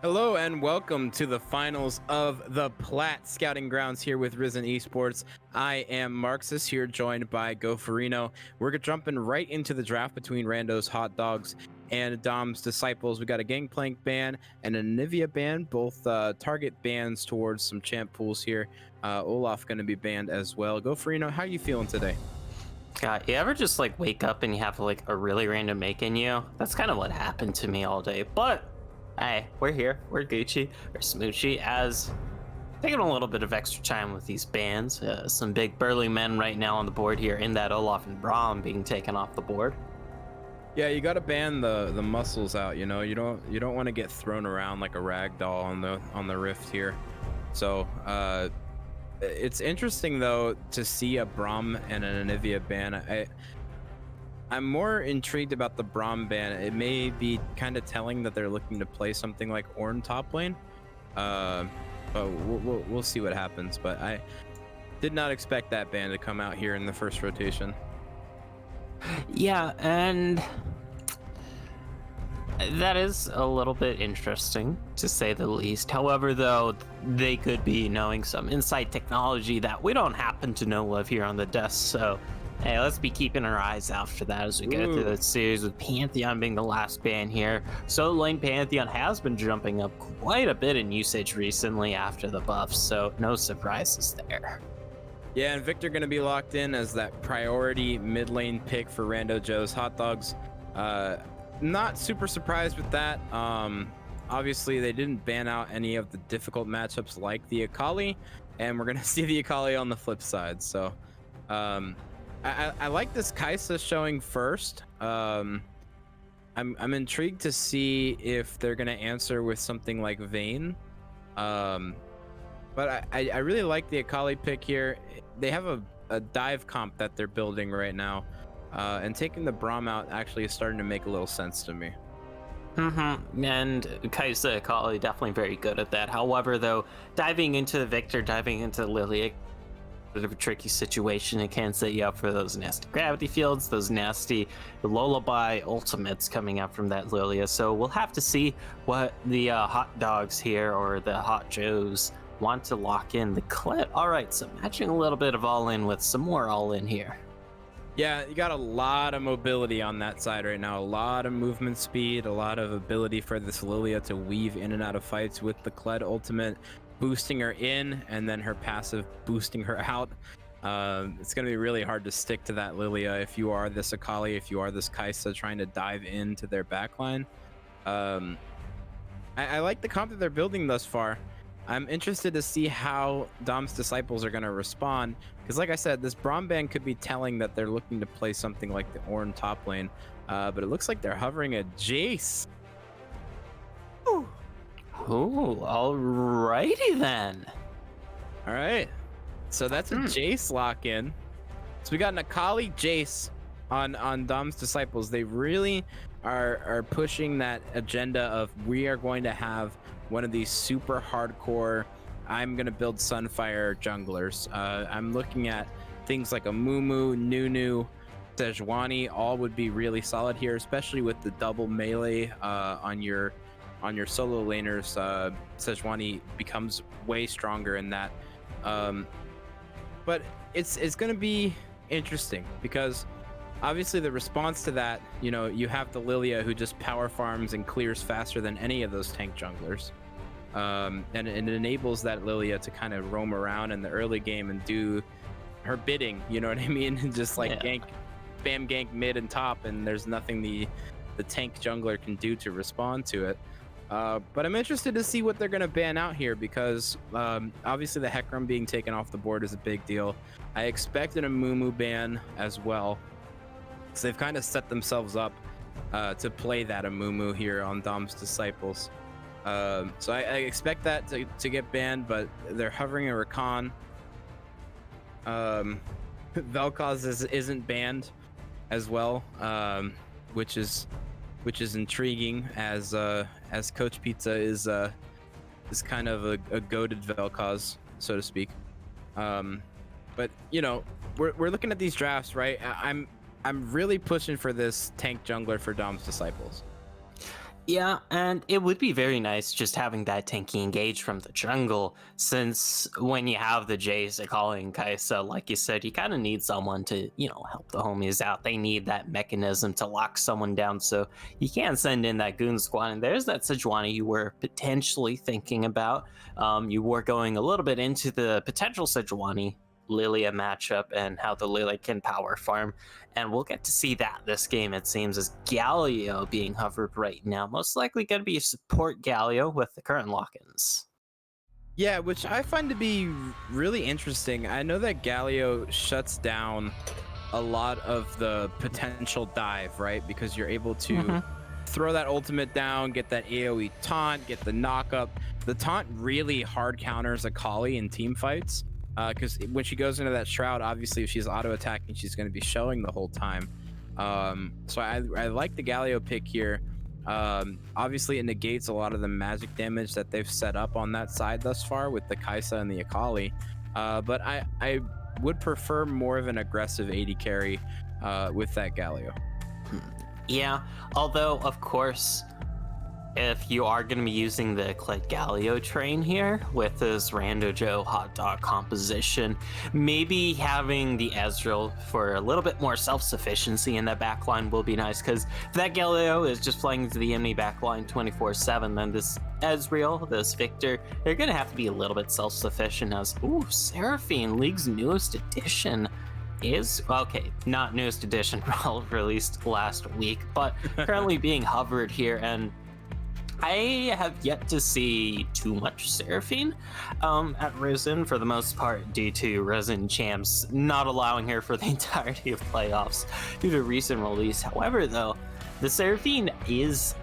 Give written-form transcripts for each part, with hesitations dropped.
Hello and welcome to the finals of the Plat Scouting Grounds here with Risen Esports. I am Marxus here, joined by Goferino. We're jumping right into the draft between Rando's Hot Dogs and Dom's Disciples. We got a Gangplank ban and a Nivea ban, both target bans towards some champ pools here. Olaf going to be banned as well. Goferino, how are you feeling today? God, you ever just like wake up and you have like a really random make in you? That's kind of what happened to me all day. But hey, we're here. We're Gucci or Smoochie as taking a little bit of extra time with these bans. Some big burly men right now on the board here in that Olaf and Braum being taken off the board. Yeah, you got to ban the muscles out. You know, you don't want to get thrown around like a rag doll on the rift here. So it's interesting though to see a Braum and an Anivia ban. I'm more intrigued about the Braum ban. It may be kind of telling that they're looking to play something like Ornn top lane. But we'll see what happens. But I did not expect that ban to come out here in the first rotation. Yeah, and that is a little bit interesting to say the least. However, though, they could be knowing some inside technology that we don't happen to know of here on the desk. So, hey, let's be keeping our eyes out for that as we get through the series, with Pantheon being the last ban here. Solo lane Pantheon has been jumping up quite a bit in usage recently after the buffs, so no surprises there. Yeah, and Victor going to be locked in as that priority mid lane pick for Rando Joe's Hot Dogs. Not super surprised with that. Obviously, they didn't ban out any of the difficult matchups like the Akali, and we're going to see the Akali on the flip side. So I like this Kaisa showing first. I'm intrigued to see if they're going to answer with something like Vayne. But I really like the Akali pick here. They have a dive comp that they're building right now. And taking the Braum out actually is starting to make a little sense to me. And Kaisa Akali definitely very good at that. However, though, diving into the Victor, diving into Lilia, bit of a tricky situation. It can set you up for those nasty gravity fields, those nasty lullaby ultimates coming out from that Lilia. So we'll have to see what the Hot Dogs here, or the Hot Joes, want to lock in the clip. All right, so matching a little bit of all in with some more all in here. Yeah, you got a lot of mobility on that side right now. A lot of movement speed, a lot of ability for this Lilia to weave in and out of fights with the Kled ultimate boosting her in and then her passive boosting her out. It's going to be really hard to stick to that Lilia if you are this Akali, if you are this Kaisa trying to dive into their backline. I like the comp that they're building thus far. I'm interested to see how Dom's Disciples are going to respond, because like I said, this Braum ban could be telling that they're looking to play something like the Ornn top lane, but it looks like they're hovering a Jace. Ooh, alrighty then. All right, so that's a Jace lock in. So we got an Akali Jace on Dom's Disciples. They really are pushing that agenda of we are going to have one of these super hardcore, I'm gonna build Sunfire junglers. I'm looking at things like a Mumu, Nunu, Sejuani, all would be really solid here, especially with the double melee on your solo laners. Sejuani becomes way stronger in that. But it's gonna be interesting because obviously the response to that, you have the Lilia who just power farms and clears faster than any of those tank junglers. And it enables that Lilia to kind of roam around in the early game and do her bidding, you know what I mean? And just like gank, spam gank mid and top, and there's nothing the tank jungler can do to respond to it. But I'm interested to see what they're going to ban out here because obviously the Hecarim being taken off the board is a big deal. I expected a Mumu ban as well. So they've kind of set themselves up to play that Amumu here on Dom's Disciples. So I expect that to get banned, but they're hovering a Rakan. Vel'Koz isn't banned as well, which is intriguing as Coach Pizza is kind of a goated Vel'Koz, so to speak. But we're looking at these drafts, right? I'm really pushing for this tank jungler for Dom's Disciples. Yeah, and it would be very nice just having that tanky engage from the jungle, since when you have the Jace, Akali, and Kai'Sa, like you said, you kind of need someone to, help the homies out. They need that mechanism to lock someone down, so you can't send in that goon squad. And there's that Sejuani you were potentially thinking about. You were going a little bit into the potential Sejuani Lilia matchup and how the Lilia can power farm, and we'll get to see that this game, it seems, as Galio being hovered right now. Most likely going to be a support Galio with the current lock-ins. Yeah, which I find to be really interesting. I know that Galio shuts down a lot of the potential dive, right? Because you're able to throw that ultimate down, get that AoE taunt, get the knock up. The taunt really hard counters Akali in team fights. Because when she goes into that shroud, obviously if she's auto attacking, she's going to be showing the whole time. So I like the Galio pick here. Obviously it negates a lot of the magic damage that they've set up on that side thus far with the Kai'Sa and the Akali. But I would prefer more of an aggressive AD carry with that Galio. Yeah, although of course, if you are going to be using the Cled Galio train here with this Rando Joe hot dog composition, maybe having the Ezreal for a little bit more self-sufficiency in that backline will be nice, because if that Galio is just playing into the enemy backline 24/7, then this Ezreal, this Victor, they're going to have to be a little bit self-sufficient as, Seraphine, League's newest edition is, okay, not newest edition, released last week, but currently being hovered here, and I have yet to see too much Seraphine at Risen, for the most part due to Risen champs not allowing her for the entirety of playoffs due to recent release. However, though, the Seraphine is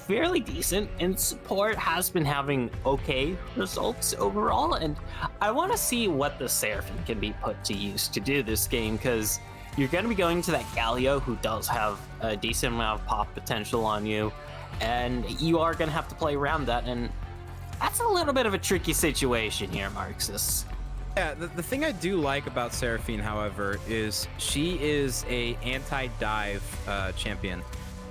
fairly decent in support, has been having okay results overall, and I want to see what the Seraphine can be put to use to do this game, because you're going to be going to that Galio who does have a decent amount of pop potential on you, and you are going to have to play around that, and that's a little bit of a tricky situation here, Marxus. Yeah, the thing I do like about Seraphine, however, is she is a anti-dive champion.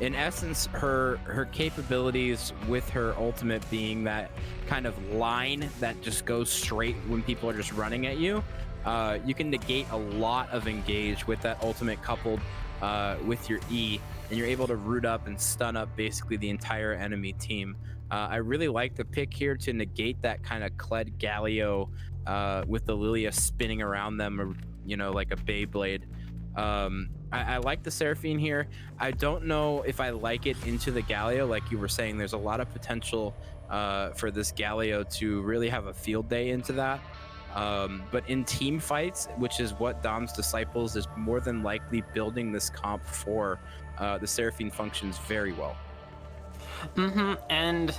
In essence, her capabilities with her ultimate being that kind of line that just goes straight when people are just running at you. You can negate a lot of engage with that ultimate coupled with your E, and you're able to root up and stun up basically the entire enemy team. I really like the pick here to negate that kind of Cled Galio with the Lilia spinning around them, like a Beyblade. I like the Seraphine here. I don't know if I like it into the Galio. Like you were saying, there's a lot of potential for this Galio to really have a field day into that. But in team fights, which is what Dom's Disciples is more than likely building this comp for, the Seraphine functions very well. And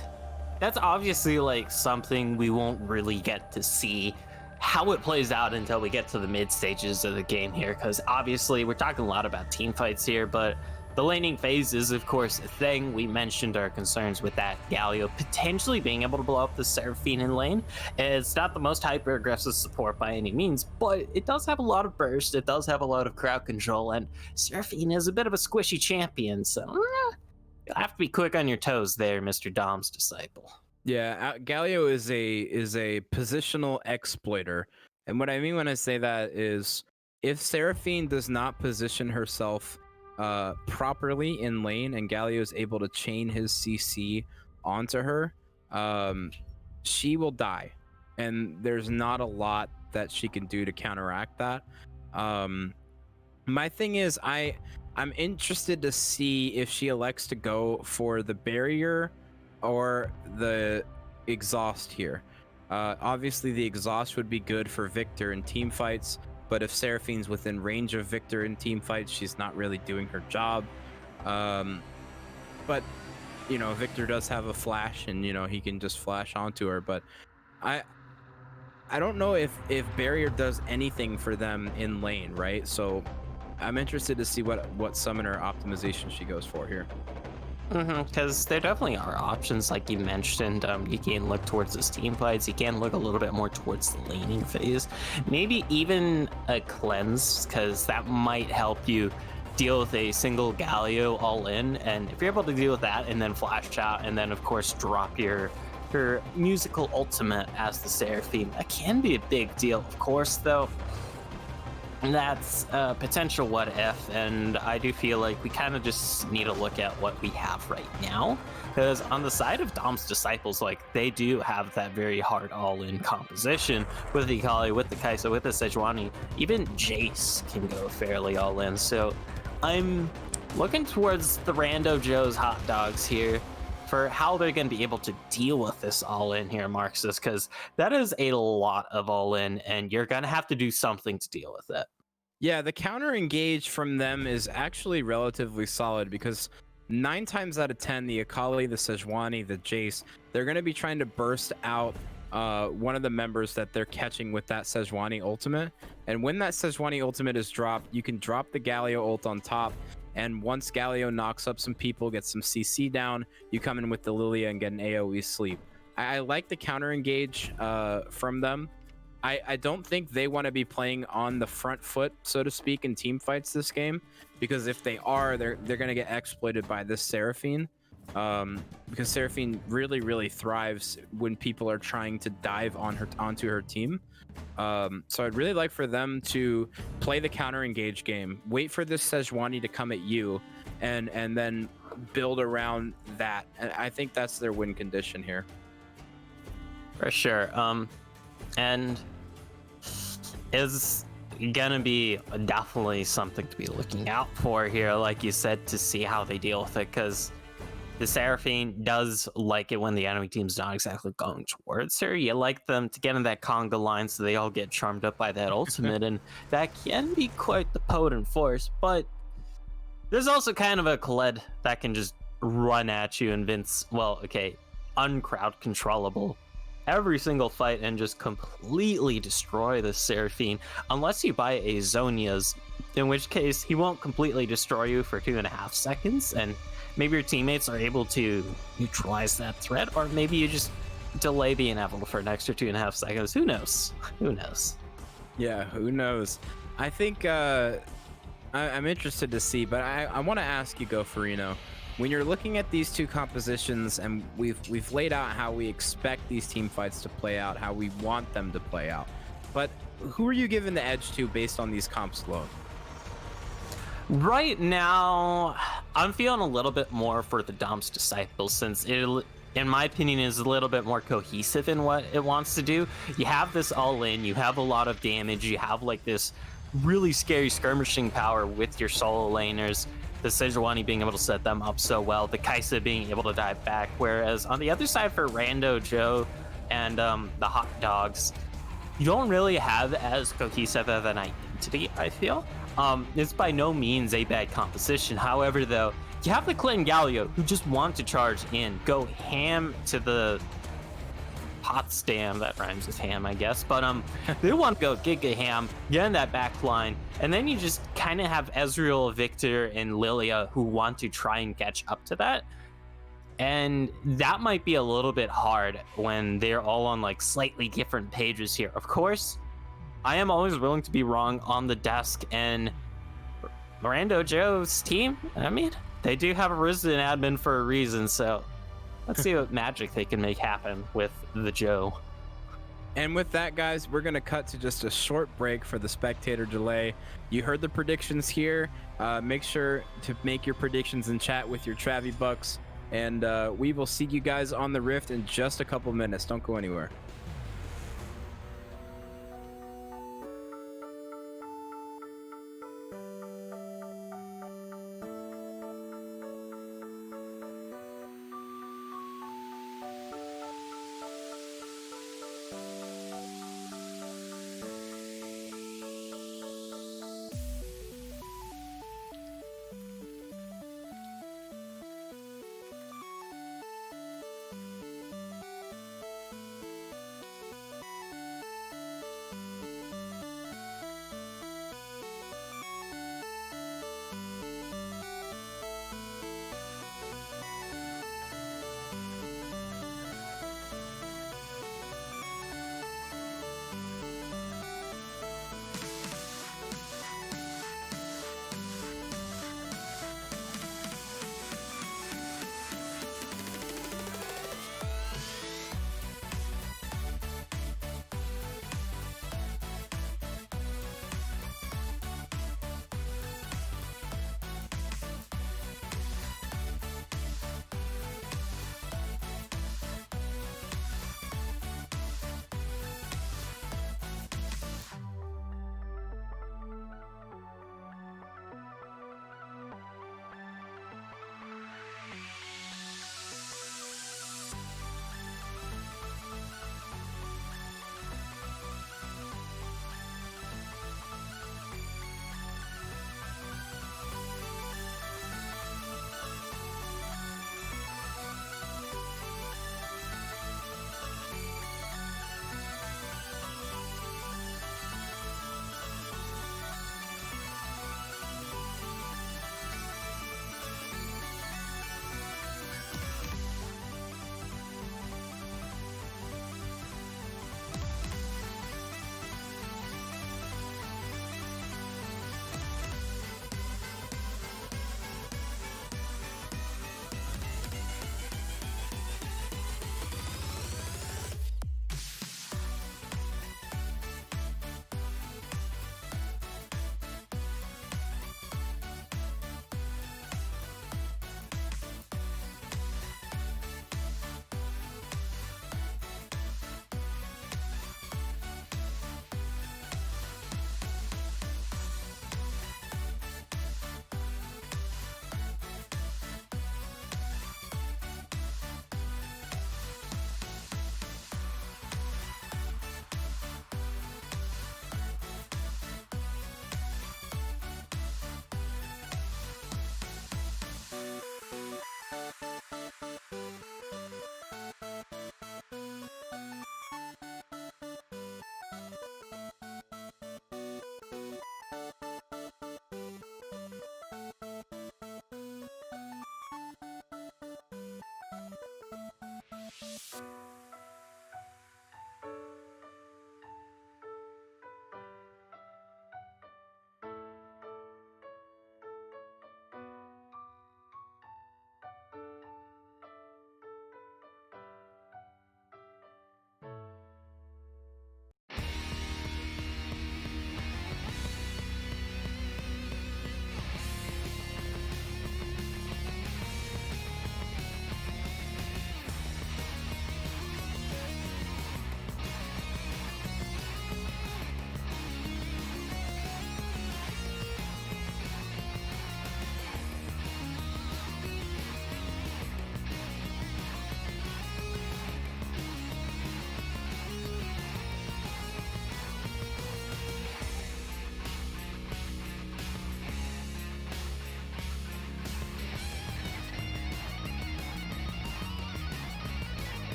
that's obviously like something we won't really get to see how it plays out until we get to the mid stages of the game here, because obviously we're talking a lot about team fights here, but the laning phase is of course a thing. We mentioned our concerns with that Galio potentially being able to blow up the Seraphine in lane. It's not the most hyper aggressive support by any means, but it does have a lot of burst, it does have a lot of crowd control, and Seraphine is a bit of a squishy champion, so you'll have to be quick on your toes there, Mr. Dom's Disciple. Yeah, Galio is a positional exploiter, and what I mean when I say that is if Seraphine does not position herself properly in lane and Galio is able to chain his CC onto her, she will die, and there's not a lot that she can do to counteract that. My thing is I'm interested to see if she elects to go for the barrier or the exhaust here. Obviously the exhaust would be good for Victor in team fights, but if Seraphine's within range of Victor in team fights, she's not really doing her job. But Victor does have a flash, and he can just flash onto her. But I don't know if barrier does anything for them in lane, right? So I'm interested to see what summoner optimization she goes for here. Because there definitely are options, like you mentioned. You can look towards the team fights, you can look a little bit more towards the laning phase, maybe even a cleanse, because that might help you deal with a single Galio all in, and if you're able to deal with that and then flash out and then of course drop your musical ultimate as the Seraphine, that can be a big deal. Of course, though, that's a potential what if, and I do feel like we kind of just need to look at what we have right now, because on the side of Dom's Disciples, like, they do have that very hard all-in composition with the Akali, with the Kai'Sa, with the Sejuani. Even Jace can go fairly all-in, so I'm looking towards the Rando Joe's hot dogs here for how they're going to be able to deal with this all-in here, Marxist, because that is a lot of all-in, and you're going to have to do something to deal with it. Yeah, the counter engage from them is actually relatively solid because 9 times out of 10, the Akali, the Sejuani, the Jace, they're going to be trying to burst out one of the members that they're catching with that Sejuani ultimate. And when that Sejuani ultimate is dropped, you can drop the Galio ult on top. And once Galio knocks up some people, gets some CC down, you come in with the Lilia and get an AoE sleep. I like the counter engage from them. I don't think they want to be playing on the front foot, so to speak, in team fights this game, because if they are, they're going to get exploited by this Seraphine, because Seraphine really thrives when people are trying to dive onto her team. So I'd really like for them to play the counter engage game, wait for this Sejuani to come at you, and then build around that. And I think that's their win condition here. For sure. And is gonna be definitely something to be looking out for here, like you said, to see how they deal with it, because the Seraphine does like it when the enemy team's not exactly going towards her. You like them to get in that conga line so they all get charmed up by that ultimate, and that can be quite the potent force, but there's also kind of a Khaled that can just run at you and uncrowd controllable every single fight and just completely destroy the Seraphine, unless you buy a Zonia's, in which case he won't completely destroy you for 2.5 seconds, and maybe your teammates are able to neutralize that threat, or maybe you just delay the inevitable for an extra 2.5 seconds. Who knows? Who knows? Yeah, who knows? I think I'm interested to see, but I want to ask you, Goferino, when you're looking at these two compositions, and we've laid out how we expect these team fights to play out, how we want them to play out, but who are you giving the edge to based on these comps alone? Right now, I'm feeling a little bit more for the Dom's Disciples, since it, in my opinion, is a little bit more cohesive in what it wants to do. You have this all in, you have a lot of damage, you have like this really scary skirmishing power with your solo laners, the Sejuani being able to set them up so well, the Kai'Sa being able to dive back, whereas on the other side for Rando Joe and the Hot Dogs, you don't really have as cohesive of an identity, I feel. It's by no means a bad composition. However, though, you have the Clinton Galio who just want to charge in, go ham to the Potsdam, that rhymes with ham, I guess, but they want to go giga ham, get in that back line, and then you just kind of have Ezreal, Victor, and Lilia who want to try and catch up to that, and that might be a little bit hard when they're all on like slightly different pages here. Of course, I am always willing to be wrong on the desk, and Miranda Joe's team, I mean, they do have a resident admin for a reason, so let's see what magic they can make happen with the Joe. And with that, guys, we're going to cut to just a short break for the spectator delay. You heard the predictions here. Make sure to make your predictions in chat with your Travi Bucks. And we will see you guys on the Rift in just a couple minutes. Don't go anywhere.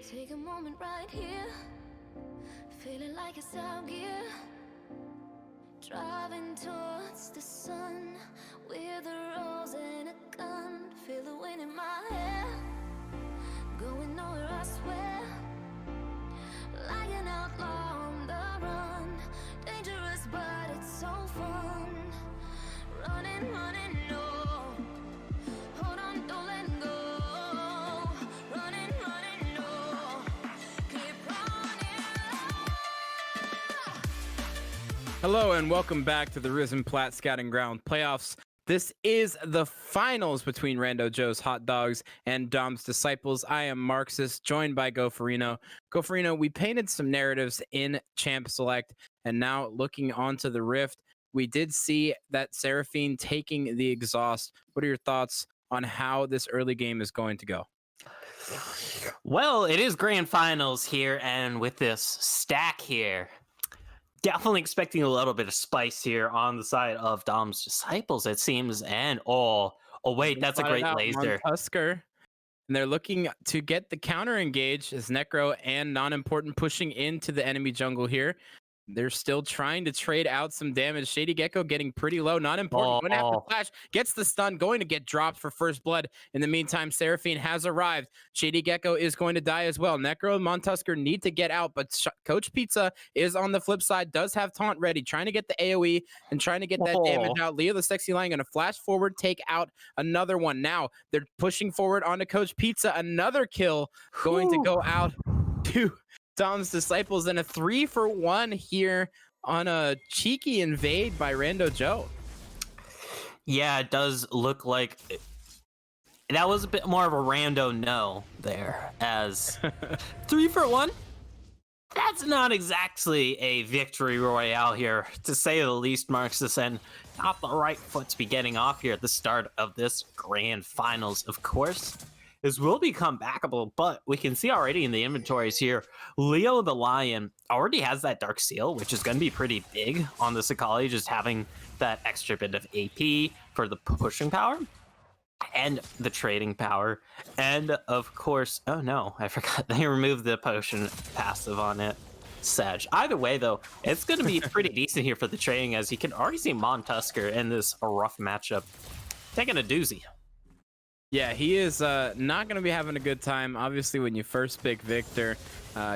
Take a moment right here, feeling like it's out gear. Driving towards the sun with a rose and a gun. Feel the wind in my hair, going nowhere I swear. Like an outlaw on the run, dangerous but it's so fun. Running, running, no. Hold on, don't let go. Running, running, no. Keep running. Hello and welcome back to the Risen Plat Scouting Ground playoffs. This is the finals between Rando Joe's Hot Dogs and Dom's Disciples. I am Marxist, joined by Goferino. Goferino, we painted some narratives in Champ Select, and now looking onto the Rift, we did see that Seraphine taking the exhaust. What are your thoughts on how this early game is going to go? Well, it is grand finals here, and with this stack here, definitely expecting a little bit of spice here on the side of Dom's Disciples, it seems. And oh wait, that's a great laser. Tusker. And they're looking to get the counter engage as Necro and Non-Important pushing into the enemy jungle here. They're still trying to trade out some damage. Shady Gecko getting pretty low. Non-Important going to have to flash. Gets the stun. Going to get dropped for first blood. In the meantime, Seraphine has arrived. Shady Gecko is going to die as well. Necro and Montusker need to get out, but Coach Pizza is on the flip side. Does have taunt ready. Trying to get the AoE and trying to get that damage out. Leo the Sexy Lion going to flash forward, take out another one. Now they're pushing forward onto Coach Pizza. Another kill going to go out to Dom's Disciples, and a 3-for-1 here on a cheeky invade by Rando Joe. Yeah, it does look like that was a bit more of a rando no there, as 3-for-1. That's not exactly a victory royale here, to say the least, Marxist, and not the right foot to be getting off here at the start of this grand finals, of course. This will become backable, but we can see already in the inventories here, Leo the Lion already has that Dark Seal, which is going to be pretty big on the Sakali, just having that extra bit of AP for the pushing power and the trading power. And of course, oh no, I forgot they removed the potion passive on it. Sag. Either way, though, it's going to be pretty decent here for the trading, as you can already see Montusker in this rough matchup taking a doozy. Yeah, he is not going to be having a good time. Obviously, when you first pick Victor,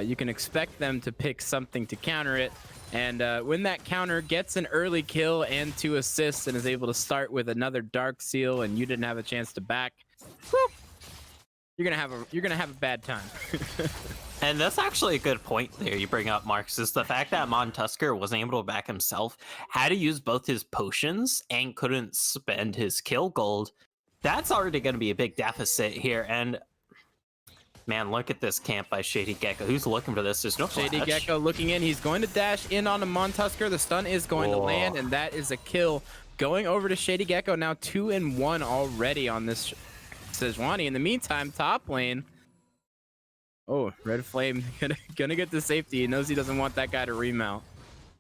you can expect them to pick something to counter it. And when that counter gets an early kill and 2 assists and is able to start with another Dark Seal, and you didn't have a chance to back, whoop, you're gonna have a bad time. And that's actually a good point there you bring up, Marx, is the fact that Montusker wasn't able to back himself, had to use both his potions, and couldn't spend his kill gold. That's already going to be a big deficit here, and man, look at this camp by Shady Gecko. Who's looking for this? There's no flash. Shady Gecko looking in. He's going to dash in on a Montusker. The stun is going to land, and that is a kill. Going over to Shady Gecko, now 2-1 already on this Sejuani. In the meantime, top lane. Oh, Red Flame gonna get the safety. He knows he doesn't want that guy to remount.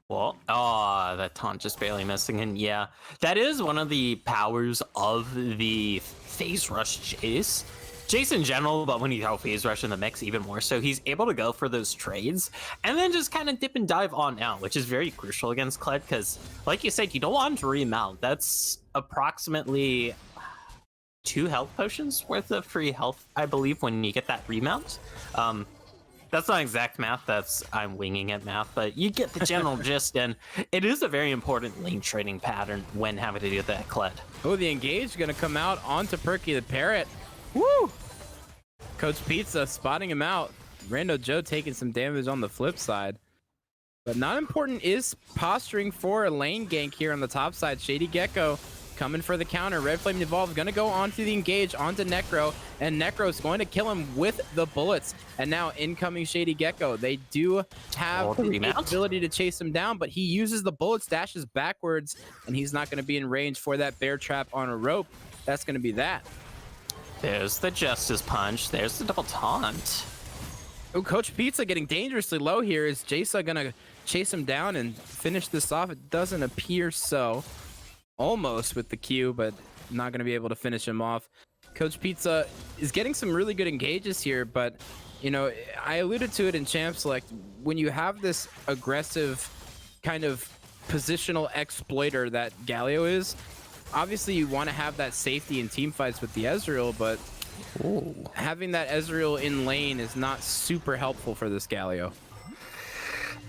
Well, that taunt just barely missing. And yeah, that is one of the powers of the phase rush Jace. Jace in general, but when you throw phase rush in the mix, even more so, he's able to go for those trades and then just kind of dip and dive on out, which is very crucial against Kled, because like you said, you don't want him to remount. That's approximately 2 health potions worth of free health, I believe, when you get that remount. That's not exact math, I'm winging at math, but you get the general gist, and it is a very important lane trading pattern when having to deal with that Kled. Oh, the engage gonna come out onto Perky the Parrot. Woo! Coach Pizza spotting him out. Rando Joe taking some damage on the flip side. But Not Important is posturing for a lane gank here on the top side. Shady Gecko coming for the counter. Red Flame Evolve going to go onto the engage, onto Necro, and Necro's going to kill him with the bullets. And now incoming Shady Gecko. They do have the ability to chase him down, but he uses the bullets, dashes backwards, and he's not going to be in range for that bear trap on a rope. That's going to be that. There's the Justice Punch. There's the double taunt. Oh, Coach Pizza getting dangerously low here. Is Jasa going to chase him down and finish this off? It doesn't appear so. Almost with the Q, but not going to be able to finish him off. Coach Pizza is getting some really good engages here, but you know, I alluded to it in Champ Select. When you have this aggressive kind of positional exploiter that Galio is, obviously you want to have that safety in team fights with the Ezreal, but having that Ezreal in lane is not super helpful for this Galio.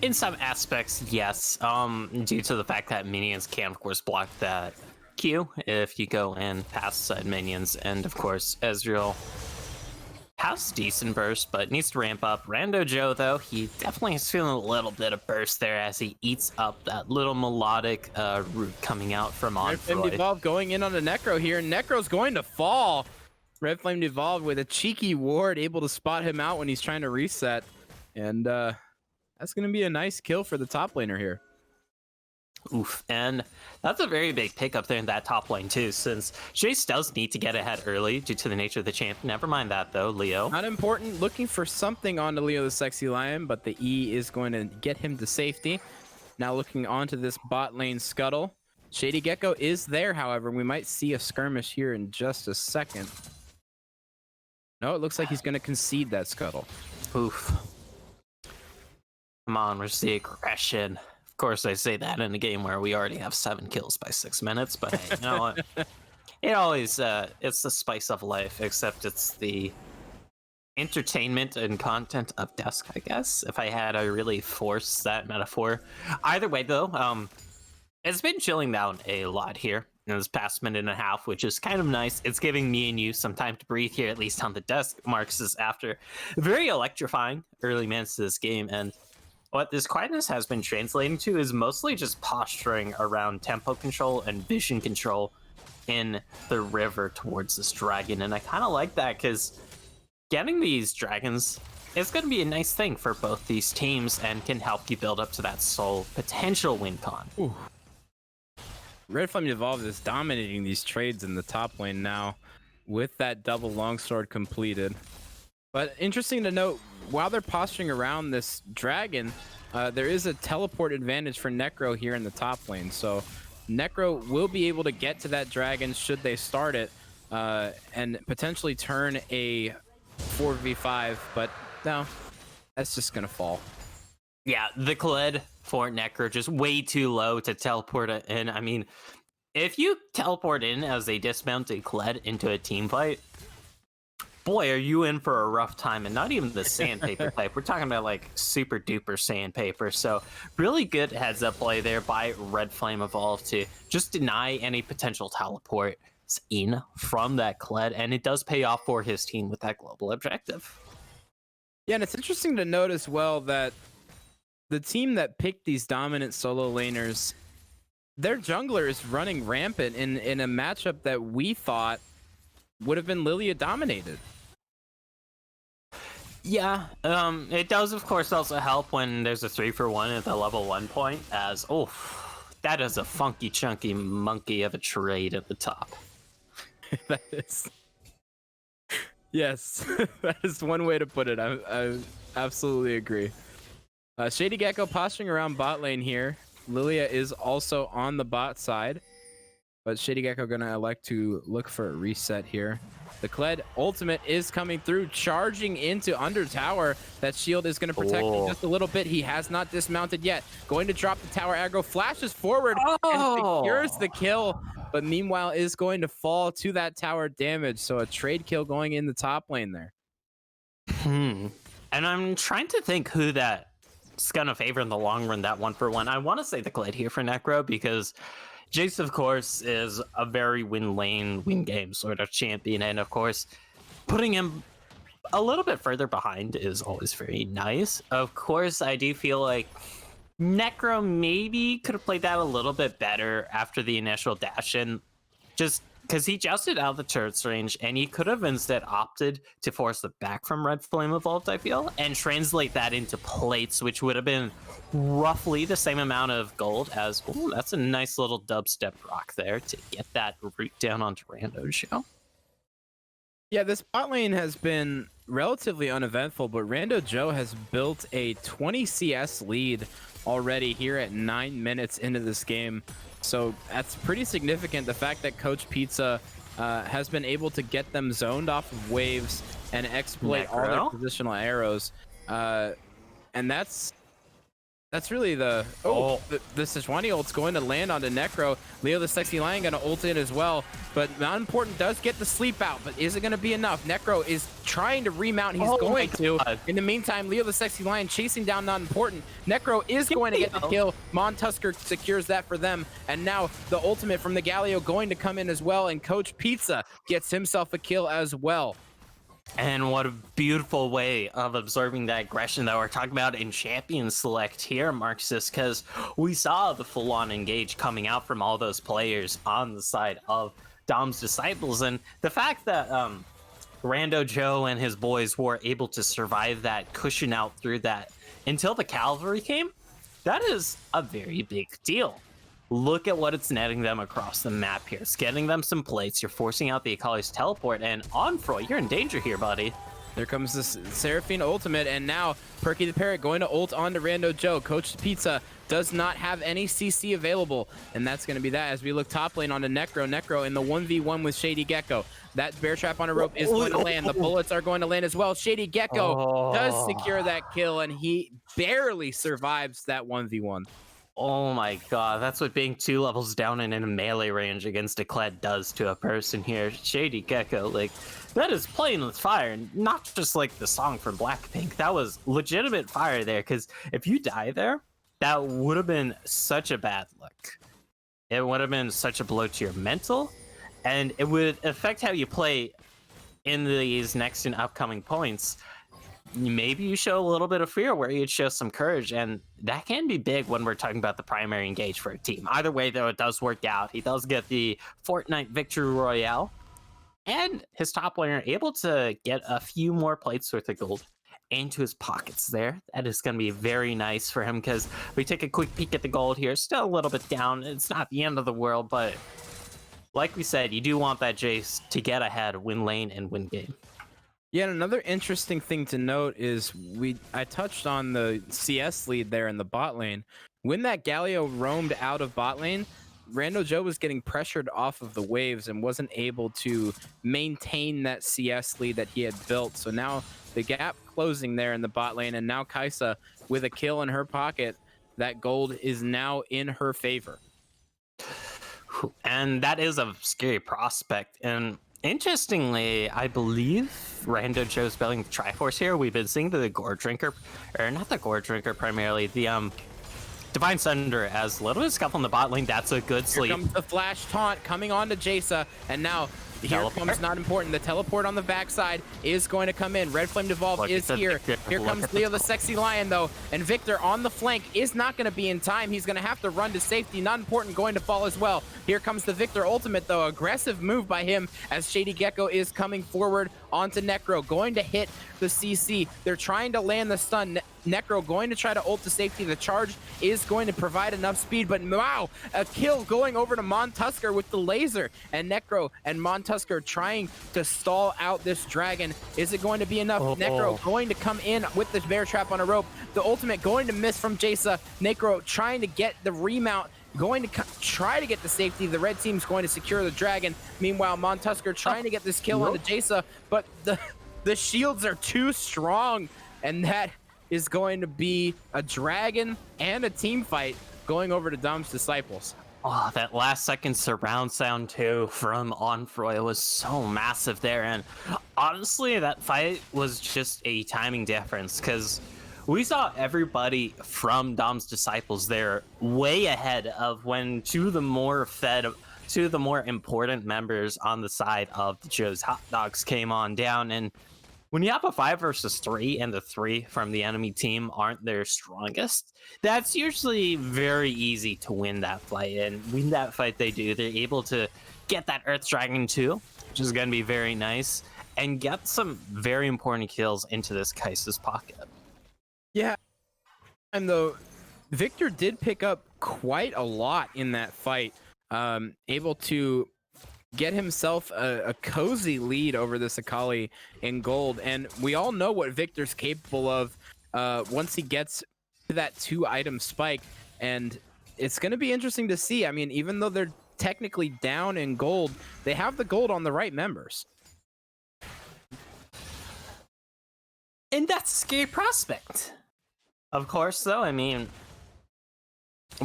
In some aspects, yes, due to the fact that minions can, of course, block that Q if you go in past side minions, and of course, Ezreal has decent burst, but needs to ramp up. Rando Joe, though, he definitely is feeling a little bit of burst there as he eats up that little melodic root coming out from Red Flame Devolve going in on the Necro here. Necro's going to fall. Red Flame Devolve with a cheeky ward, able to spot him out when he's trying to reset. And that's going to be a nice kill for the top laner here. Oof, and that's a very big pickup there in that top lane too, since Jace does need to get ahead early due to the nature of the champ. Never mind that though, Leo. Not important, looking for something onto Leo the Sexy Lion, but the E is going to get him to safety. Now looking onto this bot lane scuttle. Shady Gecko is there, however. We might see a skirmish here in just a second. No, it looks like he's going to concede that scuttle. Oof. Come on, where's the aggression? Of course, I say that in a game where we already have 7 kills by 6 minutes, but hey, you know what? It always, it's the spice of life, except it's the entertainment and content of Dusk, I guess, if I had to really force that metaphor. Either way, though, it's been chilling down a lot here in this past minute and a half, which is kind of nice. It's giving me and you some time to breathe here, at least on the Dusk marks is after very electrifying early minutes to this game, and what this quietness has been translating to is mostly just posturing around tempo control and vision control in the river towards this dragon. And I kind of like that because getting these dragons is going to be a nice thing for both these teams and can help you build up to that sole potential win con. Ooh. Red Flame Evolved is dominating these trades in the top lane now with that double longsword completed. But interesting to note, while they're posturing around this dragon, there is a teleport advantage for Necro here in the top lane. So Necro will be able to get to that dragon should they start it and potentially turn a 4v5. But no, that's just going to fall. Yeah, the Kled for Necro just way too low to teleport it in. I mean, if you teleport in as a dismounted Kled into a team fight, boy, are you in for a rough time, and not even the sandpaper type. We're talking about like super duper sandpaper. So really good heads up play there by Red Flame Evolve to just deny any potential teleports in from that Kled, and it does pay off for his team with that global objective. Yeah, and it's interesting to note as well that the team that picked these dominant solo laners, their jungler is running rampant in a matchup that we thought would have been Lilia dominated. Yeah, it does, of course, also help when there's a 3-for-1 at the level 1 point, as, oh, that is a funky, chunky monkey of a trade at the top. That is... Yes, that is one way to put it. I absolutely agree. Shady Gecko posturing around bot lane here. Lilia is also on the bot side, but Shady Gecko gonna elect to look for a reset here. The Kled ultimate is coming through, charging into under tower. That shield is going to protect him just a little bit. He has not dismounted yet. Going to drop the tower aggro, flashes forward and secures the kill, but meanwhile is going to fall to that tower damage. So a trade kill going in the top lane there. And I'm trying to think who that's going to favor in the long run, that 1-for-1. I want to say the Kled here for Necro because Jace, of course, is a very win lane, win game sort of champion, and of course, putting him a little bit further behind is always very nice. Of course, I do feel like Necro maybe could have played that a little bit better after the initial dash in, just because he jousted out of the turret's range, and he could have instead opted to force it back from Red Flame Evolved, I feel, and translate that into plates, which would have been roughly the same amount of gold as, ooh, that's a nice little dubstep rock there to get that root down onto Rando Show. Yeah, this bot lane has been relatively uneventful, but Rando Joe has built a 20 CS lead already here at 9 minutes into this game. So that's pretty significant. The fact that Coach Pizza has been able to get them zoned off of waves and exploit all their positional arrows. And that's really the the Sejuani ult's going to land onto Necro. Leo the Sexy Lion gonna ult in as well, but Not Important does get the sleep out, but is it gonna be enough? Necro is trying to remount. He's going to. In the meantime, Leo the Sexy Lion chasing down Not Important. Necro is going to get the kill. Montusker secures that for them, and now the ultimate from the Galio going to come in as well, and Coach Pizza gets himself a kill as well. And what a beautiful way of absorbing that aggression that we're talking about in Champion Select here, Marxus, because we saw the full-on engage coming out from all those players on the side of Dom's Disciples. And the fact that Rando Joe and his boys were able to survive that, cushion out through that until the cavalry came, that is a very big deal. Look at what it's netting them across the map here. It's getting them some plates. You're forcing out the Akali's teleport, and Onfroy, you're in danger here, buddy. There comes this Seraphine ultimate, and now Perky the Parrot going to ult onto Rando Joe. Coach Pizza does not have any CC available, and that's going to be that as we look top lane onto Necro. Necro in the 1v1 with Shady Gecko. That bear trap on a rope is going to land. The bullets are going to land as well. Shady Gecko does secure that kill, and he barely survives that 1v1. Oh my god, that's what being 2 levels down and in a melee range against a Kled does to a person here. Shady Gecko, like, that is playing with fire, not just like the song from Blackpink. That was legitimate fire there, because if you die there, that would have been such a bad look. It would have been such a blow to your mental, and it would affect how you play in these next and upcoming points. Maybe you show a little bit of fear where you'd show some courage, and that can be big when we're talking about the primary engage for a team. Either way, though, it does work out. He does get the Fortnite Victory Royale, and his top laner able to get a few more plates worth of gold into his pockets there. That is going to be very nice for him, because we take a quick peek at the gold here. Still a little bit down. It's not the end of the world, but like we said, you do want that Jace to get ahead, win lane, and win game. Yeah, and another interesting thing to note is I touched on the CS lead there in the bot lane. When that Galio roamed out of bot lane, Rando Joe was getting pressured off of the waves and wasn't able to maintain that CS lead that he had built. So now the gap closing there in the bot lane, and now Kaisa with a kill in her pocket, that gold is now in her favor. And that is a scary prospect. And interestingly, I believe Rando Joe's building the Triforce here. We've been seeing the Gore Drinker, or not the Gore Drinker primarily, the Divine Sunder as a little bit of scuffle in the bot lane. That's a good sleep. Here comes the flash taunt coming on to Jace, and now here comes Not Important. The teleport on the backside is going to come in. Red Flame Devolve is here. Here comes Leo the Sexy Lion, though, and Victor on the flank is not going to be in time. He's going to have to run to safety. Not Important going to fall as well. Here comes the Victor ultimate, though. Aggressive move by him as Shady Gecko is coming forward onto Necro, going to hit the CC. They're trying to land the stun. Necro going to try to ult to safety. The charge is going to provide enough speed, but wow, a kill going over to Montusker with the laser, and Necro and Montusker trying to stall out this dragon. Is it going to be enough? Necro going to come in with this bear trap on a rope. The ultimate going to miss from Jace. Necro trying to get the remount, going to try to get the safety. The red team's going to secure the dragon. Meanwhile, Montusker trying to get this kill onto Jace, but the shields are too strong, and that is going to be a dragon and a team fight going over to Dom's Disciples. Oh, that last second surround sound too from Onfroy was so massive there, and honestly, that fight was just a timing difference, because we saw everybody from Dom's Disciples there way ahead of when two of the more important members on the side of the Joe's Hot Dogs came on down. And when you have a 5 versus 3 and the 3 from the enemy team aren't their strongest, that's usually very easy to win that fight. And win that fight they do. They're able to get that Earth Dragon too, which is going to be very nice, and get some very important kills into this Kaisa's pocket. Yeah, and though Victor did pick up quite a lot in that fight, able to get himself a cozy lead over this Akali in gold. And we all know what Victor's capable of once he gets to that 2-item spike. And it's going to be interesting to see. I mean, even though they're technically down in gold, they have the gold on the right members. And that's a scary prospect. Of course, though, I mean,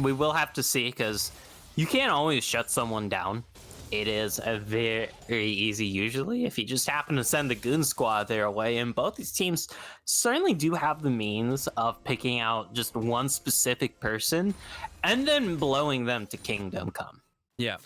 we will have to see, because you can't always shut someone down. It is a very easy usually if you just happen to send the goon squad their way, and both these teams certainly do have the means of picking out just one specific person and then blowing them to kingdom come. Yeah.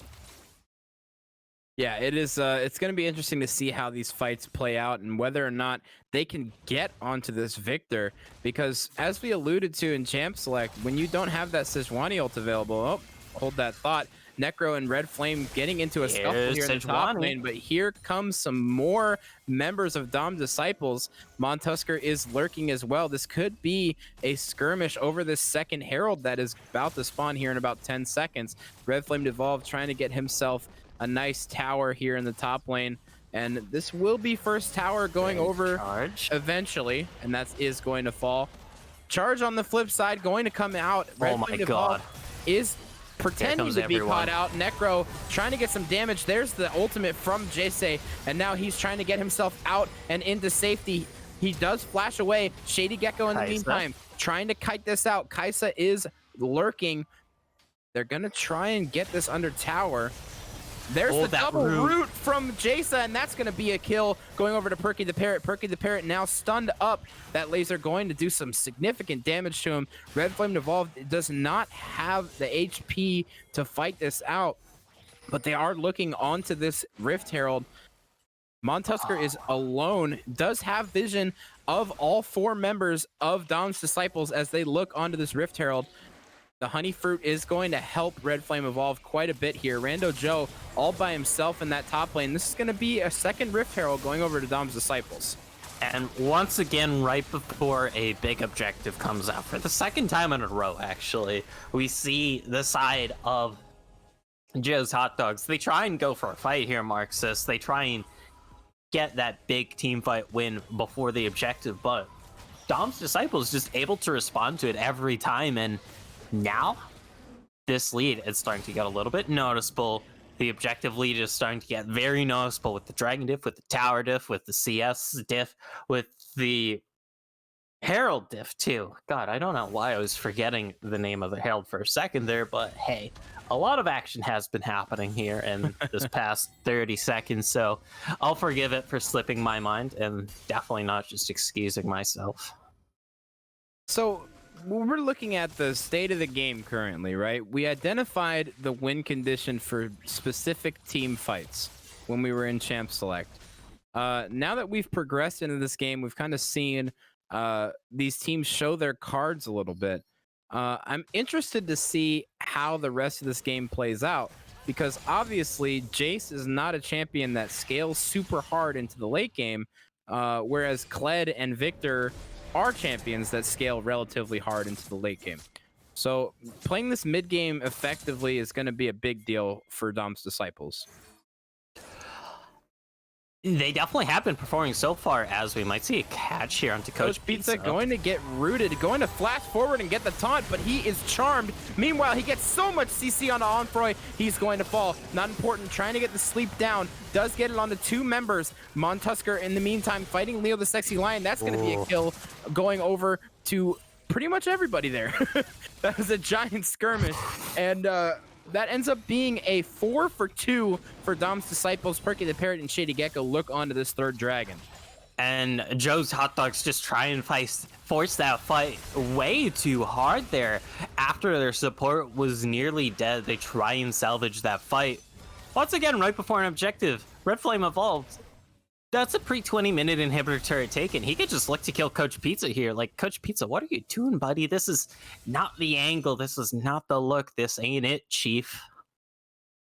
Yeah, it is. It's going to be interesting to see how these fights play out and whether or not they can get onto this Victor. Because as we alluded to in Champ Select, when you don't have that Sejuani ult available, oh, hold that thought. Necro and Red Flame getting into a scuffle here in the top lane, but here comes some more members of Dom Disciples. Montusker is lurking as well. This could be a skirmish over this second Herald that is about to spawn here in about 10 seconds. Red Flame Devolved trying to get himself a nice tower here in the top lane, and this will be first tower going over eventually, and that is going to fall. Charge on the flip side going to come out. Red Flame Devolved is pretending to be caught out. Necro trying to get some damage. There's the ultimate from Jayce, and now he's trying to get himself out and into safety. He does flash away. Shady Gecko in the meantime trying to kite this out. Kaisa is lurking. They're gonna try and get this under tower. There's the double root from Jayce, and that's going to be a kill going over to Perky the Parrot. Perky the Parrot now stunned up. That laser going to do some significant damage to him. Red Flame Devolved does not have the HP to fight this out, but they are looking onto this Rift Herald. Montusker is alone, does have vision of all 4 members of Dom's Disciples as they look onto this Rift Herald. The Honey Fruit is going to help Red Flame evolve quite a bit here. Rando Joe all by himself in that top lane. This is going to be a second Rift Herald going over to Dom's Disciples. And once again, right before a big objective comes out, for the second time in a row, actually, we see the side of Joe's Hot Dogs. They try and go for a fight here, Marxist. They try and get that big team fight win before the objective, but Dom's Disciples just able to respond to it every time, and now this lead is starting to get a little bit noticeable. The objective lead is starting to get very noticeable with the Dragon diff, with the Tower diff, with the CS diff, with the Herald diff too. God, I don't know why I was forgetting the name of the Herald for a second there, but hey, a lot of action has been happening here in this past 30 seconds, so I'll forgive it for slipping my mind and definitely not just excusing myself. So we're looking at the state of the game currently, right? We identified the win condition for specific team fights when we were in Champ Select. Now that we've progressed into this game, we've kind of seen these teams show their cards a little bit. I'm interested to see how the rest of this game plays out, because obviously Jayce is not a champion that scales super hard into the late game, whereas Kled and Victor are champions that scale relatively hard into the late game. So playing this mid game effectively is going to be a big deal for Dom's Disciples. They definitely have been performing so far, as we might see a catch here onto Coach Pizza. Going to get rooted, going to flash forward and get the taunt, but he is charmed. Meanwhile, he gets so much CC onto Onfroy, he's going to fall. Not important, trying to get the sleep down. Does get it on the 2 members. Montusker, in the meantime, fighting Leo the Sexy Lion. That's going to be a kill going over to pretty much everybody there. That was a giant skirmish. And that ends up being a 4 for 2 for Dom's Disciples. Perky the Parrot and Shady Gecko look onto this 3rd dragon. And Joe's Hot Dogs just try and force that fight way too hard there. After their support was nearly dead, they try and salvage that fight. Once again, right before an objective, Red Flame evolved. That's a pre-20-minute inhibitor turret taken. He could just look to kill Coach Pizza here. Like, Coach Pizza, what are you doing, buddy? This is not the angle. This is not the look. This ain't it, Chief.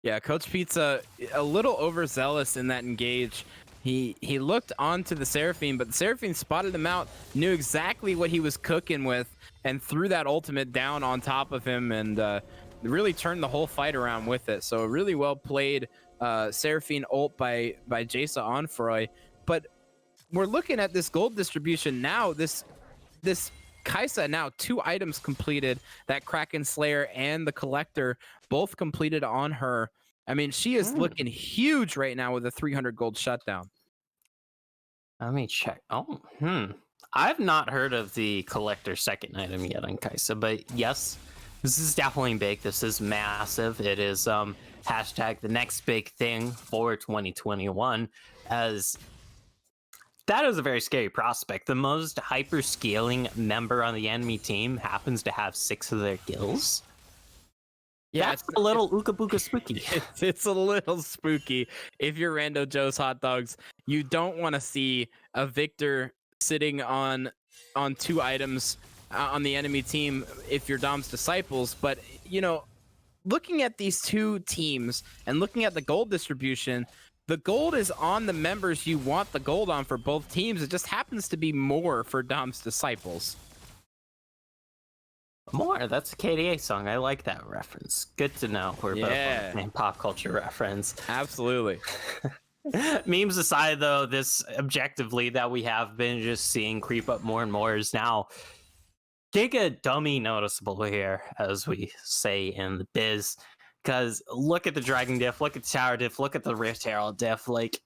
Yeah, Coach Pizza, a little overzealous in that engage. He looked onto the Seraphine, but the Seraphine spotted him out, knew exactly what he was cooking with, and threw that ultimate down on top of him, and really turned the whole fight around with it. So really well played Seraphine ult by Jace Onfroy. But we're looking at this gold distribution now. This Kaisa now 2 items completed. That Kraken Slayer and the Collector both completed on her. I mean, she is looking huge right now with a 300 gold shutdown. Let me check. Oh, I've not heard of the Collector second item yet on Kaisa, but yes, this is definitely big. This is massive. It is hashtag the next big thing for 2021, as that is a very scary prospect. The most hyper scaling member on the enemy team happens to have 6 of their kills. Yeah, that's a little ooka booka spooky. It's a little spooky. If you're Rando Joe's Hot Dogs, you don't want to see a Victor sitting on 2 items on the enemy team if you're Dom's Disciples. But, you know, looking at these 2 teams and looking at the gold distribution, the gold is on the members you want the gold on for both teams. It just happens to be more for Dom's Disciples. More. That's a KDA song. I like that reference. Good to know. We're both on the same pop culture reference. Absolutely. Memes aside, though, this objectively that we have been just seeing creep up more and more is now giga dummy noticeable here, as we say in the biz. Because look at the Dragon diff, look at the Tower diff, look at the Rift Herald diff. Like,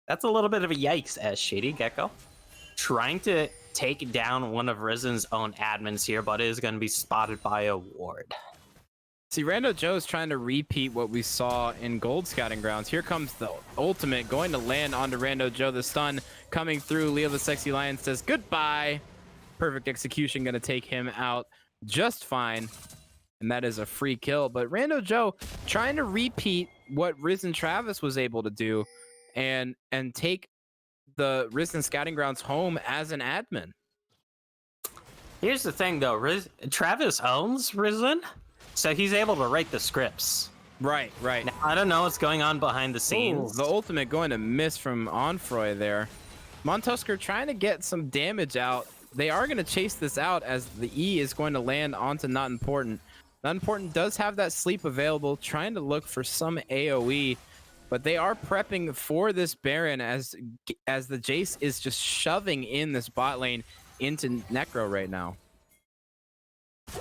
that's a little bit of a yikes as Shady Gecko trying to take down one of Risen's own admins here, but is going to be spotted by a ward. See, Rando Joe is trying to repeat what we saw in Gold Scouting Grounds. Here comes the ultimate going to land onto Rando Joe. The stun coming through. Leo the Sexy Lion says goodbye. Perfect execution, going to take him out just fine. And that is a free kill. But Rando Joe trying to repeat what Risen Travis was able to do and take the Risen Scouting Grounds home as an admin. Here's the thing, though. Travis owns Risen, so he's able to write the scripts. Right. Now, I don't know what's going on behind the scenes. Ooh, the ultimate going to miss from Onfroy there. Montusker trying to get some damage out. They are going to chase this out as the E is going to land onto Not Important. Not Important does have that sleep available, trying to look for some AoE. But they are prepping for this Baron as the Jace is just shoving in this bot lane into Necro right now.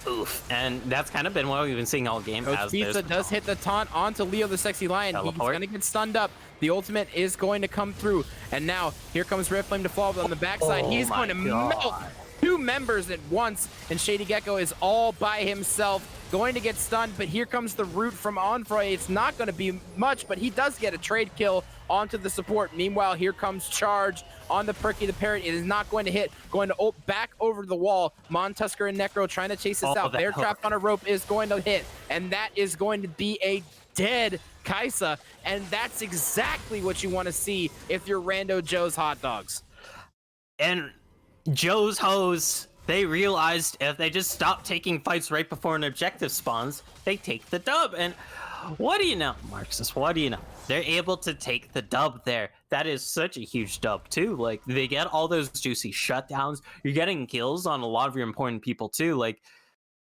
Oof. And that's kind of been what we've been seeing all game. Coach Pizza does hit the taunt onto Leo the Sexy Lion. Teleport. He's going to get stunned up. The ultimate is going to come through. And now here comes Red Flame to fall on the backside. He's going to melt 2 members at once. And Shady Gecko is all by himself. Going to get stunned, but here comes the root from Onfroy. It's not going to be much, but he does get a trade kill onto the support. Meanwhile, here comes Charge on the Perky the Parrot. It is not going to hit. Going to ult back over the wall. Montusker and Necro trying to chase this out. Their trap on a rope is going to hit, and that is going to be a dead Kaisa, and that's exactly what you want to see if you're Rando Joe's Hot Dogs. And Joe's Hose, they realized if they just stop taking fights right before an objective spawns, they take the dub. And what do you know, Marxist? What do you know? They're able to take the dub there. That is such a huge dub, too. Like, they get all those juicy shutdowns. You're getting kills on a lot of your important people, too. Like,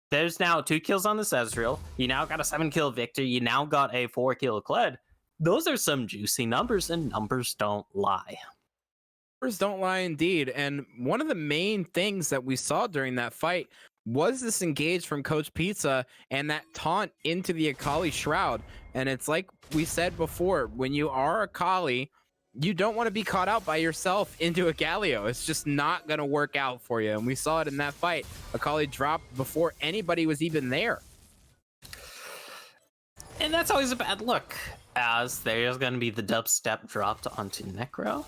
there's now 2 kills on this Ezreal. You now got a 7-kill Victor. You now got a 4-kill Kled. Those are some juicy numbers, and numbers don't lie. Numbers don't lie indeed. And one of the main things that we saw during that fight was this engage from Coach Pizza and that taunt into the Akali Shroud. And it's like we said before, when you are Akali, you don't want to be caught out by yourself into a Galio. It's just not going to work out for you. And we saw it in that fight. Akali dropped before anybody was even there. And that's always a bad look, as there's going to be the dubstep dropped onto Necro.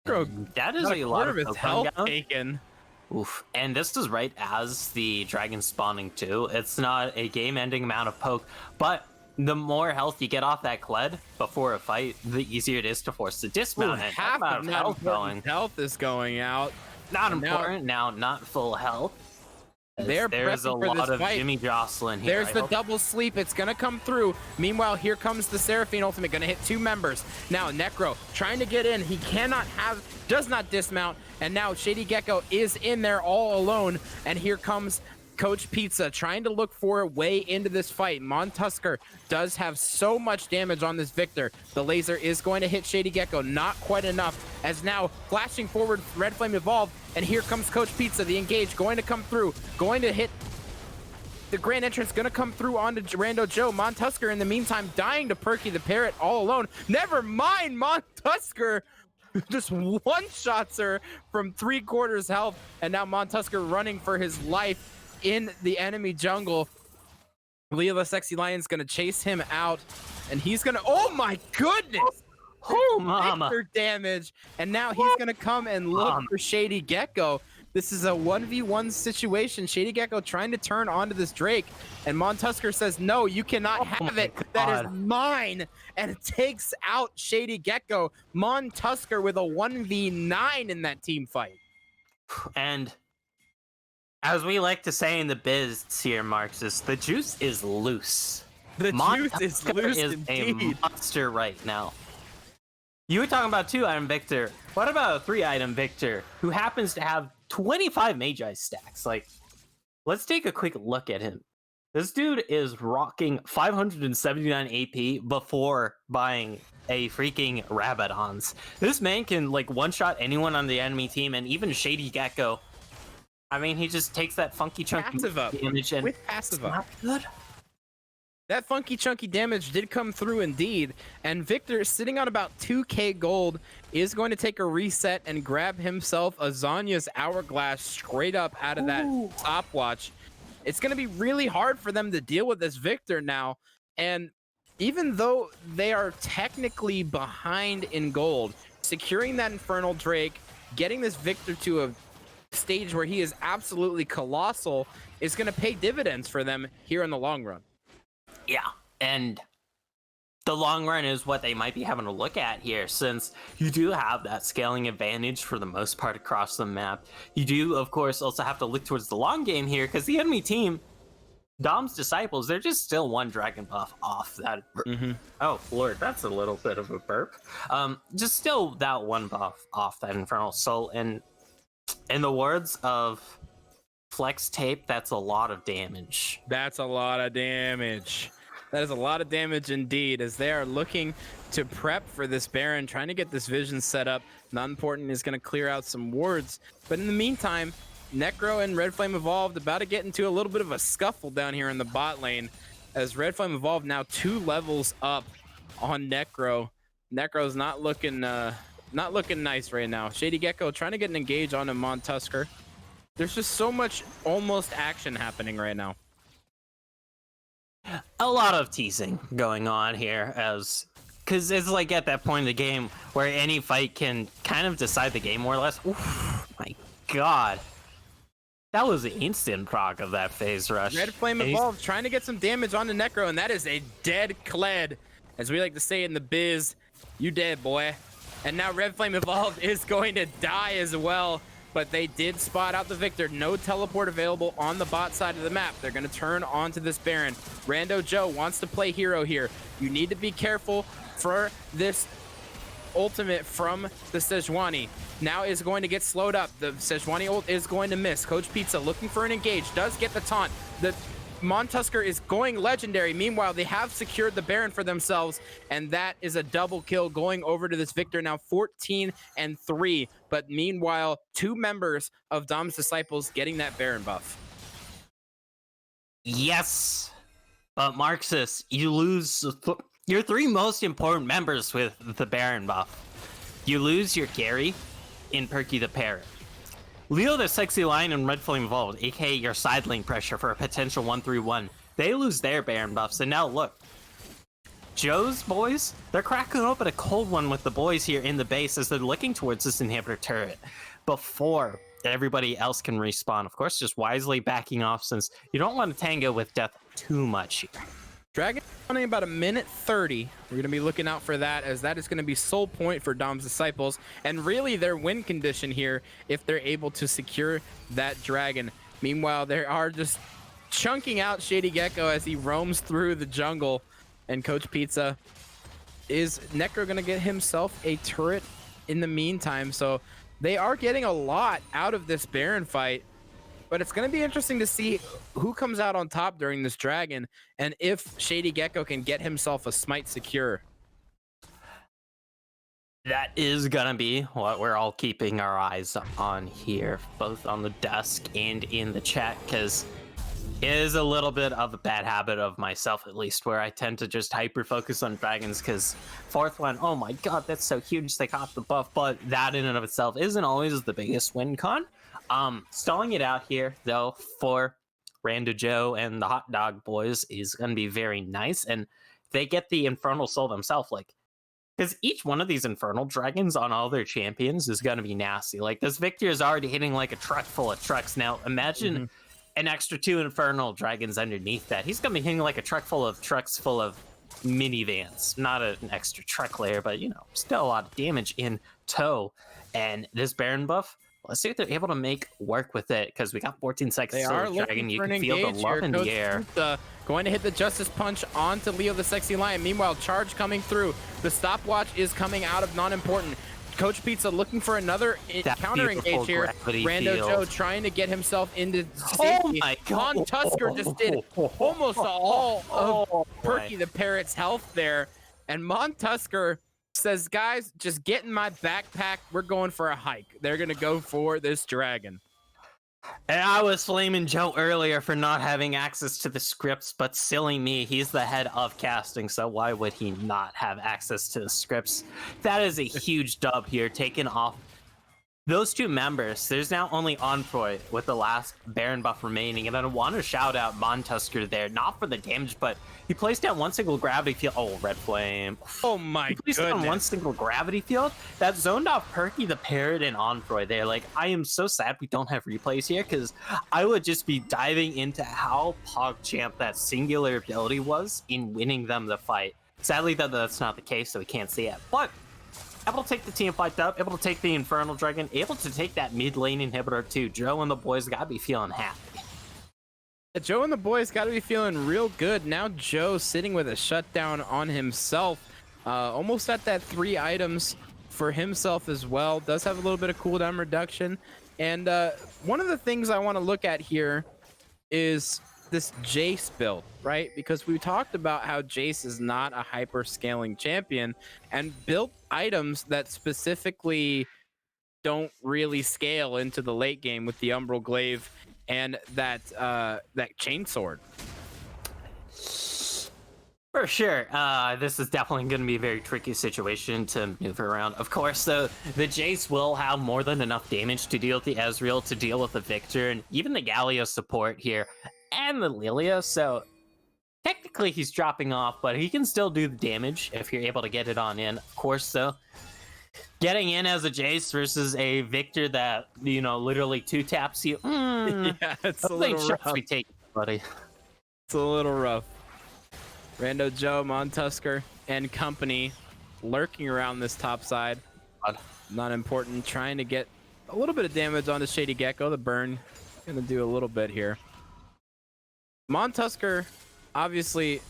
That is a lot of his health taken. Oof. And this is right as the dragon spawning too. It's not a game-ending amount of poke, but the more health you get off that Kled before a fight, the easier it is to force the dismount. Ooh, half of health is going out. Not important now, not full health. There's a lot of Jimmy Jocelyn here. There's the double sleep. It's going to come through. Meanwhile, here comes the Seraphine ultimate. Going to hit 2 members. Now, Necro trying to get in. He does not dismount. And now Shady Gecko is in there all alone. And here comes Coach Pizza trying to look for a way into this fight. Montusker does have so much damage on this Victor. The laser is going to hit Shady Gecko, not quite enough, as now flashing forward, Red Flame evolved, and here comes Coach Pizza, the engage, going to come through, going to hit the grand entrance, going to come through onto Rando Joe. Montusker, in the meantime, dying to Perky the Parrot all alone. Never mind, Montusker just one-shots her from 3/4 health, and now Montusker running for his life in the enemy jungle. Leo the Sexy Lion's gonna chase him out, and he's gonna, oh my goodness! Oh, mama. Victor damage, and now he's gonna come and look for Shady Gecko. This is a 1v1 situation. Shady Gecko trying to turn onto this Drake, and Montusker says, no, you cannot have it. That is mine. And it takes out Shady Gecko. Montusker with a 1v9 in that team fight. And as we like to say in the biz here, Marxist, the juice is loose. The juice is loose indeed. A monster right now. You were talking about 2-item Victor. What about a 3-item Victor who happens to have 25 Magi stacks? Like, let's take a quick look at him. This dude is rocking 579 AP before buying a freaking Rabadons. This man can like one-shot anyone on the enemy team, and even Shady Gecko. I mean, he just takes that funky chunky damage and with passive up. Good. That funky chunky damage did come through indeed, and Victor, sitting on about 2k gold, is going to take a reset and grab himself a Zanya's Hourglass straight up out of that stopwatch. It's going to be really hard for them to deal with this Victor now, and even though they are technically behind in gold, securing that Infernal Drake, getting this Victor to a stage where he is absolutely colossal is going to pay dividends for them here in the long run. Yeah, and the long run is what they might be having to look at here, since you do have that scaling advantage for the most part across the map. You do, of course, also have to look towards the long game here, because the enemy team, Dom's Disciples, they're just still one dragon buff off that. Oh, Lord, that's a little bit of a burp. Just still that one buff off that Infernal Soul, and in the words of Flex Tape, that's a lot of damage. That's a lot of damage. That is a lot of damage indeed, as they are looking to prep for this Baron, trying to get this vision set up. Not important is going to clear out some wards, but in the meantime, Necro and Red Flame Evolved about to get into a little bit of a scuffle down here in the bot lane, as Red Flame Evolved now 2 levels up on Necro. Necro's not looking nice right now. Shady Gecko trying to get an engage on a Montusker. There's just so much almost action happening right now. A lot of teasing going on here, because it's like at that point in the game where any fight can kind of decide the game more or less. Oof, my God. That was the instant proc of that phase rush. Red Flame Evolved trying to get some damage on the Necro, and that is a dead Kled. As we like to say in the biz, you dead, boy. And now Red Flame Evolved is going to die as well, but they did spot out the Victor. No teleport available on the bot side of the map. They're going to turn onto this Baron. Rando Joe wants to play hero here. You need to be careful for this ultimate from the Sejuani. Now is going to get slowed up. The Sejuani ult is going to miss. Coach Pizza looking for an engage. Does get the taunt. The Montusker is going legendary. Meanwhile, they have secured the Baron for themselves, and that is a double kill going over to this Victor, now 14-3. But meanwhile, 2 members of Dom's Disciples getting that Baron buff. Yes, but Marxus, you lose your 3 most important members with the Baron buff. You lose your Gary in Perky the Parrot. Leo the Sexy Lion and Red Flame Evolved, aka your side lane pressure for a potential 1-3-1. They lose their Baron buffs, and now look. Joe's boys, they're cracking open a cold one with the boys here in the base as they're looking towards this inhibitor turret before everybody else can respawn. Of course, just wisely backing off, since you don't want to tango with death too much here. Dragon running about 1:30. We're going to be looking out for that, as that is going to be sole point for Dom's Disciples, and really their win condition here if they're able to secure that Dragon. Meanwhile, they are just chunking out Shady Gecko as he roams through the jungle, and Coach Pizza is Necro going to get himself a turret in the meantime. So they are getting a lot out of this Baron fight. But it's going to be interesting to see who comes out on top during this dragon, and if Shady Gecko can get himself a smite secure. That is gonna be what we're all keeping our eyes on here, both on the desk and in the chat, because it is a little bit of a bad habit of myself, at least, where I tend to just hyper focus on dragons, because fourth one, oh my god, that's so huge, they caught the buff, but that in and of itself isn't always the biggest win con. Stalling it out here, though, for Rando Joe and the Hot Dog Boys is gonna be very nice, and they get the Infernal Soul themselves, like, because each one of these Infernal Dragons on all their champions is going to be nasty. Like, this Victor is already hitting like a truck full of trucks. Now, imagine an extra 2 Infernal Dragons underneath that. He's going to be hitting like a truck full of trucks full of minivans. Not an extra truck layer, but, you know, still a lot of damage in tow. And this Baron buff, let's see if they're able to make work with it, because we got 14 seconds They till are the dragon. looking You for an can feel the engage love here. in Coach the air. Pizza going to hit the Justice Punch onto Leo the Sexy Lion. Meanwhile, charge coming through. The stopwatch is coming out of non-important. Coach Pizza looking for another counter engage here. Rando field. Joe trying to get himself into Oh safety. my god. Von Tusker just did almost all of Perky boy. the Parrot's health there. And Mon Tusker says, guys, just get in my backpack. We're going for a hike. They're going to go for this dragon. And I was flaming Joe earlier for not having access to the scripts, but silly me, he's the head of casting, so why would he not have access to the scripts? That is a huge dub here, taken off those two members. There's now only Envoy with the last Baron buff remaining, and I want to shout out Montusker there, not for the damage, but he placed down one single gravity field. Oh, Red Flame. Oh my He placed goodness. down one single gravity field that zoned off Perky the Parrot and Envoy there. Like, I am so sad we don't have replays here, because I would just be diving into how PogChamp that singular ability was in winning them the fight. Sadly, that's not the case, so we can't see it. But able to take the team fight up, able to take the Infernal Dragon, able to take that mid lane inhibitor too. Joe and the boys gotta be feeling happy. Joe and the boys got to be feeling real good. Now Joe sitting with a shutdown on himself. Almost at that 3 items for himself as well. Does have a little bit of cooldown reduction. And one of the things I want to look at here is this Jace build, right? Because we talked about how Jace is not a hyper scaling champion and built items that specifically don't really scale into the late game with the Umbral Glaive and that chainsword. For sure. This is definitely going to be a very tricky situation to move around. Of course, though, the Jace will have more than enough damage to deal with the Ezreal, to deal with the Victor, and even the Galio support here, and the Lilia, so technically he's dropping off, but he can still do the damage if you're able to get it on in. Of course, though, getting in as a Jace versus a Victor that, you know, literally 2-taps you. Yeah, it's a little rough. We take, buddy. It's a little rough. Rando Joe, Montusker, and company lurking around this top side. Not important. Trying to get a little bit of damage onto Shady Gecko. The burn gonna do a little bit here. Montusker, obviously,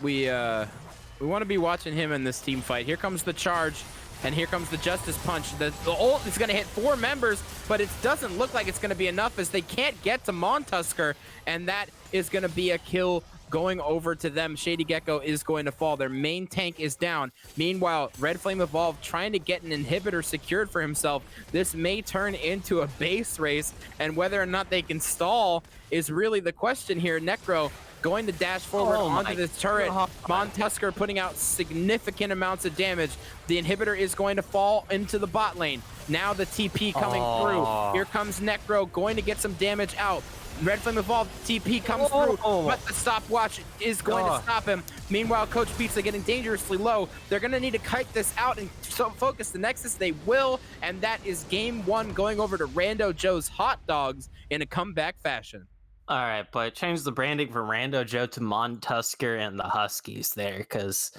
we want to be watching him in this team fight. Here comes the charge, and here comes the Justice Punch. The ult is going to hit 4 members, but it doesn't look like it's going to be enough, as they can't get to Montusker, and that is going to be a kill going over to them. Shady Gecko is going to fall. Their main tank is down. Meanwhile, Red Flame Evolved trying to get an inhibitor secured for himself. This may turn into a base race, and whether or not they can stall is really the question here. Necro going to dash forward onto this turret. Montusker putting out significant amounts of damage. The inhibitor is going to fall into the bot lane. Now the TP coming through. Here comes Necro going to get some damage out. Red Flame Evolved, TP comes through, but the stopwatch is going to stop him. Meanwhile, Coach Pizza getting dangerously low. They're going to need to kite this out and focus the Nexus. They will, and that is game 1 going over to Rando Joe's Hot Dogs in a comeback fashion. All right, but change the branding from Rando Joe to Montusker and the Huskies there, because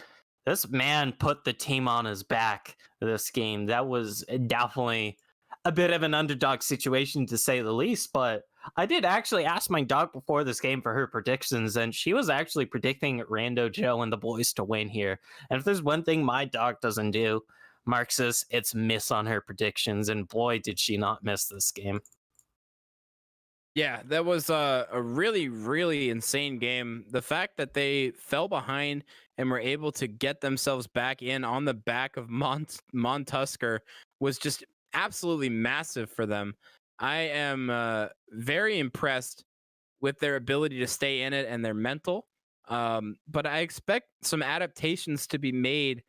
this man put the team on his back this game. That was definitely a bit of an underdog situation, to say the least, but I did actually ask my dog before this game for her predictions, and she was actually predicting Rando Joe and the boys to win here. And if there's one thing my dog doesn't do, Marxus, it's miss on her predictions, and boy, did she not miss this game. Yeah, that was a really, really insane game. The fact that they fell behind and were able to get themselves back in on the back of Montusker was just absolutely massive for them. I am very impressed with their ability to stay in it and their mental. But I expect some adaptations to be made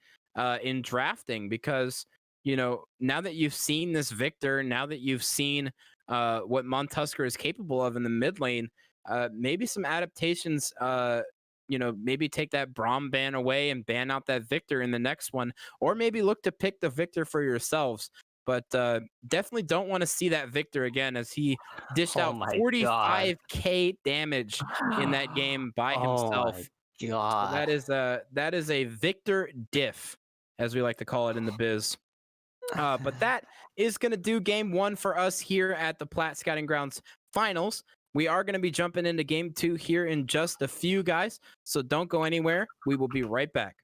in drafting because, now that you've seen this Victor, now that you've seen what Montusker is capable of in the mid lane, maybe some adaptations. Maybe take that Braum ban away and ban out that Victor in the next one, or maybe look to pick the Victor for yourselves. But definitely don't want to see that Victor again, as he dished Oh out my god. 45k damage in that game by Oh my himself. So god. that is a Victor diff, as we like to call it in the biz. But that is going to do game one for us here at the Plat Scouting Grounds finals. We are going to be jumping into game two here in just a few, guys. So don't go anywhere. We will be right back.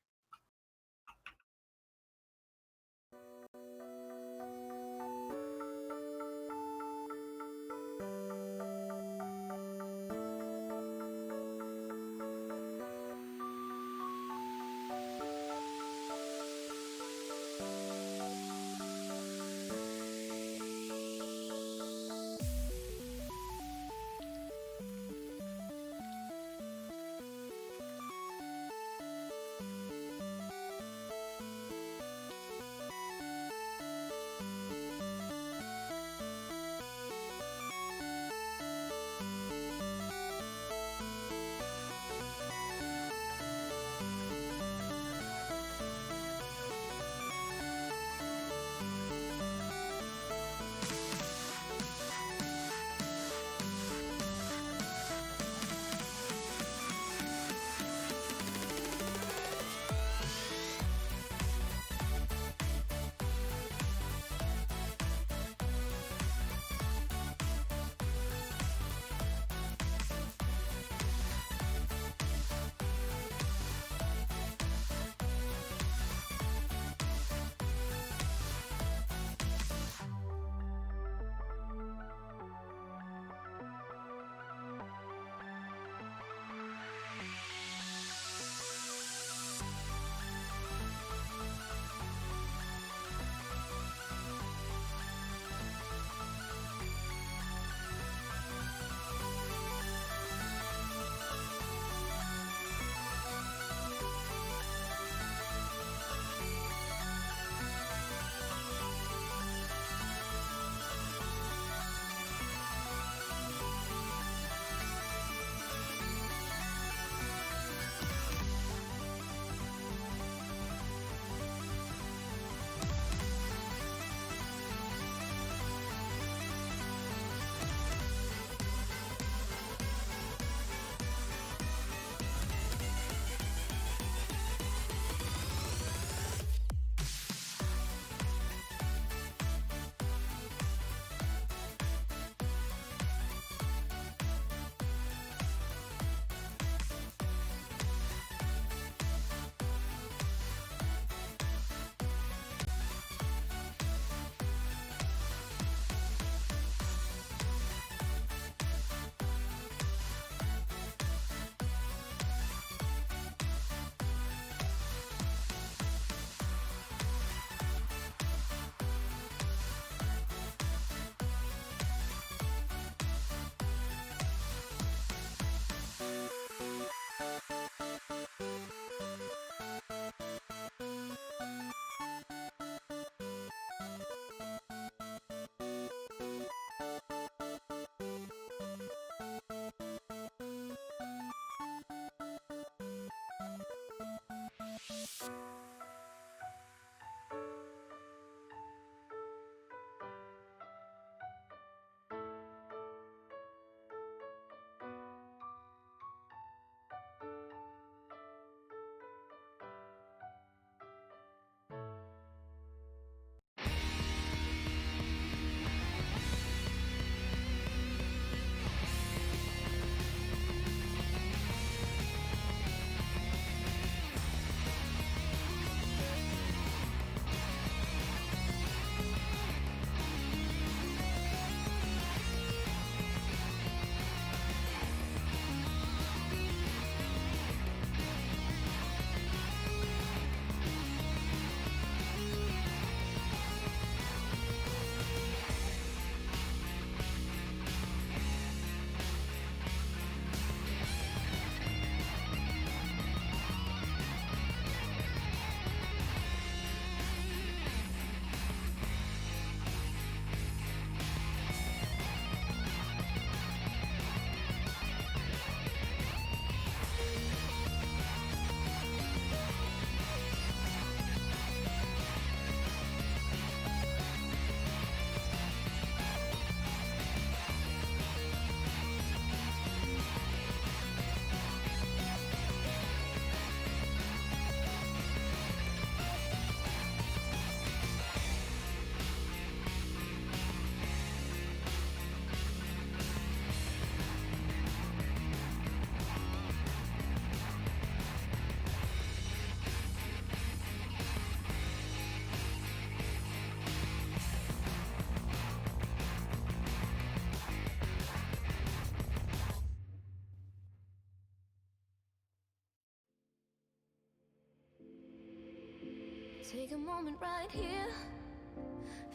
Take a moment right here,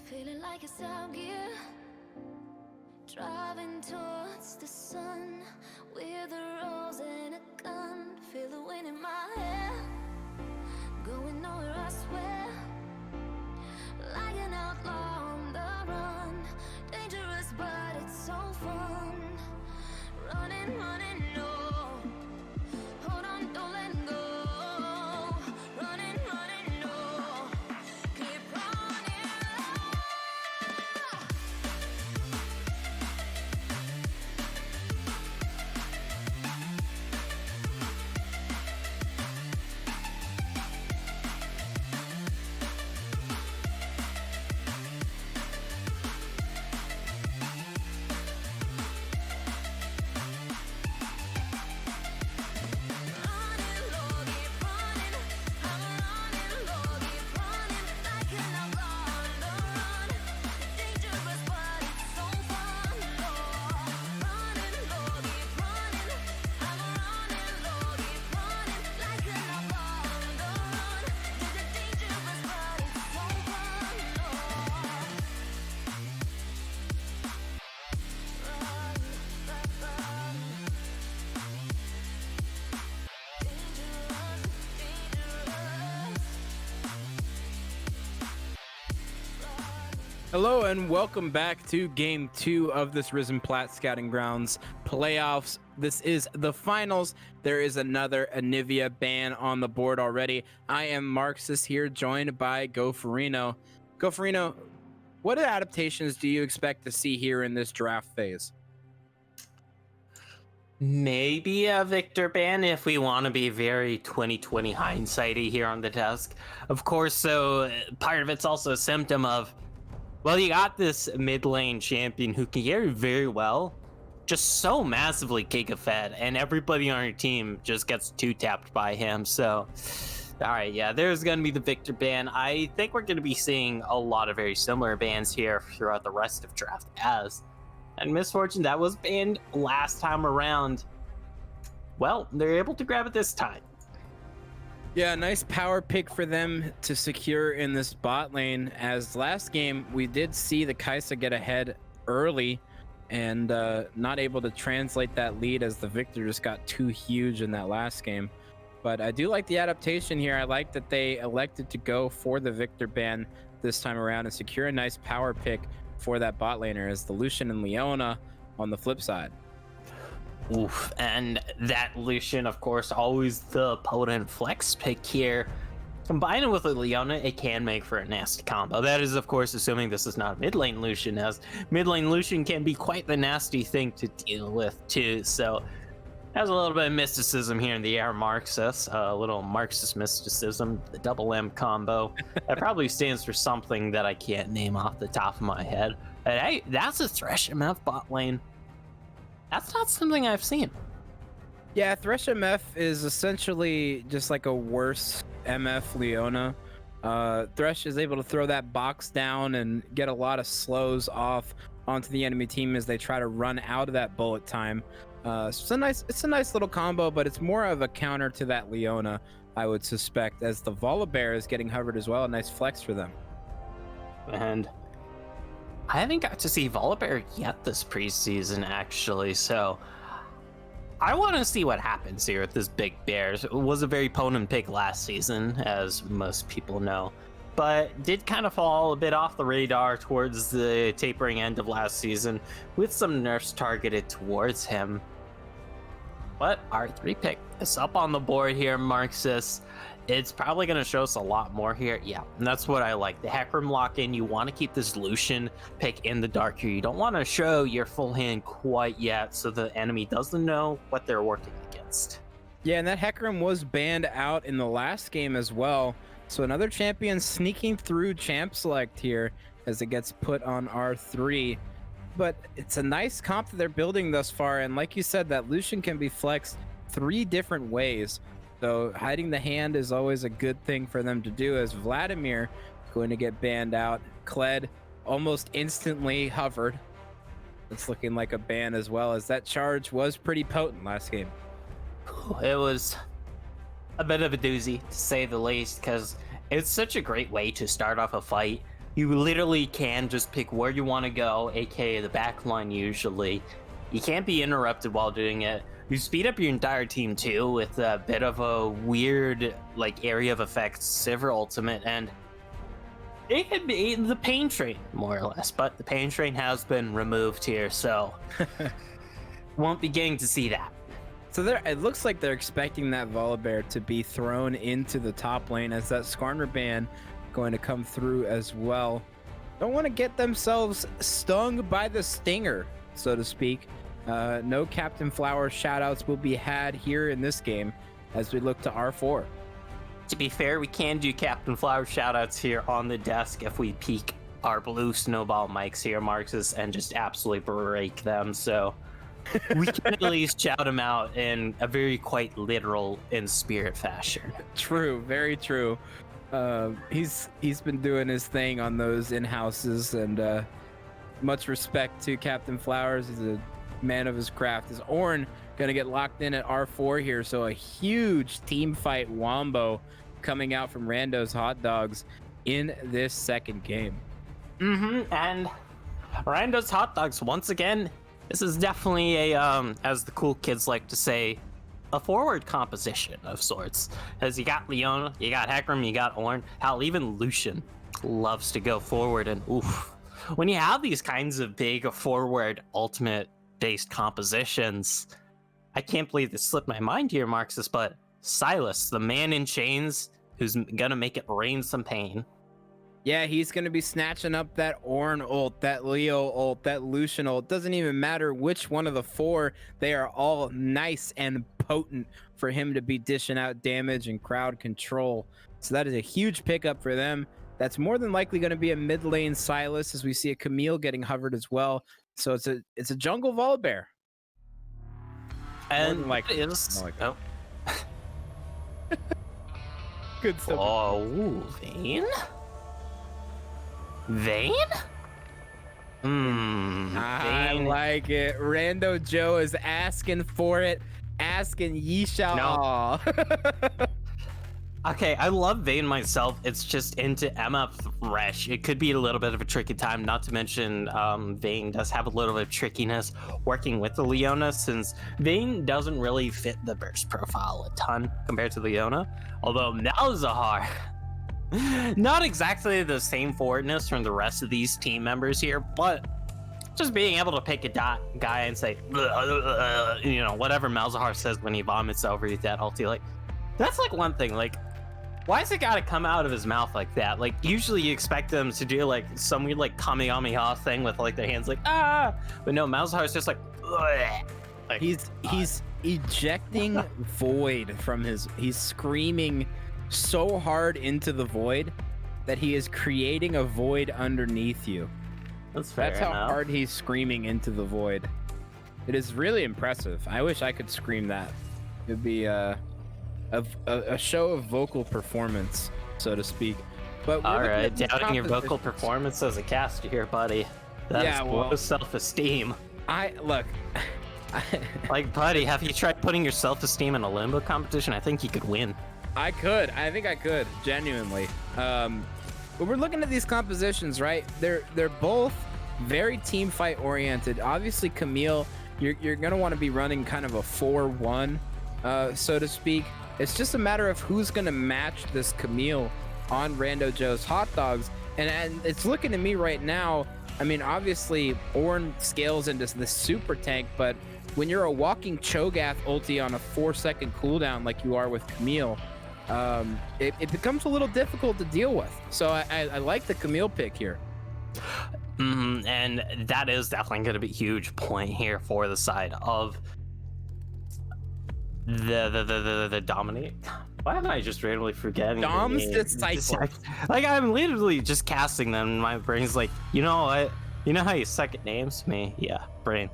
feeling like it's out gear. Driving towards the sun with a rose and a gun. Feel the wind in my hair, going nowhere I swear. Like an outlaw on the run, dangerous but it's so fun. Running, running, no. Hold on, don't let go. Running, running, no. Keep running. Hello and welcome back to game 2 of this Risen Plat Scouting Grounds playoffs. This is the finals. There is another Anivia ban on the board already. I am Marxus here, joined by Goferino. Goferino, what adaptations do you expect to see here in this draft phase? Maybe a Victor ban if we want to be very 2020 hindsighty here on the desk. Of course, so part of it's also a symptom of, well, you got this mid lane champion who can carry very well, just so massively giga-fed, and everybody on your team just gets 2-tapped by him. So, all right, yeah, there's going to be the Victor ban. I think we're going to be seeing a lot of very similar bans here throughout the rest of draft as. And Misfortune, that was banned last time around. Well, they're able to grab it this time. Yeah, nice power pick for them to secure in this bot lane, as last game we did see the Kai'Sa get ahead early and not able to translate that lead as the Victor just got too huge in that last game. But I do like the adaptation here. I like that they elected to go for the Victor ban this time around and secure a nice power pick for that bot laner as the Lucian and Leona on the flip side. Oof, and that Lucian, of course, always the potent flex pick here. Combining with a Leona, it can make for a nasty combo. That is, of course, assuming this is not a mid lane Lucian, as mid lane Lucian can be quite the nasty thing to deal with, too. So, has a little bit of mysticism here in the air, Marxus. A little Marxist mysticism, the double M combo. That probably stands for something that I can't name off the top of my head. But hey, that's a Thresh MF bot lane. That's not something I've seen. Yeah, Thresh MF is essentially just like a worse MF Leona. Thresh is able to throw that box down and get a lot of slows off onto the enemy team as they try to run out of that bullet time. It's a nice little combo, but it's more of a counter to that Leona, I would suspect, as the Volibear is getting hovered as well. A nice flex for them. And I haven't got to see Volibear yet this preseason, actually, so I want to see what happens here with this big bear. It was a very potent pick last season, as most people know, but did kind of fall a bit off the radar towards the tapering end of last season with some nerfs targeted towards him. But R3 pick is up on the board here, Marxus. It's probably going to show us a lot more here. Yeah, and that's what I like. The Hecarim lock-in, you want to keep this Lucian pick in the dark here. You don't want to show your full hand quite yet so the enemy doesn't know what they're working against. Yeah, and that Hecarim was banned out in the last game as well. So another champion sneaking through champ select here as it gets put on R3. But it's a nice comp that they're building thus far. And like you said, that Lucian can be flexed 3 different ways. So hiding the hand is always a good thing for them to do, as Vladimir going to get banned out. Kled almost instantly hovered. It's looking like a ban as well, as that charge was pretty potent last game. It was a bit of a doozy, to say the least, because It's such a great way to start off a fight. You literally can just pick where you want to go, aka the back line usually. You can't be interrupted while doing it. You speed up your entire team too with a bit of a weird like area of effects Sivir ultimate, and it could be the pain train more or less, but the pain train has been removed here, so won't be getting to see that. So it looks like they're expecting that Volibear to be thrown into the top lane as that Skarner ban going to come through as well. Don't want to get themselves stung by the stinger, so to speak. No Captain Flower shoutouts will be had here in this game as we look to R4. To be fair, we can do Captain Flower shoutouts here on the desk if we peek our blue snowball mics here, Marxus, and just absolutely break them. So we can at least shout him out in a very quite literal in spirit fashion. True, very true. He's been doing his thing on those in-houses, and much respect to Captain Flowers. He's a man of his craft. Is Ornn gonna get locked in at R4 here? So a huge team fight wombo coming out from Rando's Hot Dogs in this second game. And Rando's Hot Dogs once again. This is definitely a as the cool kids like to say, a forward composition of sorts. As you got Leona, you got Hecarim, you got Ornn. Hell, even Lucian loves to go forward, and oof. When you have these kinds of big forward ultimate based compositions, I can't believe this slipped my mind here, Marxus, but Silas, the man in chains, who's gonna make it rain some pain. Yeah, he's going to be snatching up that Ornn ult, that Leo ult, that Lucian ult. Doesn't even matter which one of the four. They are all nice and potent for him to be dishing out damage and crowd control. So that is a huge pickup for them. That's more than likely going to be a mid lane Silas, as we see a Camille getting hovered as well. So it's a jungle Volibear. And like it is. Oh. Good stuff. Oh, Vayne? Vayne? I Vayne. like it. Rando Joe is asking for it, asking ye shall all. Okay, I love Vayne myself. It's just into MF Thresh. It could be a little bit of a tricky time, not to mention Vayne does have a little bit of trickiness working with the Leona, since Vayne doesn't really fit the burst profile a ton compared to Leona. Although Malzahar, not exactly the same forwardness from the rest of these team members here, but just being able to pick a guy and say, you know, whatever Malzahar says when he vomits over that ulti, like, that's like one thing, like, why has it gotta come out of his mouth like that? Like, usually you expect them to do like some weird like Kamehameha thing with like their hands like, ah, but no, Malzahar's just like, like he's ejecting void from he's screaming so hard into the void that he is creating a void underneath you. That's how hard he's screaming into the void. It is really impressive. I wish I could scream that. It'd be a show of vocal performance, so to speak. But all right, doubting your vocal performance as a caster here, buddy. That's low self-esteem. Like, buddy, have you tried putting your self-esteem in a limbo competition? I think you could win. I think I could, genuinely. But we're looking at these compositions, right? They're both very team fight oriented. Obviously, Camille, you're gonna want to be running kind of a 4-1, so to speak. It's just a matter of who's gonna match this Camille on Rando Joe's Hot Dogs, and it's looking to me right now. I mean, obviously, Ornn scales into the super tank, but when you're a walking Cho'Gath ulti on a 4-second cooldown like you are with Camille, it becomes a little difficult to deal with. So I like the Camille pick here. And that is definitely going to be a huge point here for the side of the dominate. Why am I just randomly forgetting? Dom's disciple. Like, I'm literally just casting them, and my brain's like, you know what? You know how you suck at names? Me? Yeah, brain.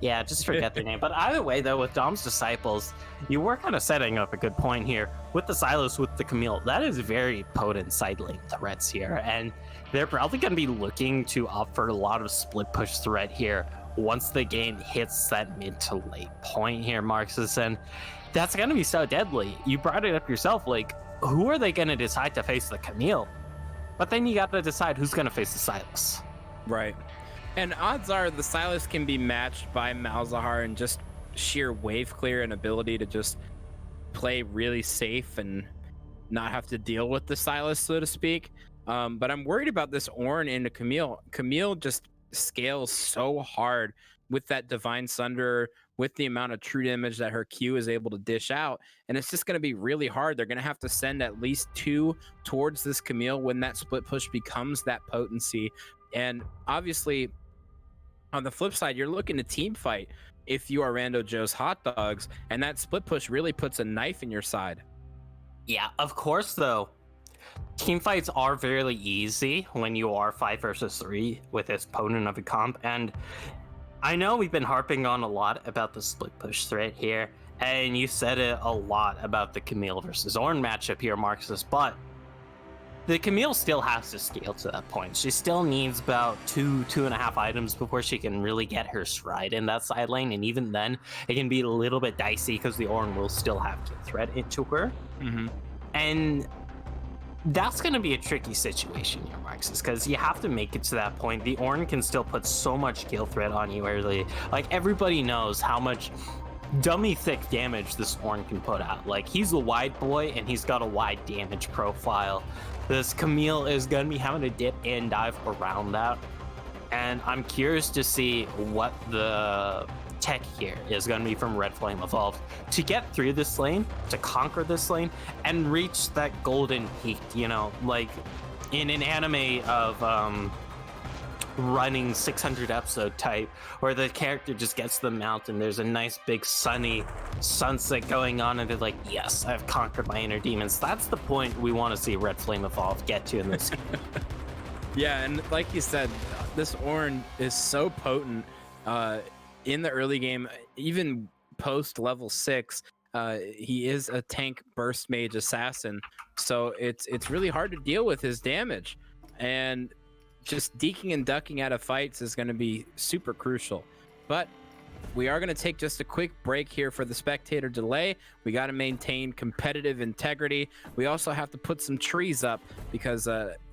Yeah, just forget their name. But either way, though, with Dom's disciples, you were kind of setting up a good point here. With the Silos, with the Camille, that is very potent side lane threats here. And they're probably going to be looking to offer a lot of split push threat here once the game hits that mid to late point here, Marxus. And that's going to be so deadly. You brought it up yourself. Like, who are they going to decide to face the Camille? But then you got to decide who's going to face the Silas. Right. And odds are the Silas can be matched by Malzahar in just sheer wave clear and ability to just play really safe and not have to deal with the Silas, so to speak. But I'm worried about this Ornn into Camille. Camille just scales so hard with that Divine Sunder, with the amount of true damage that her Q is able to dish out. And it's just going to be really hard. They're going to have to send at least 2 towards this Camille when that split push becomes that potency. And obviously, on the flip side, you're looking to team fight if you are Rando Joe's Hot Dogs, and that split push really puts a knife in your side. Yeah, of course, though. Team fights are fairly easy when you are 5 versus 3 with as potent of a comp, and I know we've been harping on a lot about the split push threat here, and you said it a lot about the Camille versus Ornn matchup here, Marxus, but the Camille still has to scale to that point. She still needs about 2.5 items before she can really get her stride in that side lane, and even then, it can be a little bit dicey because the Ornn will still have kill threat into her. And that's going to be a tricky situation here, Marxus, because you have to make it to that point. The Ornn can still put so much kill threat on you early. Like, everybody knows how much dummy thick damage this Ornn can put out. Like, he's a wide boy and he's got a wide damage profile. This Camille is going to be having to dip and dive around that. And I'm curious to see what the tech here is going to be from Red Flame Evolved to get through this lane, to conquer this lane, and reach that golden peak, you know, like in an anime of running 600 episode type, where the character just gets to the mountain, there's a nice big sunny sunset going on, and they're like, yes, I've conquered my inner demons. That's the point we want to see Red Flame Evolved get to in this game. Yeah, and like you said, this Ornn is so potent in the early game, even post level 6. He is a tank burst mage assassin, so it's really hard to deal with his damage, and just deking and ducking out of fights is going to be super crucial. But we are going to take just a quick break here for the spectator delay. We got to maintain competitive integrity. We also have to put some trees up because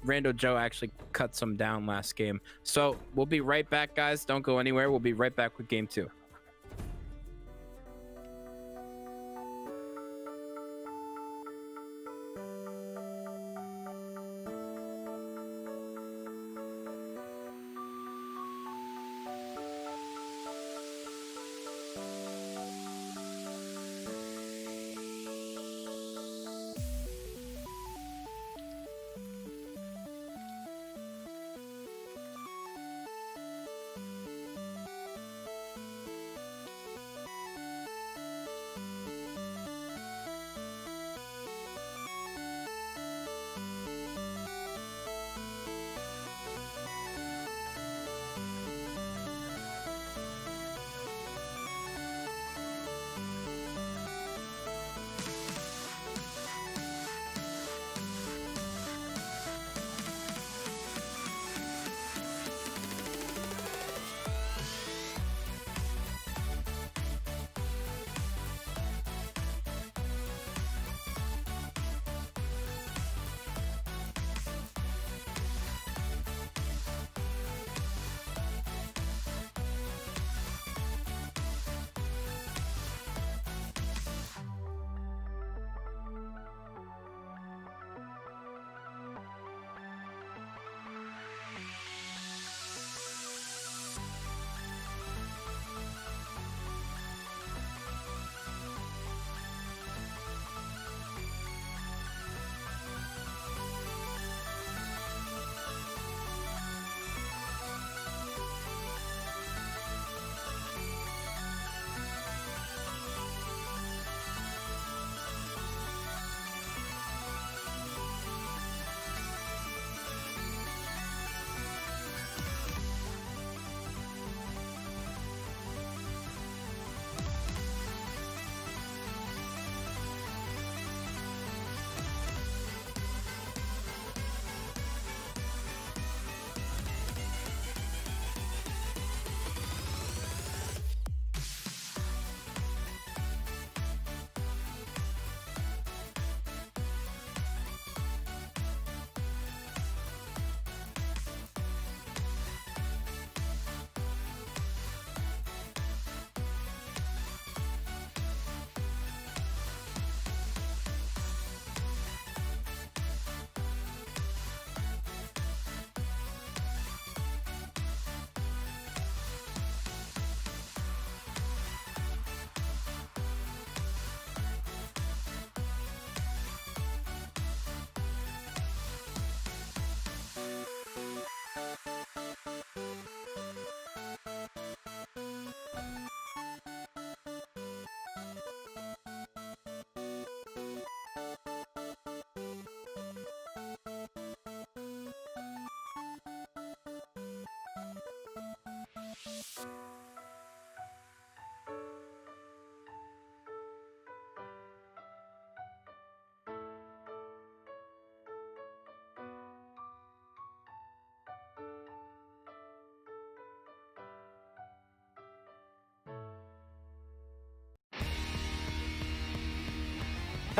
Rando Joe actually cut some down last game. So we'll be right back, guys. Don't go anywhere. We'll be right back with game 2.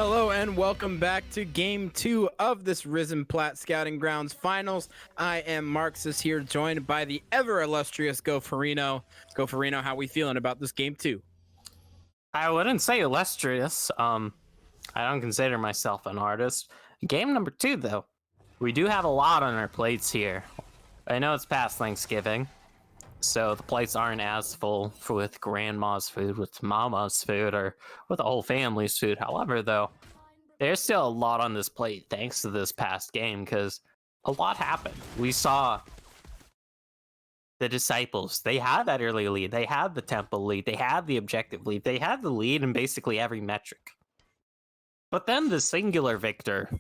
Hello and welcome back to Game 2 of this Risen Plat Scouting Grounds Finals. I am Marxus here, joined by the ever-illustrious Goferino. Goferino, how we feeling about this Game 2? I wouldn't say illustrious. I don't consider myself an artist. Game number 2, though. We do have a lot on our plates here. I know it's past Thanksgiving, so the plates aren't as full with grandma's food, with mama's food, or with the whole family's food. However, though, there's still a lot on this plate thanks to this past game, because a lot happened. We saw the Disciples. They had that early lead. They had the Temple lead. They had the objective lead. They had the lead in basically every metric. But then the singular victor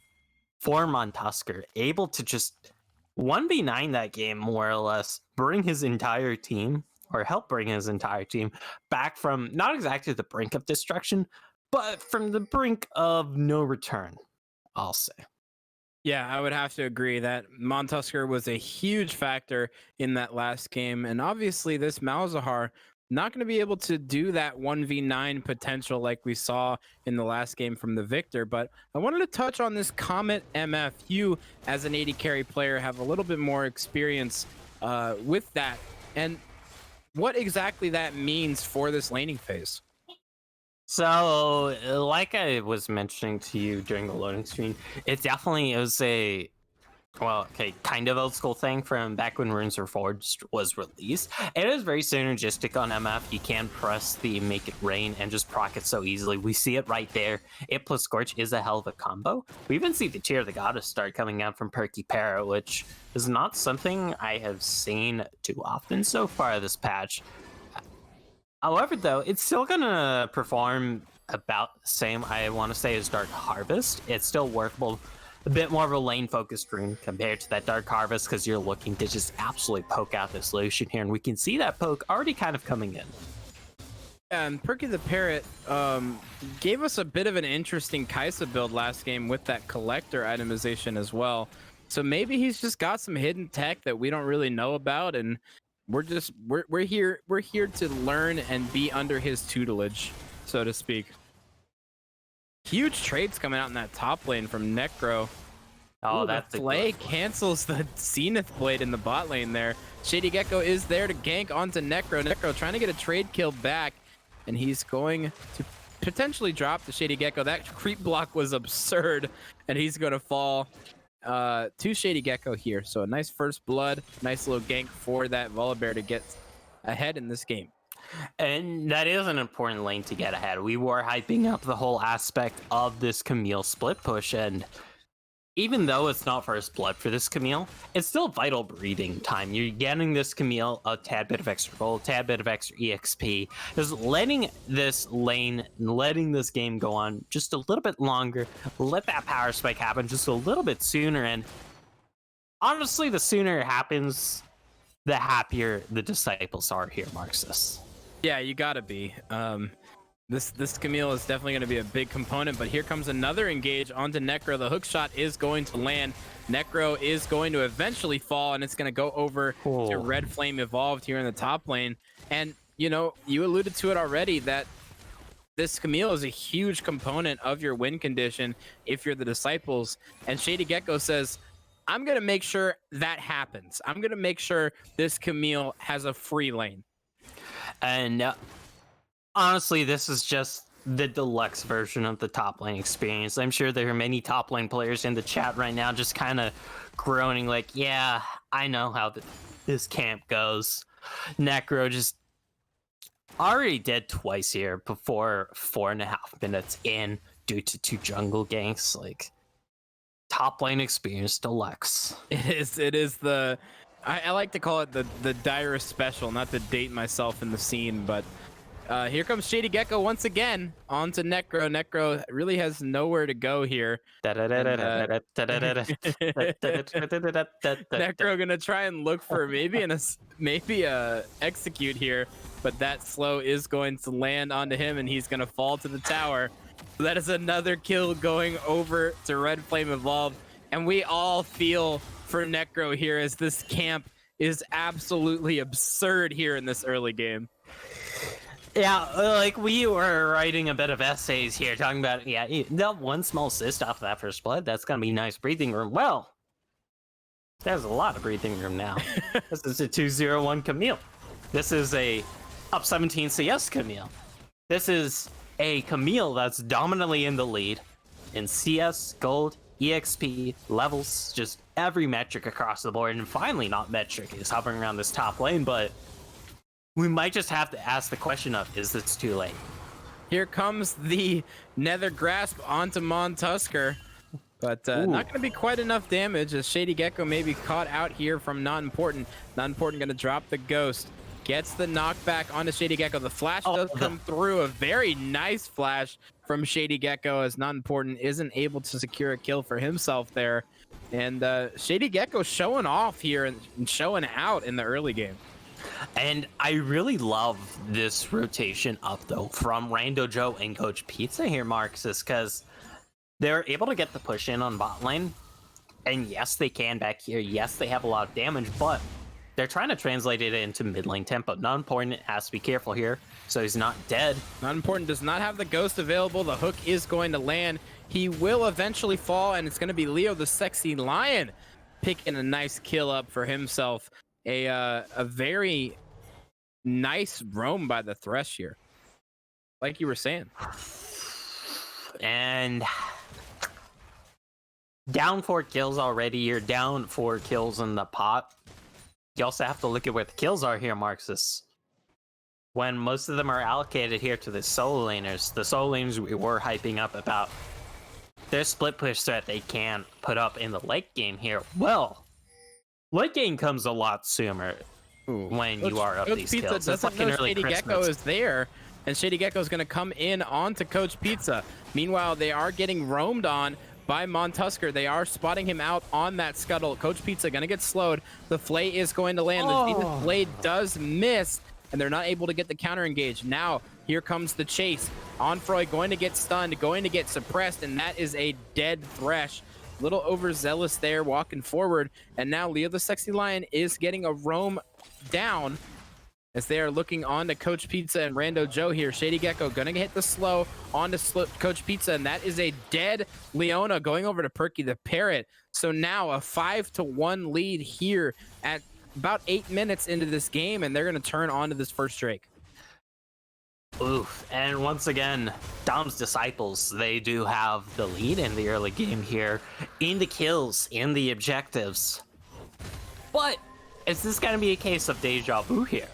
for Montusker, able to just 1v9 that game, more or less, bring his entire team, or help bring his entire team, back from not exactly the brink of destruction, but from the brink of no return, I'll say. Yeah, I would have to agree that Montusker was a huge factor in that last game. And obviously this Malzahar not going to be able to do that 1v9 potential like we saw in the last game from the Victor. But I wanted to touch on this Comet MF. You, as an AD carry player, have a little bit more experience with that. And what exactly that means for this laning phase. So, like I was mentioning to you during the loading screen, it was a, well, okay, kind of old school thing from back when Runes Reforged was released. It is very synergistic on MF. You can press the Make It Rain and just proc it so easily. We see it right there. It plus Scorch is a hell of a combo. We even see the Tear of the Goddess start coming out from Perky Para, which is not something I have seen too often so far this patch. However, though, it's still gonna perform about the same, I want to say, as Dark Harvest. It's still workable. A bit more of a lane-focused rune compared to that Dark Harvest, because you're looking to just absolutely poke out this Lucian here, and we can see that poke already kind of coming in. Yeah, and Perky the Parrot gave us a bit of an interesting Kaisa build last game with that collector itemization as well. So maybe he's just got some hidden tech that we don't really know about, and we're here to learn and be under his tutelage, so to speak. Huge trades coming out in that top lane from Necro. Oh, Ooh, that's the Flay cancels the Zenith Blade in the bot lane there. Shady Gecko is there to gank onto Necro. Necro trying to get a trade kill back, and he's going to potentially drop the Shady Gecko. That creep block was absurd, and he's going to fall to Shady Gecko here. So a nice first blood, nice little gank for that Volibear to get ahead in this game. And that is an important lane to get ahead. We were hyping up the whole aspect of this Camille split push, and even though it's not first blood for this Camille, it's still vital breeding time. You're getting this Camille a tad bit of extra gold, a tad bit of extra EXP. Just letting this lane, letting this game go on just a little bit longer, let that power spike happen just a little bit sooner, and honestly, the sooner it happens, the happier the Disciples are here, Marxus. Yeah, you gotta be. This Camille is definitely going to be a big component, but here comes another engage onto Necro. The hook shot is going to land. Necro is going to eventually fall, and it's going to go over to Red Flame Evolved here in the top lane. And, you know, you alluded to it already that this Camille is a huge component of your win condition if you're the Disciples. And Shady Gecko says, I'm going to make sure that happens. I'm going to make sure this Camille has a free lane. And honestly, this is just the deluxe version of the top lane experience. I'm sure there are many top lane players in the chat right now just kind of groaning like, yeah, I know how this camp goes. Necro just already dead twice here before 4.5 minutes in due to 2 jungle ganks. Like, top lane experience deluxe. It is the... I like to call it the direst special, not to date myself in the scene, but here comes Shady Gecko once again onto Necro. Necro really has nowhere to go here. Necro gonna try and look for maybe a execute here, but that slow is going to land onto him, and he's gonna fall to the tower. So that is another kill going over to Red Flame Evolved, and we all feel for Necro here as this camp is absolutely absurd here in this early game. Yeah, like we were writing a bit of essays here talking about, that one small assist off of that first blood, that's gonna be nice breathing room. Well, there's a lot of breathing room now. This is a 2-0-1 Camille. This is a up 17 CS Camille. This is a Camille that's dominantly in the lead in CS, gold, EXP, levels, just every metric across the board. And finally, not metric, is hovering around this top lane, but we might just have to ask the question of, is this too late? Here comes the Nether Grasp onto Montusker, but not going to be quite enough damage as Shady Gecko may be caught out here from Not Important. Not Important going to drop the Ghost. Gets the knockback onto Shady Gecko. The flash does come through. A very nice flash from Shady Gecko as Not Important isn't able to secure a kill for himself there. And Shady Gecko showing off here and showing out in the early game. And I really love this rotation up, though, from Rando Joe and Coach Pizza here, Marxus, because they're able to get the push in on bot lane. And yes, they can back here. Yes, they have a lot of damage, but they're trying to translate it into mid lane tempo. Not Important has to be careful here, so he's not dead. Not Important does not have the Ghost available. The hook is going to land. He will eventually fall, and it's going to be Leo the Sexy Lion picking a nice kill up for himself. A very nice roam by the Thresh here, like you were saying. And down 4 kills already. You're down 4 kills in the pot. You also have to look at where the kills are here, Marxus. When most of them are allocated here to the solo laners. The solo laners we were hyping up about their split push threat they can put up in the late game here. Well, late game comes a lot sooner when you are up Coach these Pizza kills. It's doesn't like an know early Shady Christmas. Gecko is there, and Shady Gecko is going to come in onto Coach Pizza. Meanwhile, they are getting roamed on by Montusker. They are spotting him out on that scuttle. Coach Pizza going to get slowed. The Flay is going to land. The Zenith Blade does miss, and they're not able to get the counter engage. Now, here comes the chase. Onfroy going to get stunned, going to get suppressed, and that is a dead Thresh. Little overzealous there, walking forward. And now Leo the Sexy Lion is getting a roam down as they are looking on to Coach Pizza and Rando Joe here. Shady Gecko gonna hit the slow onto Coach Pizza, and that is a dead Leona going over to Perky the Parrot. So now a 5-1 lead here at about 8 minutes into this game, and they're gonna turn on to this first Drake. Oof. And once again, Dom's Disciples, they do have the lead in the early game here, in the kills, in the objectives. But is this going to be a case of deja vu here?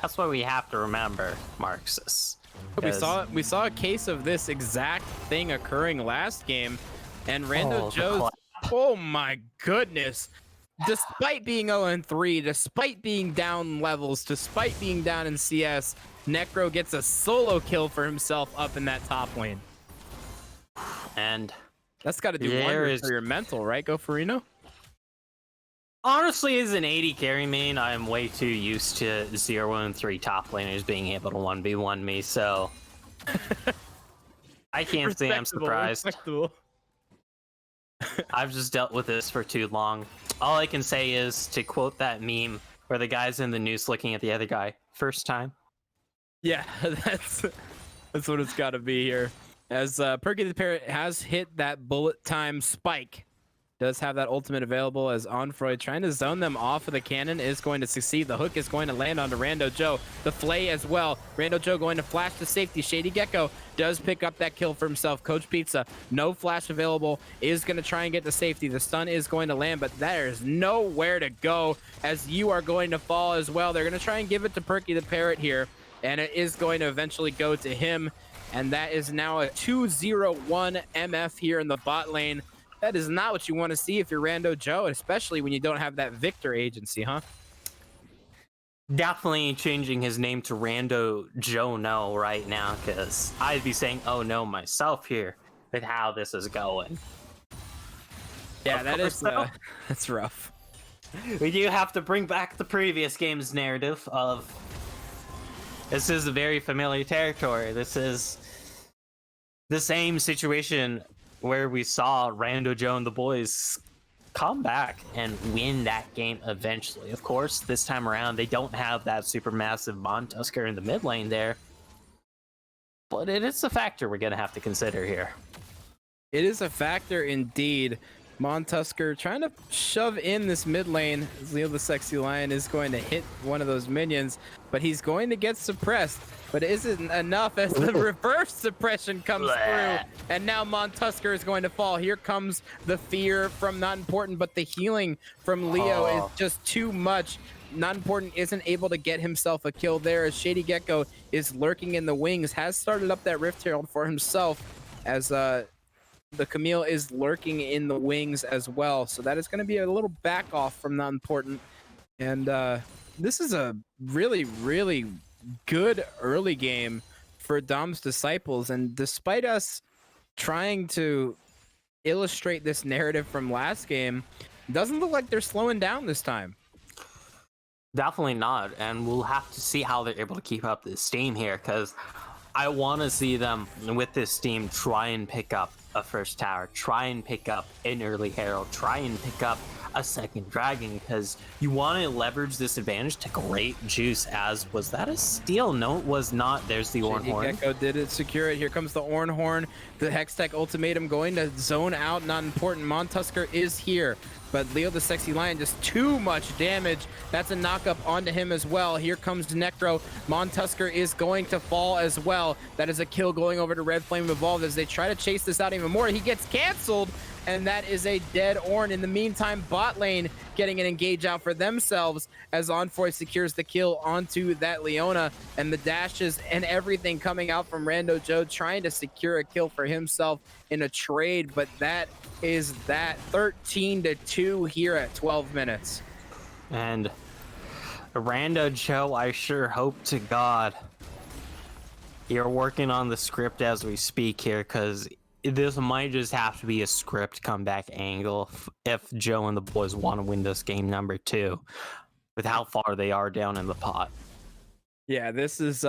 That's what we have to remember, Marxus. We saw a case of this exact thing occurring last game, and Rando Joe's, oh my goodness. Despite being 0-3, despite being down levels, despite being down in CS, Necro gets a solo kill for himself up in that top lane. And that's got to do wonders for your mental, right? Go Farino? Honestly, as an 80 carry main, I'm way too used to 0-3 top laners being able to 1v1 me, so I can't say I'm surprised. I've just dealt with this for too long. All I can say is, to quote that meme where the guy's in the noose looking at the other guy, first time. Yeah, that's what it's got to be here. As Perky the Parrot has hit that bullet time spike. Does have that ultimate available as Onfroy trying to zone them off of the cannon is going to succeed. The hook is going to land onto Rando Joe. The Flay as well. Rando Joe going to flash to safety. Shady Gecko does pick up that kill for himself. Coach Pizza, no flash available, is going to try and get to safety. The stun is going to land, but there's nowhere to go as you are going to fall as well. They're going to try and give it to Perky the Parrot here, and it is going to eventually go to him. And that is now a 2-0-1 MF here in the bot lane. That is not what you want to see if you're Rando Joe, especially when you don't have that Victor agency, huh? Definitely changing his name to Rando Joe No right now, because I'd be saying, oh no, myself here with how this is going. Yeah, that's rough. We do have to bring back the previous game's narrative of this is a very familiar territory. This is the same situation where we saw Rando Joe and the boys come back and win that game eventually. Of course, this time around, they don't have that super massive Montusker in the mid lane there, but it is a factor we're gonna have to consider here. It is a factor indeed. Montusker trying to shove in this mid lane. Leo the Sexy Lion is going to hit one of those minions, but he's going to get suppressed. But it isn't enough as the reverse suppression comes through. And now Montusker is going to fall. Here comes the fear from Not Important, but the healing from Leo is just too much. Not Important isn't able to get himself a kill there as Shady Gecko is lurking in the wings, has started up that Rift Herald for himself as the Camille is lurking in the wings as well. So that is going to be a little back off from Not Important. And this is a really, really good early game for Dom's Disciples. And despite us trying to illustrate this narrative from last game, it doesn't look like they're slowing down this time. Definitely not, and we'll have to see how they're able to keep up this steam here, because I want to see them with this steam try and pick up a first tower, try and pick up an early herald, try and pick up a second dragon, because you want to leverage this advantage to great juice. As was that a steal? No, it was not. There's the Ornhorn. Gecko did it, secure it. Here comes the Ornhorn. The Hextech ultimatum going to zone out. Not Important. Montusker is here, but Leo the Sexy Lion just too much damage. That's a knockup onto him as well. Here comes Necro. Montusker is going to fall as well. That is a kill going over to Red Flame Evolved as they try to chase this out even more. He gets canceled, and that is a dead Ornn. In the meantime, bot lane getting an engage out for themselves as Enfoy secures the kill onto that Leona, and the dashes and everything coming out from Rando Joe trying to secure a kill for himself in a trade, but that is that 13-2 here at 12 minutes. And Rando Joe, I sure hope to God you're working on the script as we speak here, because this might just have to be a script comeback angle if Joe and the boys want to win this game number 2 with how far they are down in the pot. Yeah, this is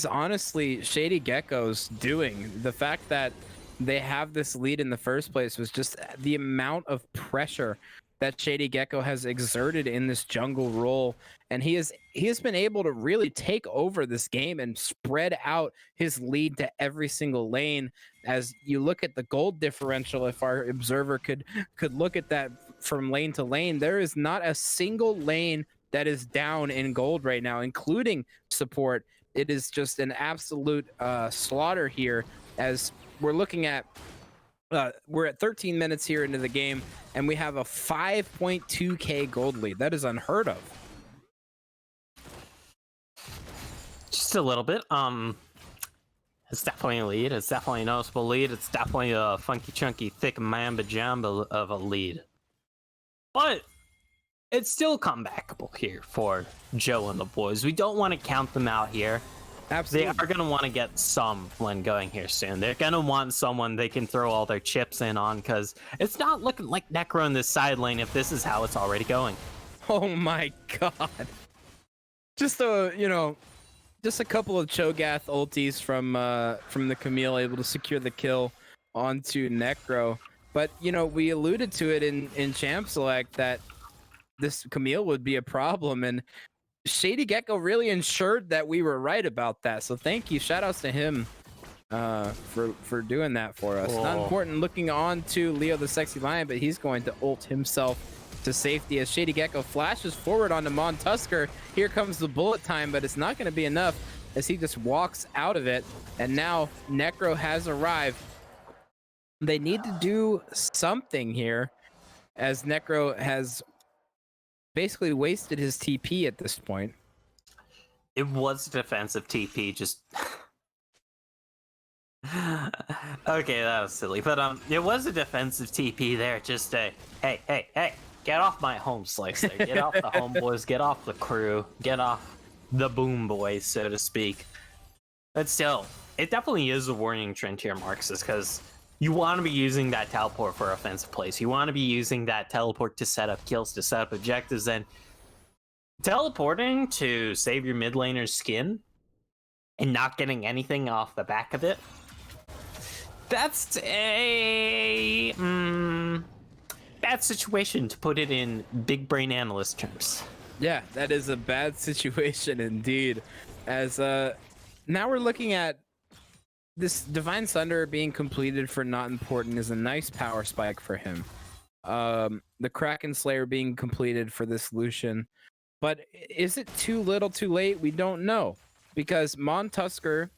honestly Shady Gecko's doing. The fact that they have this lead in the first place was just the amount of pressure that Shady Gecko has exerted in this jungle role, and he has been able to really take over this game and spread out his lead to every single lane. As you look at the gold differential, if our observer could look at that from lane to lane, there is not a single lane that is down in gold right now, including support. It is just an absolute slaughter here, as we're looking at we're at 13 minutes here into the game, and we have a 5.2k gold lead. That is unheard of. Just a little bit. It's definitely a lead. It's definitely a noticeable lead. It's definitely a funky, chunky, thick mamba jamba of a lead. But it's still comebackable here for Joe and the boys. We don't want to count them out here. Absolutely. They are going to want to get some when going here soon. They're going to want someone they can throw all their chips in on, because it's not looking like Necro in this side lane if this is how it's already going. Oh my god. Just a couple of Cho'Gath ultis from the Camille able to secure the kill onto Necro. But we alluded to it in Champ Select that this Camille would be a problem, and Shady Gecko really ensured that we were right about that. So thank you. Shout outs to him for doing that for us. Not Important looking on to Leo the Sexy Lion, but he's going to ult himself to safety as Shady Gecko flashes forward onto Montusker. Here comes the bullet time, but it's not going to be enough as he just walks out of it. And now Necro has arrived. They need to do something here, as Necro has basically wasted his TP at this point. It was a defensive TP, just okay, that was silly, but it was a defensive TP there. Just a hey, get off my home slicer, get off the homeboys, get off the crew, get off the boom boys, so to speak. But still, it definitely is a warning trend here, Marxus, because you want to be using that teleport for offensive plays. You want to be using that teleport to set up kills, to set up objectives, and teleporting to save your mid laner's skin and not getting anything off the back of it. That's a bad situation, to put it in big brain analyst terms. Yeah, that is a bad situation indeed. As now we're looking at this Divine Thunder being completed for not important is a nice power spike for him. The Kraken Slayer being completed for this Lucian, but is it too little, too late? We don't know, because Mon Tusker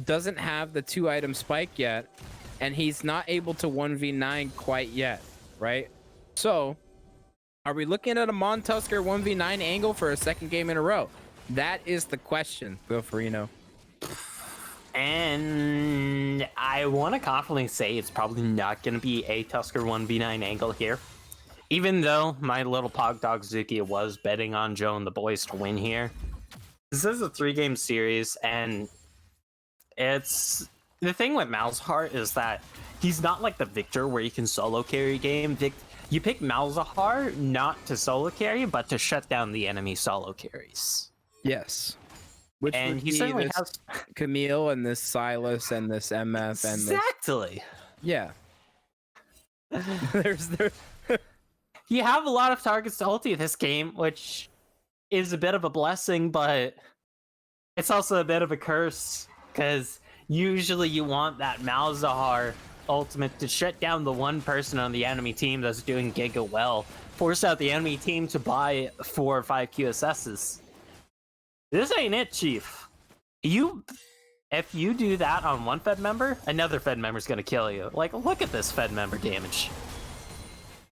doesn't have the 2-item spike yet, and he's not able to 1v9 quite yet, right? So, are we looking at a Mon Tusker 1v9 angle for a second game in a row? That is the question, Bill Farino. And I want to confidently say it's probably not going to be a Tusker 1v9 angle here. Even though my little Pog Dog Zuki was betting on Joe and the boys to win here. This is a 3-game series, and it's... The thing with Malzahar is that he's not like the Victor where you can solo carry game. You pick Malzahar not to solo carry, but to shut down the enemy solo carries. Yes. Which and he certainly has Camille and this Silas and this MF and exactly. Yeah. there's You have a lot of targets to ulti this game, which is a bit of a blessing, but it's also a bit of a curse, because usually you want that Malzahar ultimate to shut down the one person on the enemy team that's doing giga well, force out the enemy team to buy 4 or 5 QSSs. This ain't it, Chief. If you do that on one Fed member, another Fed member's gonna kill you. Like, look at this Fed member damage.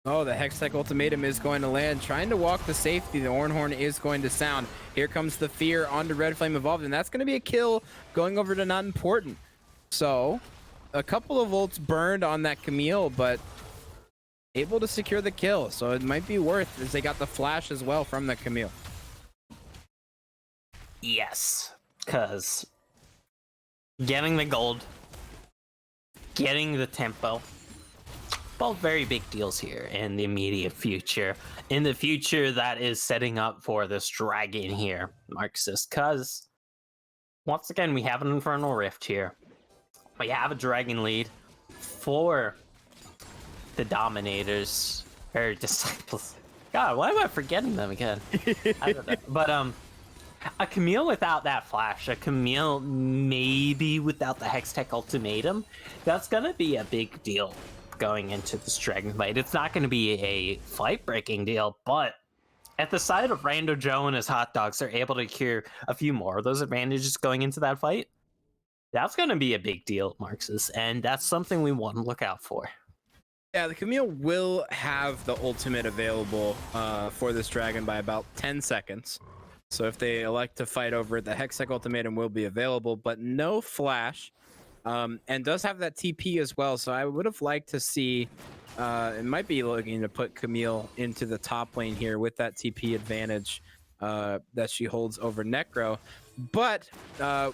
Oh, the Hextech Ultimatum is going to land. Trying to walk the safety, the Ornhorn is going to sound. Here comes the Fear onto Red Flame Evolved, and that's going to be a kill going over to Not Important. So, a couple of ults burned on that Camille, but able to secure the kill. So it might be worth, as they got the flash as well from the Camille. Yes, because getting the gold, getting the tempo, both very big deals here in the immediate future. In the future that is setting up for this dragon here, Marxist, because once again, we have an Infernal Rift here. We have a dragon lead for the Dominators, or Disciples. God, why am I forgetting them again? I don't know. But, a Camille without that flash, a Camille maybe without the Hextech Ultimatum, that's gonna be a big deal going into this dragon fight. It's not gonna be a fight-breaking deal, but at the side of Rando Joe and his hot dogs are able to cure a few more of those advantages going into that fight, that's gonna be a big deal, Marxus, and that's something we want to look out for. Yeah, the Camille will have the ultimate available for this dragon by about 10 seconds. So if they elect to fight over it, the Hextech Ultimatum will be available, but no flash. And does have that TP as well. So I would have liked to see, it might be looking to put Camille into the top lane here with that TP advantage that she holds over Necro. But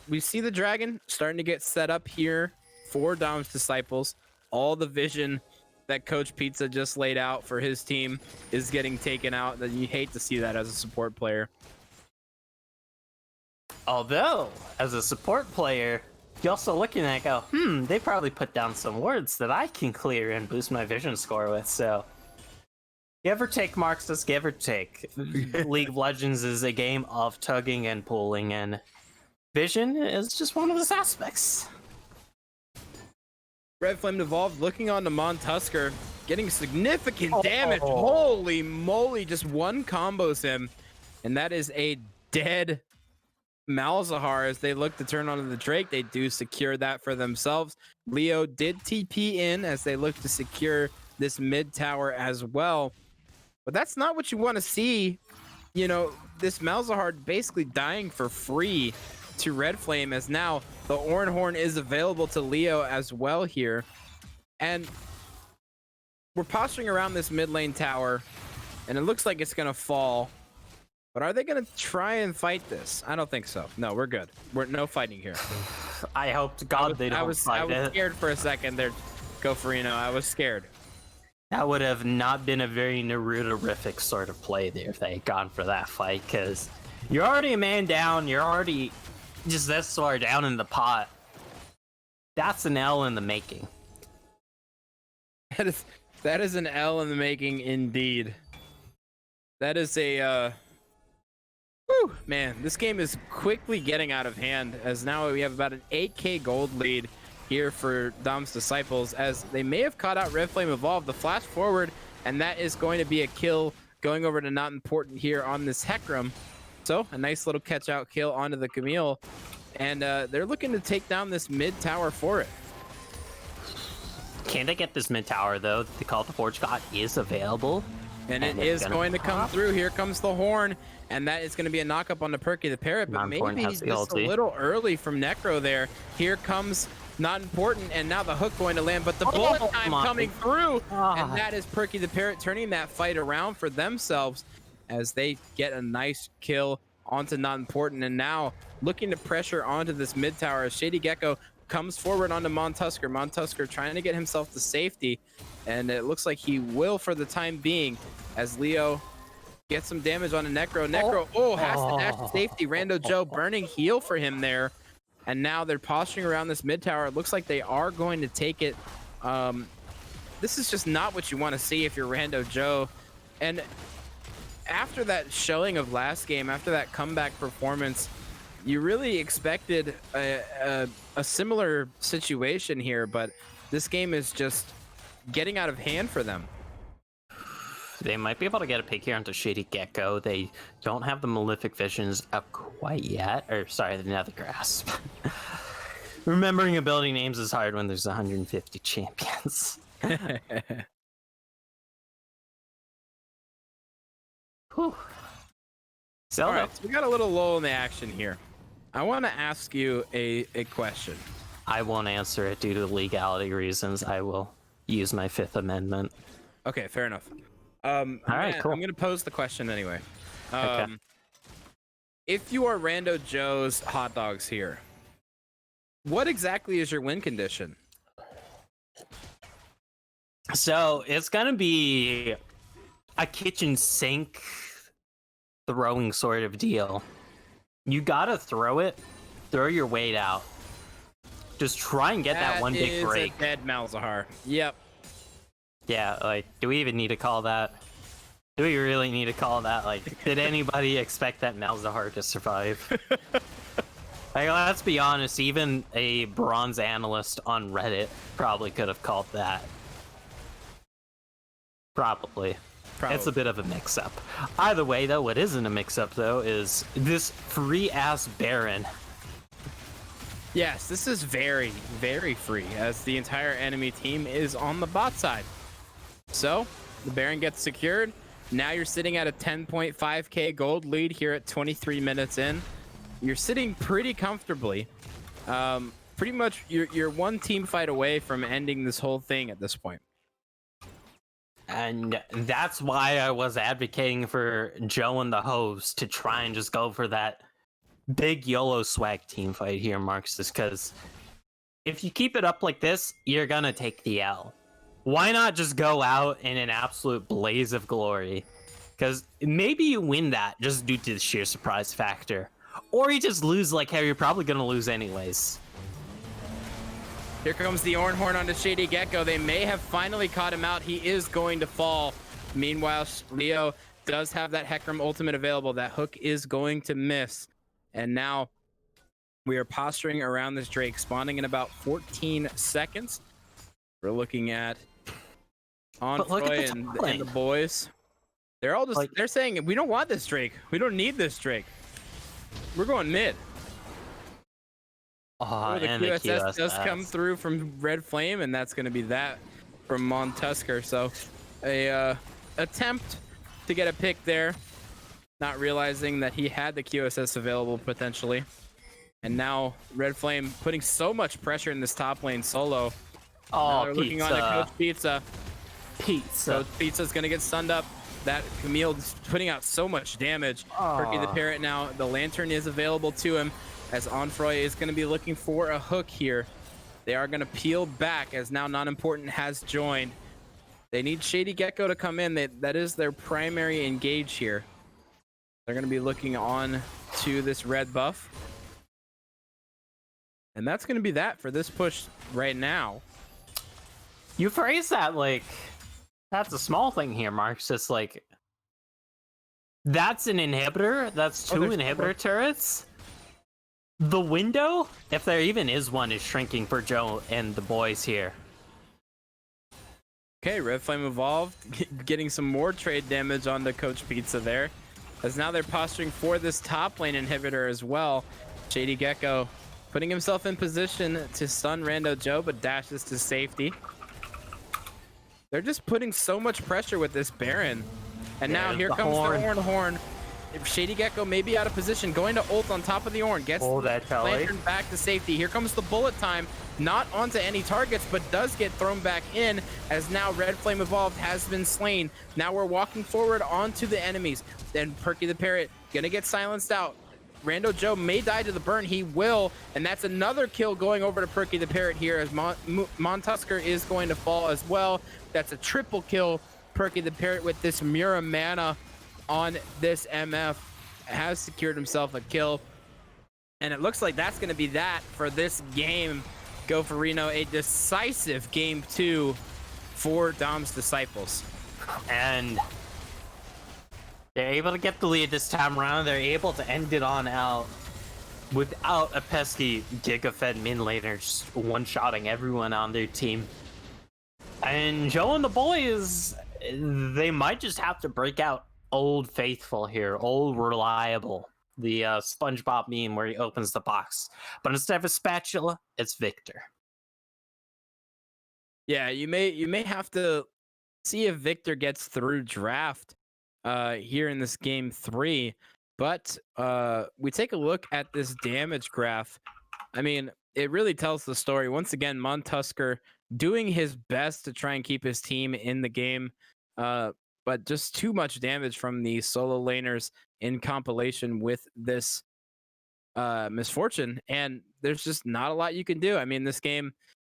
we see the dragon starting to get set up here for Dom's Disciples. All the vision that Coach Pizza just laid out for his team is getting taken out. That you hate to see that as a support player. Although, as a support player, you're also looking at it and go, they probably put down some words that I can clear and boost my vision score with, so... Give or take, Marxist, give or take. League of Legends is a game of tugging and pulling, and vision is just one of those aspects. Red Flame Evolved looking on to Mon Tusker, getting significant damage. Holy moly, just one combos him, and that is a dead Malzahar. As they look to turn onto the Drake, they do secure that for themselves. Leo did TP in as they look to secure this mid tower as well, but that's not what you want to see. You know, this Malzahar basically dying for free to Red Flame, as now the Ornhorn is available to Leo as well here, and we're posturing around this mid lane tower, and it looks like it's gonna fall. But are they going to try and fight this? I don't think so. No, we're good. We're no fighting here. I hope to God they don't fight it. I was scared for a second there, Goferino. I was scared. That would have not been a very Naruto-rific sort of play there if they had gone for that fight, because you're already a man down. You're already just this far down in the pot. That's an L in the making. That is an L in the making indeed. That is a... Man, this game is quickly getting out of hand, as now we have about an 8k gold lead here for Dom's Disciples, as they may have caught out Red Flame Evolve. The flash forward, and that is going to be a kill going over to Not Important here on this Hecarim. So a nice little catch out kill onto the Camille, and they're looking to take down this mid tower for it. Can they get this mid tower though? The Call to Forge God is available. And it is going to come through. Here comes the horn, and that is going to be a knockup on the Perky the Parrot, but maybe just a little early from Necro there. Here comes Not Important, and now the hook going to land, but the bullet time coming through, and that is Perky the Parrot turning that fight around for themselves as they get a nice kill onto Not Important, and now looking to pressure onto this mid tower as Shady Gecko comes forward onto Montusker. Montusker trying to get himself to safety, and it looks like he will for the time being as Leo gets some damage on a Necro. Necro, has to dash to safety. Rando Joe burning heal for him there, and now they're posturing around this mid tower. It looks like they are going to take it. This is just not what you want to see if you're Rando Joe. And after that showing of last game, after that comeback performance, you really expected a similar situation here, but this game is just getting out of hand for them. They might be able to get a pick here onto Shady Gecko. They don't have the Malefic Visions up quite yet. Or, sorry, the Nether Grasp. Remembering ability names is hard when there's 150 champions. Whew. So, all right, so we got a little lull in the action here. I want to ask you a question. I won't answer it due to legality reasons. I will use my Fifth Amendment. Okay, fair enough. All right, cool. I'm going to pose the question anyway. Okay. If you are Rando Joe's hot dogs here, what exactly is your win condition? So it's going to be a kitchen sink throwing sort of deal. You got to throw your weight out. Just try and get that one big break. A dead Malzahar. Yep. Yeah, like, do we even need to call that? Do we really need to call that? Like, did anybody expect that Malzahar to survive? Like, let's be honest, even a bronze analyst on Reddit probably could have called that. Probably. It's a bit of a mix-up. Either way, though, what isn't a mix-up, though, is this free-ass Baron. Yes, this is very, very free, as the entire enemy team is on the bot side. So, the Baron gets secured. Now you're sitting at a 10.5k gold lead here at 23 minutes in. You're sitting pretty comfortably. Pretty much, you're one team fight away from ending this whole thing at this point. And that's why I was advocating for Joe and the host to try and just go for that big YOLO swag team fight here, Marks, is because if you keep it up like this, you're gonna take the L. Why not just go out in an absolute blaze of glory? Because maybe you win that just due to the sheer surprise factor. Or you just lose like how you're probably gonna lose anyways. Here comes the Orn Horn onto Shady Gecko. They may have finally caught him out. He is going to fall. Meanwhile, Leo does have that Hecarim ultimate available. That hook is going to miss. And now we are posturing around this Drake, spawning in about 14 seconds. We're looking at Onfroy and the boys. They're all just, they're saying, we don't want this Drake. We don't need this Drake. We're going mid. The QSS does come through from Red Flame, and that's going to be that from Montusker. So a attempt to get a pick there, not realizing that he had the QSS available potentially. And now Red Flame putting so much pressure in this top lane solo. Now they're looking on to Coach Pizza. Coach Pizza's going to get stunned up. That Camille's putting out so much damage. Perky the Parrot now, the Lantern is available to him, as Onfroy is going to be looking for a hook here. They are going to peel back as now Not Important has joined. They need Shady Gecko to come in. That is their primary engage here. They're going to be looking on to this red buff. And that's going to be that for this push right now. You phrase that like that's a small thing here, Mark. Just like that's an inhibitor. That's two inhibitor turrets. The window, if there even is one, is shrinking for Joe and the boys here. Okay, Red Flame Evolved getting some more trade damage onto Coach Pizza there, as now they're posturing for this top lane inhibitor as well. Shady Gecko putting himself in position to stun Rando Joe, but dashes to safety. They're just putting so much pressure with this Baron. And now here comes the Horn. Shady Gecko may be out of position, going to ult on top of the Ornn, gets that Lantern back to safety. Here comes the bullet time, not onto any targets, but does get thrown back in, as now Red Flame Evolved has been slain. Now we're walking forward onto the enemies. Then Perky the Parrot gonna get silenced out. Rando Joe may die to the burn, he will, and that's another kill going over to Perky the Parrot here, as Montusker is going to fall as well. That's a triple kill. Perky the Parrot with this Mura mana on this MF has secured himself a kill, and it looks like that's going to be that for this game. Go for Reno, a decisive game 2 for Dom's Disciples, and they're able to get the lead this time around. They're able to end it on out without a pesky giga-fed min laner just one-shotting everyone on their team. And Joe and the boys, they might just have to break out Old Faithful here, Old Reliable, the SpongeBob meme where he opens the box, but instead of a spatula, it's Victor. Yeah, you may have to see if Victor gets through draft here in this game 3, but we take a look at this damage graph. I mean, it really tells the story. Once again, Montusker doing his best to try and keep his team in the game, but just too much damage from the solo laners in compilation with this misfortune, and there's just not a lot you can do. I mean, this game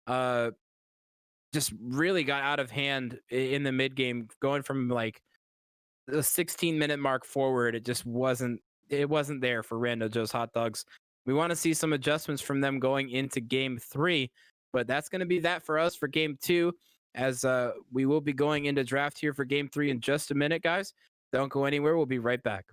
just really got out of hand in the mid game, going from like the 16-minute mark forward. It just wasn't there for Rando Joe's Hot Dogs. We want to see some adjustments from them going into game 3, but that's going to be that for us for game 2, as we will be going into draft here for game 3 in just a minute, guys. Don't go anywhere. We'll be right back.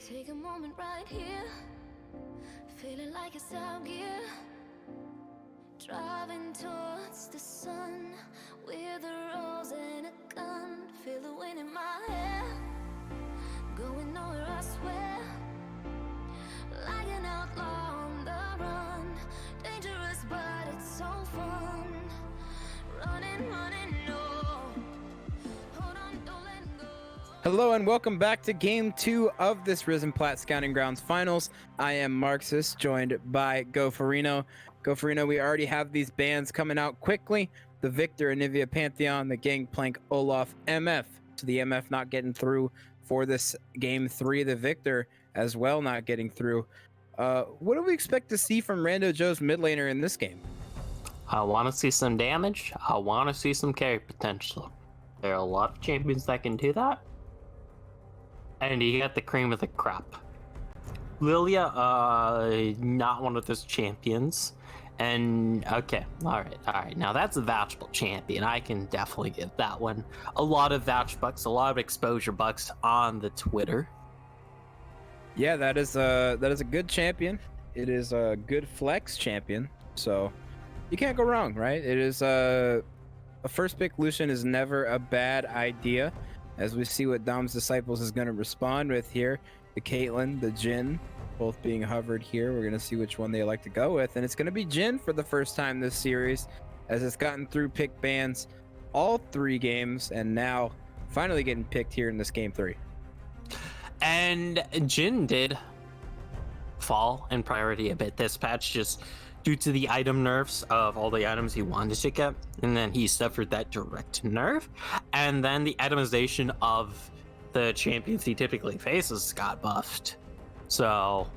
Take a moment right here, feeling like it's out gear. Driving towards the sun with a rose and a gun. Feel the wind in my hair, going nowhere I swear. Like an outlaw on the run, dangerous but it's so fun. Running, running, no. Hold on, don't let go. Hello and welcome back to Game 2 of this Risen Plat Scouting Grounds Finals. I am Marxist, joined by Goferino. Goferino, we already have these bands coming out quickly. The Victor Anivia Pantheon, the Gangplank Olaf MF. So the MF not getting through for this Game 3. The Victor as well not getting through. What do we expect to see from Rando Joe's mid laner in this game? I want to see some damage. I want to see some carry potential. There are a lot of champions that can do that. And you got the cream of the crop. Lilia, not one of those champions. And okay, all right. Now that's a vouchable champion. I can definitely give that one a lot of vouch bucks, a lot of exposure bucks on the Twitter. Yeah, that is a good champion. It is a good flex champion. So you can't go wrong, right? It is a first pick Lucian is never a bad idea. As we see what Dom's Disciples is going to respond with here. The Caitlyn, the Jhin, both being hovered here. We're going to see which one they like to go with. And it's going to be Jhin for the first time this series, as it's gotten through pick bans all 3 games, and now finally getting picked here in this Game 3. And Jhin did fall in priority a bit this patch, just due to the item nerfs of all the items he wanted to get, and then he suffered that direct nerf, and then the itemization of the champions he typically faces got buffed. So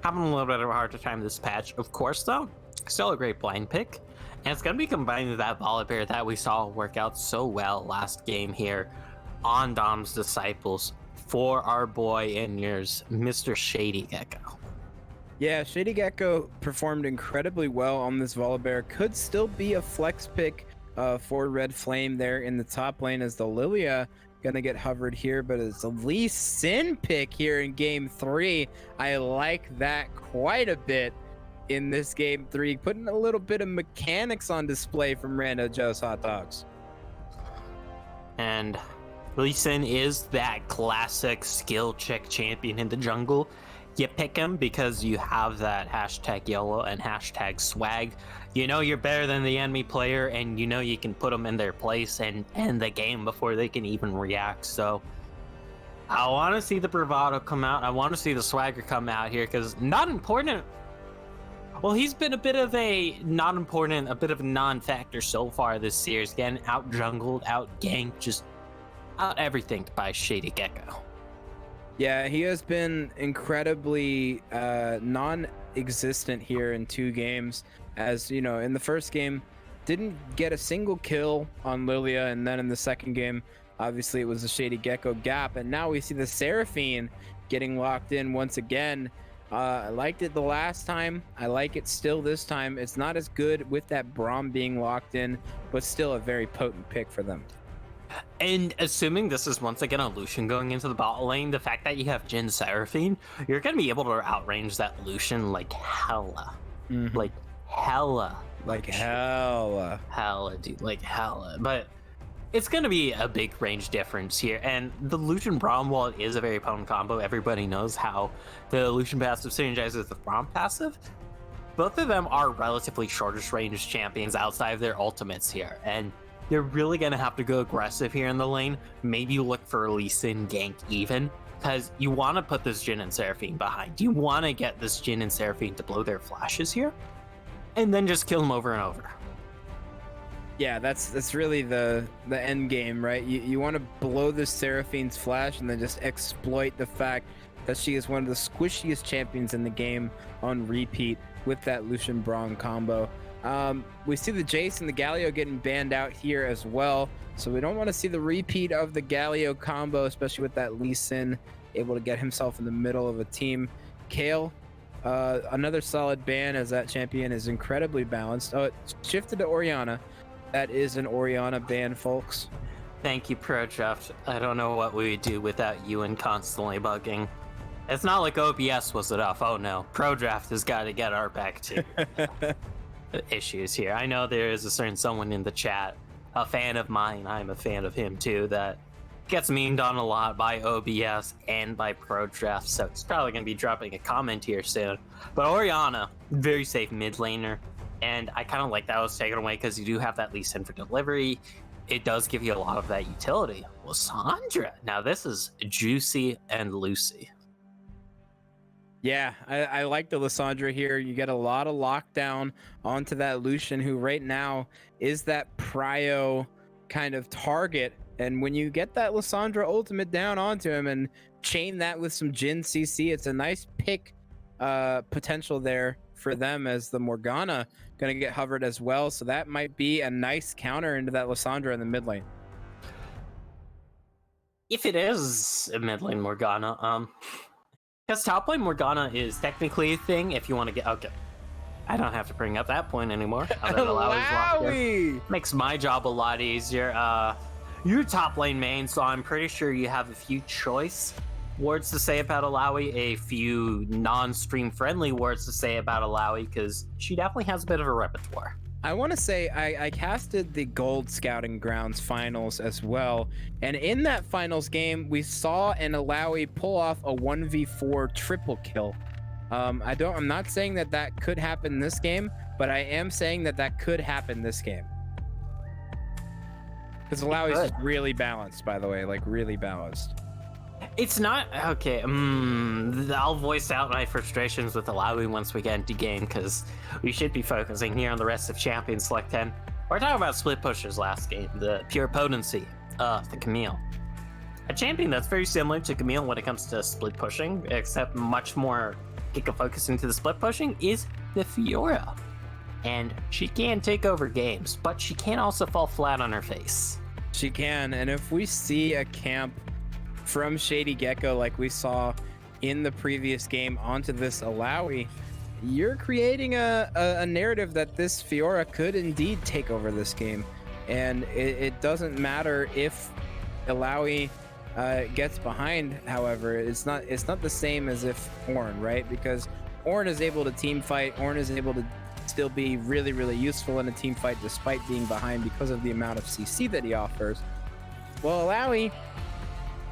having a little bit of a harder time this patch. Of course though, still a great blind pick, and it's going to be combined with that Volibear that we saw work out so well last game here on Dom's Disciples for our boy and yours, Mr. Shady Gecko. Yeah, Shady Gecko performed incredibly well on this Volibear. Could still be a flex pick for Red Flame there in the top lane, as the Lilia gonna get hovered here, but it's a Lee Sin pick here in Game 3. I like that quite a bit in this Game 3, putting a little bit of mechanics on display from Rando Joe's Hot Dogs. And Lee Sin is that classic skill check champion in the jungle. You pick him because you have that hashtag yellow and hashtag swag. You know you're better than the enemy player, and you know you can put them in their place and end the game before they can even react. So I want to see the bravado come out. I want to see the swagger come out here because not important. Well, he's been a bit of a not important, a bit of a non-factor so far this series. Getting out jungled, out ganked, just out everything by Shady Gecko. Yeah, he has been incredibly non-existent here in 2 games. As you know, in the first game, didn't get a single kill on Lilia, and then in the second game, obviously it was the Shady Gecko gap, and now we see the Seraphine getting locked in once again. I liked it the last time. I like it still this time. It's not as good with that Braum being locked in, but still a very potent pick for them. And assuming this is once again a Lucian going into the bot lane, the fact that you have Jhin Seraphine, you're going to be able to outrange that Lucian like hella. Mhm. Like hella. Like hella. Hella, dude. Like hella. But it's going to be a big range difference here. And the Lucian Braum, while it is a very potent combo, everybody knows how the Lucian passive synergizes with the Braum passive. Both of them are relatively shortest range champions outside of their ultimates here. And you're really going to have to go aggressive here in the lane. Maybe look for a Lee Sin gank even, because you want to put this Jhin and Seraphine behind. You want to get this Jhin and Seraphine to blow their flashes here, and then just kill them over and over. Yeah, that's really the end game, right? You want to blow this Seraphine's flash and then just exploit the fact that she is one of the squishiest champions in the game on repeat with that Lucian Braum combo. We see the Jace and the Galio getting banned out here as well, so we don't want to see the repeat of the Galio combo, especially with that Lee Sin able to get himself in the middle of a team. Kale, another solid ban, as that champion is incredibly balanced. Oh, it shifted to Orianna. That is an Orianna ban, folks. Thank you, ProDraft. I don't know what we would do without you and constantly bugging. It's not like OBS was enough. Oh no, ProDraft has got to get our back too. Issues here. I know there is a certain someone in the chat, a fan of mine, I'm a fan of him too, that gets memed on a lot by OBS and by ProDraft, so it's probably going to be dropping a comment here soon. But Orianna, very safe mid laner, and I kind of like that was taken away because you do have that Lee Sin for delivery. It does give you a lot of that utility. Lysandra, now this is juicy and Lucy. Yeah, I like the Lysandra here. You get a lot of lockdown onto that Lucian, who right now is that prio kind of target. And when you get that Lysandra ultimate down onto him and chain that with some Jhin CC, it's a nice pick potential there for them, as the Morgana going to get hovered as well. So that might be a nice counter into that Lysandra in the mid lane. If it is a mid lane Morgana, because top lane Morgana is technically a thing if you want to get... Okay. I don't have to bring up that point anymore. Makes my job a lot easier. You're top lane main, so I'm pretty sure you have a few choice words to say about Alawi, a few non-stream friendly words to say about Alawi, because she definitely has a bit of a repertoire. I want to say I casted the Gold Scouting Grounds finals as well, and in that finals game we saw an Alawi pull off a 1v4 triple kill. I'm not saying that could happen this game, but I am saying that could happen this game. Because Alawi is really balanced, by the way, like really balanced. It's not okay. I'll voice out my frustrations with Alawi once we get into game, because we should be focusing here on the rest of Champion Select 10. We're talking about split pushers last game, the pure potency of the Camille. A champion that's very similar to Camille when it comes to split pushing, except much more focus into the split pushing, is the Fiora. And she can take over games, but she can also fall flat on her face. She can, and if we see a camp from Shady Gecko like we saw in the previous game onto this Alawi, you're creating a narrative that this Fiora could indeed take over this game. And it doesn't matter if Alawi gets behind, however. It's not the same as if Ornn, right? Because Ornn is able to team fight. Ornn is able to still be really, really useful in a team fight despite being behind because of the amount of CC that he offers. Well, Alawi,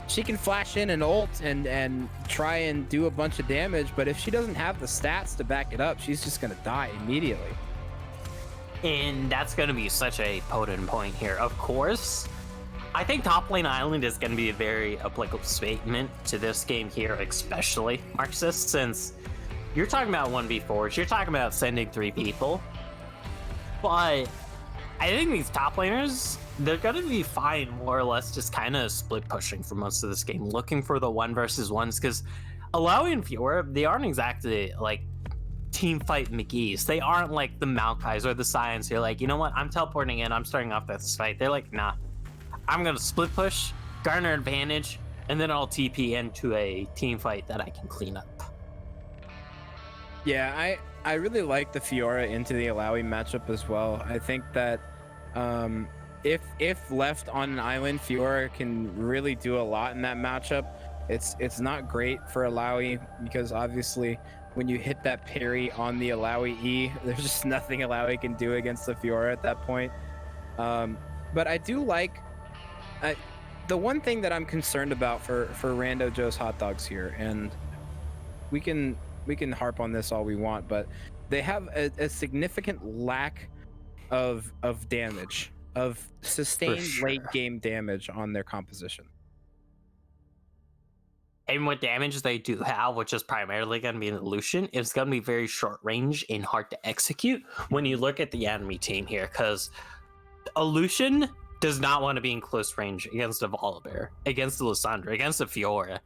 she can flash in and ult and try and do a bunch of damage, but if she doesn't have the stats to back it up, she's just going to die immediately. And that's going to be such a potent point here. Of course, I think top lane island is going to be a very applicable statement to this game here, especially Marxist, since you're talking about 1v4s, you're talking about sending 3 people. But I think these top laners, they're going to be fine more or less just kind of split pushing for most of this game, looking for the 1 versus 1s, because Alawi and Fiora, they aren't exactly like team fight McGee's. They aren't like the Maokais or the Scions. You're like, you know what, I'm teleporting in, I'm starting off this fight. They're like, nah, I'm going to split push, garner advantage, and then I'll TP into a team fight that I can clean up. Yeah, I really like the Fiora into the Alawi matchup as well. I think that if left on an island, Fiora can really do a lot in that matchup. It's not great for Alawi because obviously when you hit that parry on the Alawi E, there's just nothing Alawi can do against the Fiora at that point. But I do like the one thing that I'm concerned about for Rando Joe's Hot Dogs here, and we can harp on this all we want, but they have a significant lack of damage, of sustained late game damage on their composition. And what damage they do have, which is primarily going to be an illusion, is going to be very short range and hard to execute when you look at the enemy team here, because illusion does not want to be in close range against a Volibear, against the Lissandra, against a Fiora.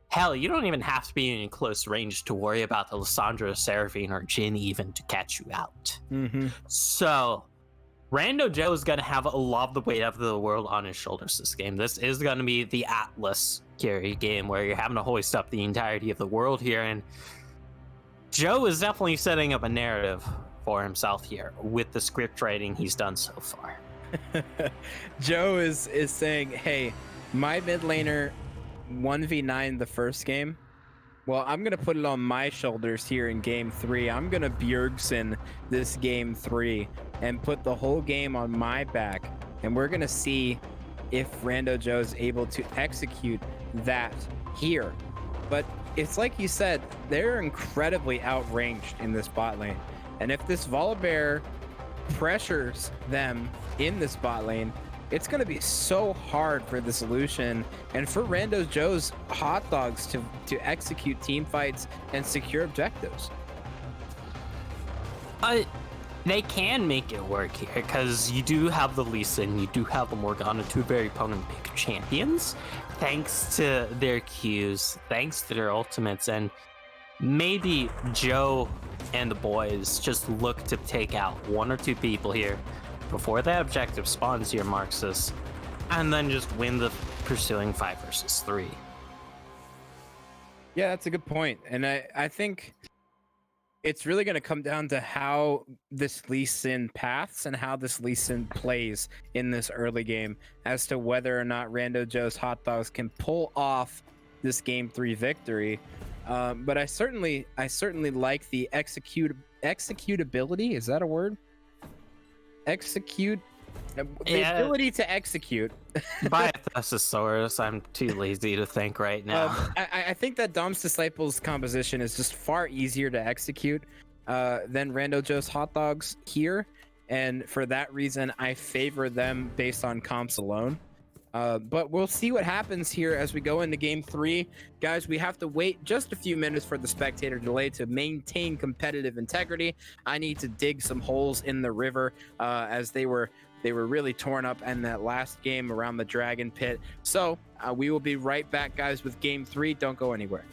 Hell, you don't even have to be in close range to worry about the Lissandra, Seraphine, or Jhin even to catch you out. So, Rando Joe is going to have a lot of the weight of the world on his shoulders this game. This is going to be the Atlas carry game where you're having to hoist up the entirety of the world here, and Joe is definitely setting up a narrative for himself here with the script writing he's done so far. Joe is saying, hey, my mid laner 1v9 the first game, well, I'm gonna put it on my shoulders here in game 3. I'm gonna Bjergsen this game 3 and put the whole game on my back, and we're gonna see if Rando Joe is able to execute that here. But it's like you said, they're incredibly outranged in this bot lane, and if this Volibear pressures them in this bot lane, it's going to be so hard for the solution and for Rando Joe's Hot Dogs to execute team fights and secure objectives. They can make it work here because you do have the Lee Sin, you do have the Morgana, 2 very potent big champions, thanks to their Qs, thanks to their ultimates, and maybe Joe and the boys just look to take out 1 or 2 people here before that objective spawns here, Marxist, and then just win the pursuing 5 versus 3. Yeah, that's a good point. And I think it's really going to come down to how this Lee Sin paths and how this Lee Sin plays in this early game as to whether or not Rando Joe's Hot Dogs can pull off this game 3 victory. But I certainly like the executability. Is that a word? The ability to execute. By a thesaurus, I'm too lazy to think right now. I think that Dom's Disciples composition is just far easier to execute than Rando Joe's Hot Dogs here, and for that reason, I favor them based on comps alone. But we'll see what happens here as we go into game 3. Guys, we have to wait just a few minutes for the spectator delay to maintain competitive integrity. I need to dig some holes in the river as they were really torn up in that last game around the Dragon Pit. So we will be right back, guys, with game 3. Don't go anywhere.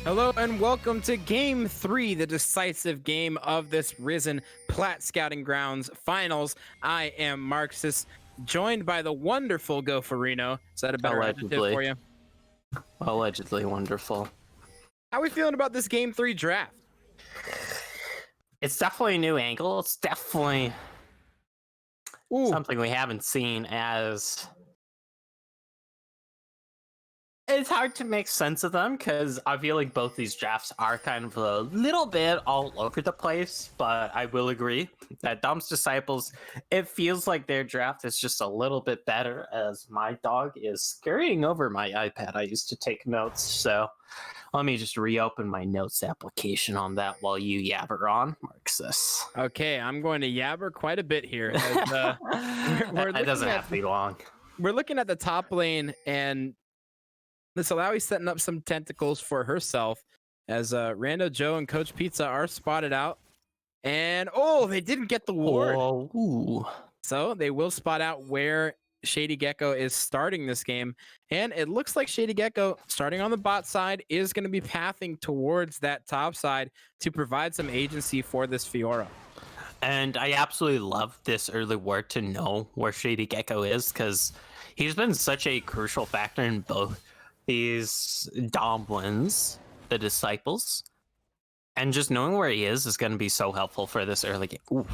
Hello and welcome to Game 3, the decisive game of this Risen Plat Scouting Grounds Finals. I am Marxus, joined by the wonderful Gopherino. Is that a better adjective Allegedly. for you? Allegedly wonderful. How are we feeling about this Game 3 draft? It's definitely a new angle. It's definitely Ooh, something we haven't seen as... It's hard to make sense of them because I feel like both these drafts are kind of a little bit all over the place, but I will agree that Dom's Disciples, it feels like their draft is just a little bit better as my dog is scurrying over my iPad. I used to take notes, so let me just reopen my notes application on that while you yabber on, Marxus. okay, I'm going to yabber quite a bit here. As, It doesn't have to be long. we're looking at the top lane, and this Alawi setting up some tentacles for herself as Rando Joe and Coach Pizza are spotted out. And oh, they didn't get the ward. Oh, ooh. So they will spot out where Shady Gecko is starting this game. And it looks like Shady Gecko, starting on the bot side, is going to be pathing towards that top side to provide some agency for this Fiora. And I absolutely love this early word to know where Shady Gecko is because he's been such a crucial factor in both these Dom wins, the Disciples, and just knowing where he is going to be so helpful for this early game. Ooh,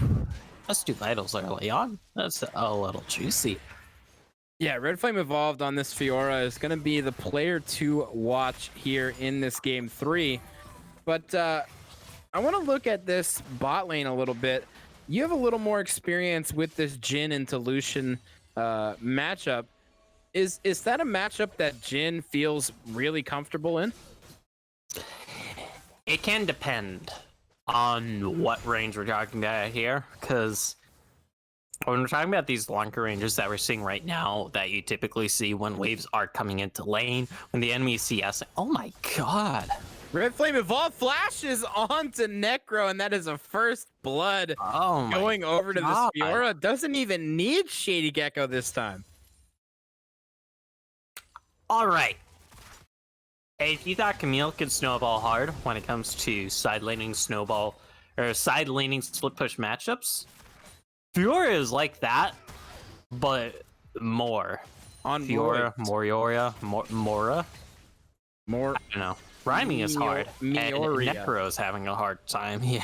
let's do vitals early on. That's a little juicy. Yeah, Red Flame Evolved on this Fiora is going to be the player to watch here in this Game 3. But I want to look at this bot lane a little bit. You have a little more experience with this Jhin into Lucian matchup. Is that a matchup that Jhin feels really comfortable in? It can depend on what range we're talking about here, because when we're talking about these longer ranges that we're seeing right now that you typically see when waves are coming into lane, when the enemy CS, oh my god. Red Flame Evolved flashes onto Necro, and that is a first blood going over to this Fiora. Doesn't even need Shady Gecko this time. All right. Hey, if you thought Camille could snowball hard when it comes to side laning snowball or side laning split push matchups, Fiora is like that, but more. On Fiora, Mora. More. I don't know. Rhyming is hard. And Mioria. Necro's having a hard time here.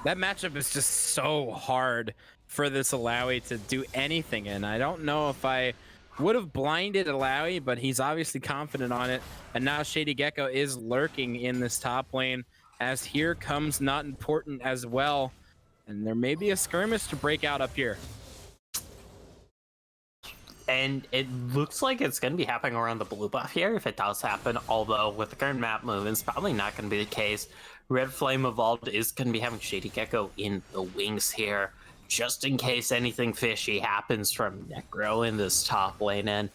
That matchup is just so hard for this Alawi to do anything in. I don't know if I would have blinded Alawi, but he's obviously confident on it. And now Shady Gecko is lurking in this top lane as here comes Not Important as well. And there may be a skirmish to break out up here. And it looks like it's going to be happening around the blue buff here if it does happen, although with the current map movements, probably not going to be the case. Red Flame Evolved is going to be having Shady Gecko in the wings here, just in case anything fishy happens from Necro in this top lane. And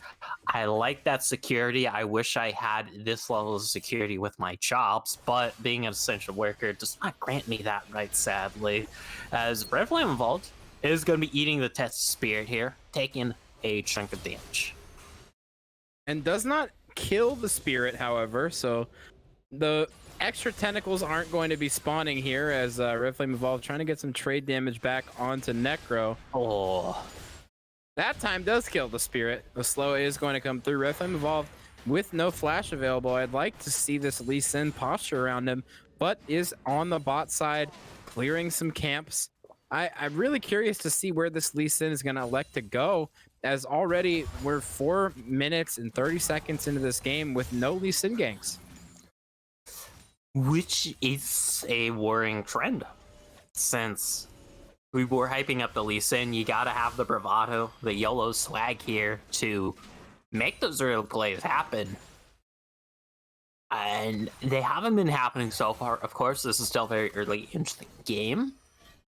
I like that security. I wish I had this level of security with my jobs, but being an essential worker does not grant me that right, sadly. As Red Flame Evolved is going to be eating the test spirit here, taking a chunk of damage. And does not kill the spirit, however, so the extra tentacles aren't going to be spawning here as Red Flame Evolved trying to get some trade damage back onto Necro. Oh, That time does kill the spirit. The slow is going to come through. Red Flame Evolved with no flash available. I'd like to see this Lee Sin posture around him, but is on the bot side clearing some camps. I'm really curious to see where this Lee Sin is going to elect to go, as already we're 4 minutes and 30 seconds into this game with no Lee Sin ganks. which is a worrying trend, since we were hyping up the Lee Sin. You gotta have the bravado, the YOLO swag here to make those early plays happen. And they haven't been happening so far. Of course, this is still very early into the game.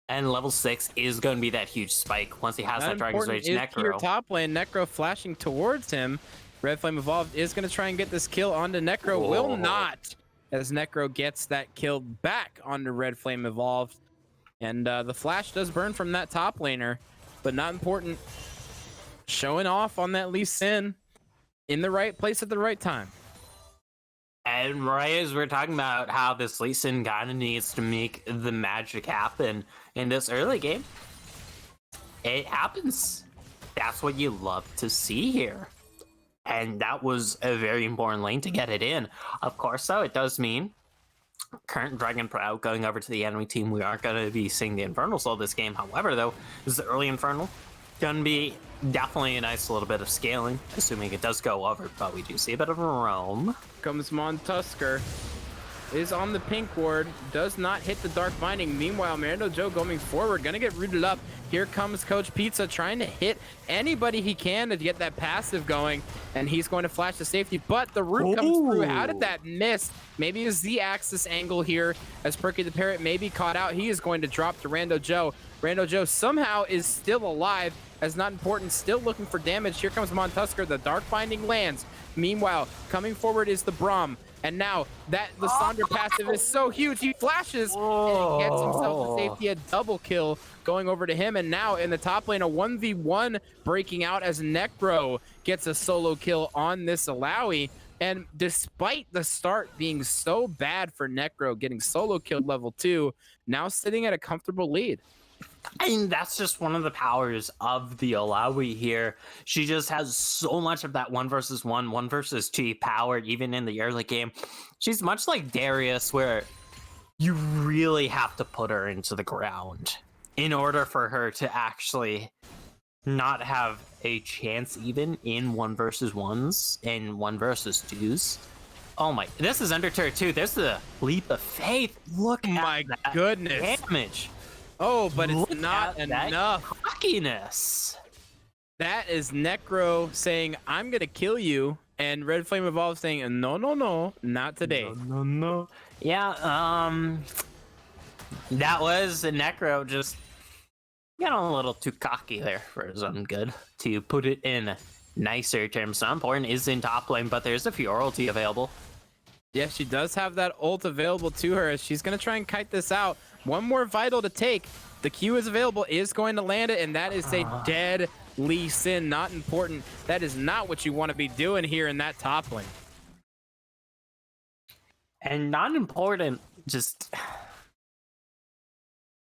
And level 6 is going to be that huge spike once he has that Dragon's Rage Your Necro. top lane, Necro flashing towards him. Red Flame Evolved is going to try and get this kill onto Necro. Oh. Will not, as Necro gets that kill back onto Red Flame Evolved. And the flash does burn from that top laner, but not important. Showing off on that Lee Sin in the right place at the right time. And right as we're talking about how this Lee Sin kind of needs to make the magic happen in this early game, it happens. That's what you love to see here. And that was a very important lane to get it in. Of course, though, it does mean current Dragon Proud going over to the enemy team. We aren't going to be seeing the Infernal Soul this game. However, though, this is the early Infernal. Going to be definitely a nice little bit of scaling, assuming it does go over, but we do see a bit of a roam. Comes Montusker, is on the pink ward, does not hit the Dark Binding. Meanwhile, Mando Joe going forward, gonna get rooted up. Here comes Coach Pizza trying to hit anybody he can to get that passive going, and he's going to flash to safety, but the root comes through. How did that miss? Maybe a Z-axis angle here as Perky the Parrot may be caught out. He is going to drop to Rando Joe. Rando Joe somehow is still alive, as not important, still looking for damage. Here comes Montusker, the Dark Binding lands. Meanwhile, coming forward is the Braum. And now that the Sonder passive is so huge, he flashes and he gets himself to safety. A double kill going over to him. And now in the top lane, a 1v1 breaking out as Necro gets a solo kill on this Alawi. And despite the start being so bad for Necro, getting solo killed level 2, now sitting at a comfortable lead. I mean, that's just one of the powers of the Alawi here. She just has so much of that 1 versus 1, 1 versus 2 power, even in the early game. She's much like Darius, where you really have to put her into the ground in order for her to actually not have a chance even in 1 versus 1s and 1 versus 2s. Oh my, this is Underturret too. There's the leap of faith. Look at My that goodness. damage. Oh, but it's Look not at that enough. Cockiness. That is Necro saying, I'm going to kill you. And Red Flame Evolved saying, no, no, no, not today. No. Yeah, that was Necro just got a little too cocky there for his own good. To put it in nicer terms, not important is in top lane, but there's a Fiora ulti available. Yeah, she does have that ult available to her as she's going to try and kite this out. One more vital to take. The Q is available, is going to land it, and that is a dead Lee Sin. Not important. That is not what you want to be doing here in that top lane. And not important, just...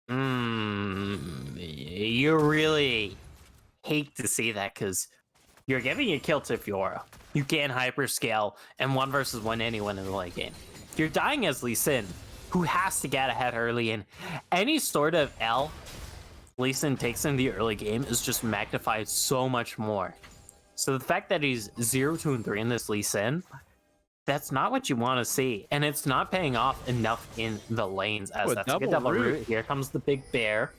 you really hate to see that, because you're giving a kill to Fiora. You can't hyperscale and 1 versus 1 anyone in the late game. You're dying as Lee Sin, who has to get ahead early, and any sort of L Lee Sin takes in the early game is just magnified so much more. So the fact that he's 0, 2, and 3 in this Lee Sin, that's not what you want to see, and it's not paying off enough in the lanes, as that's a good double root. Here comes the big bear.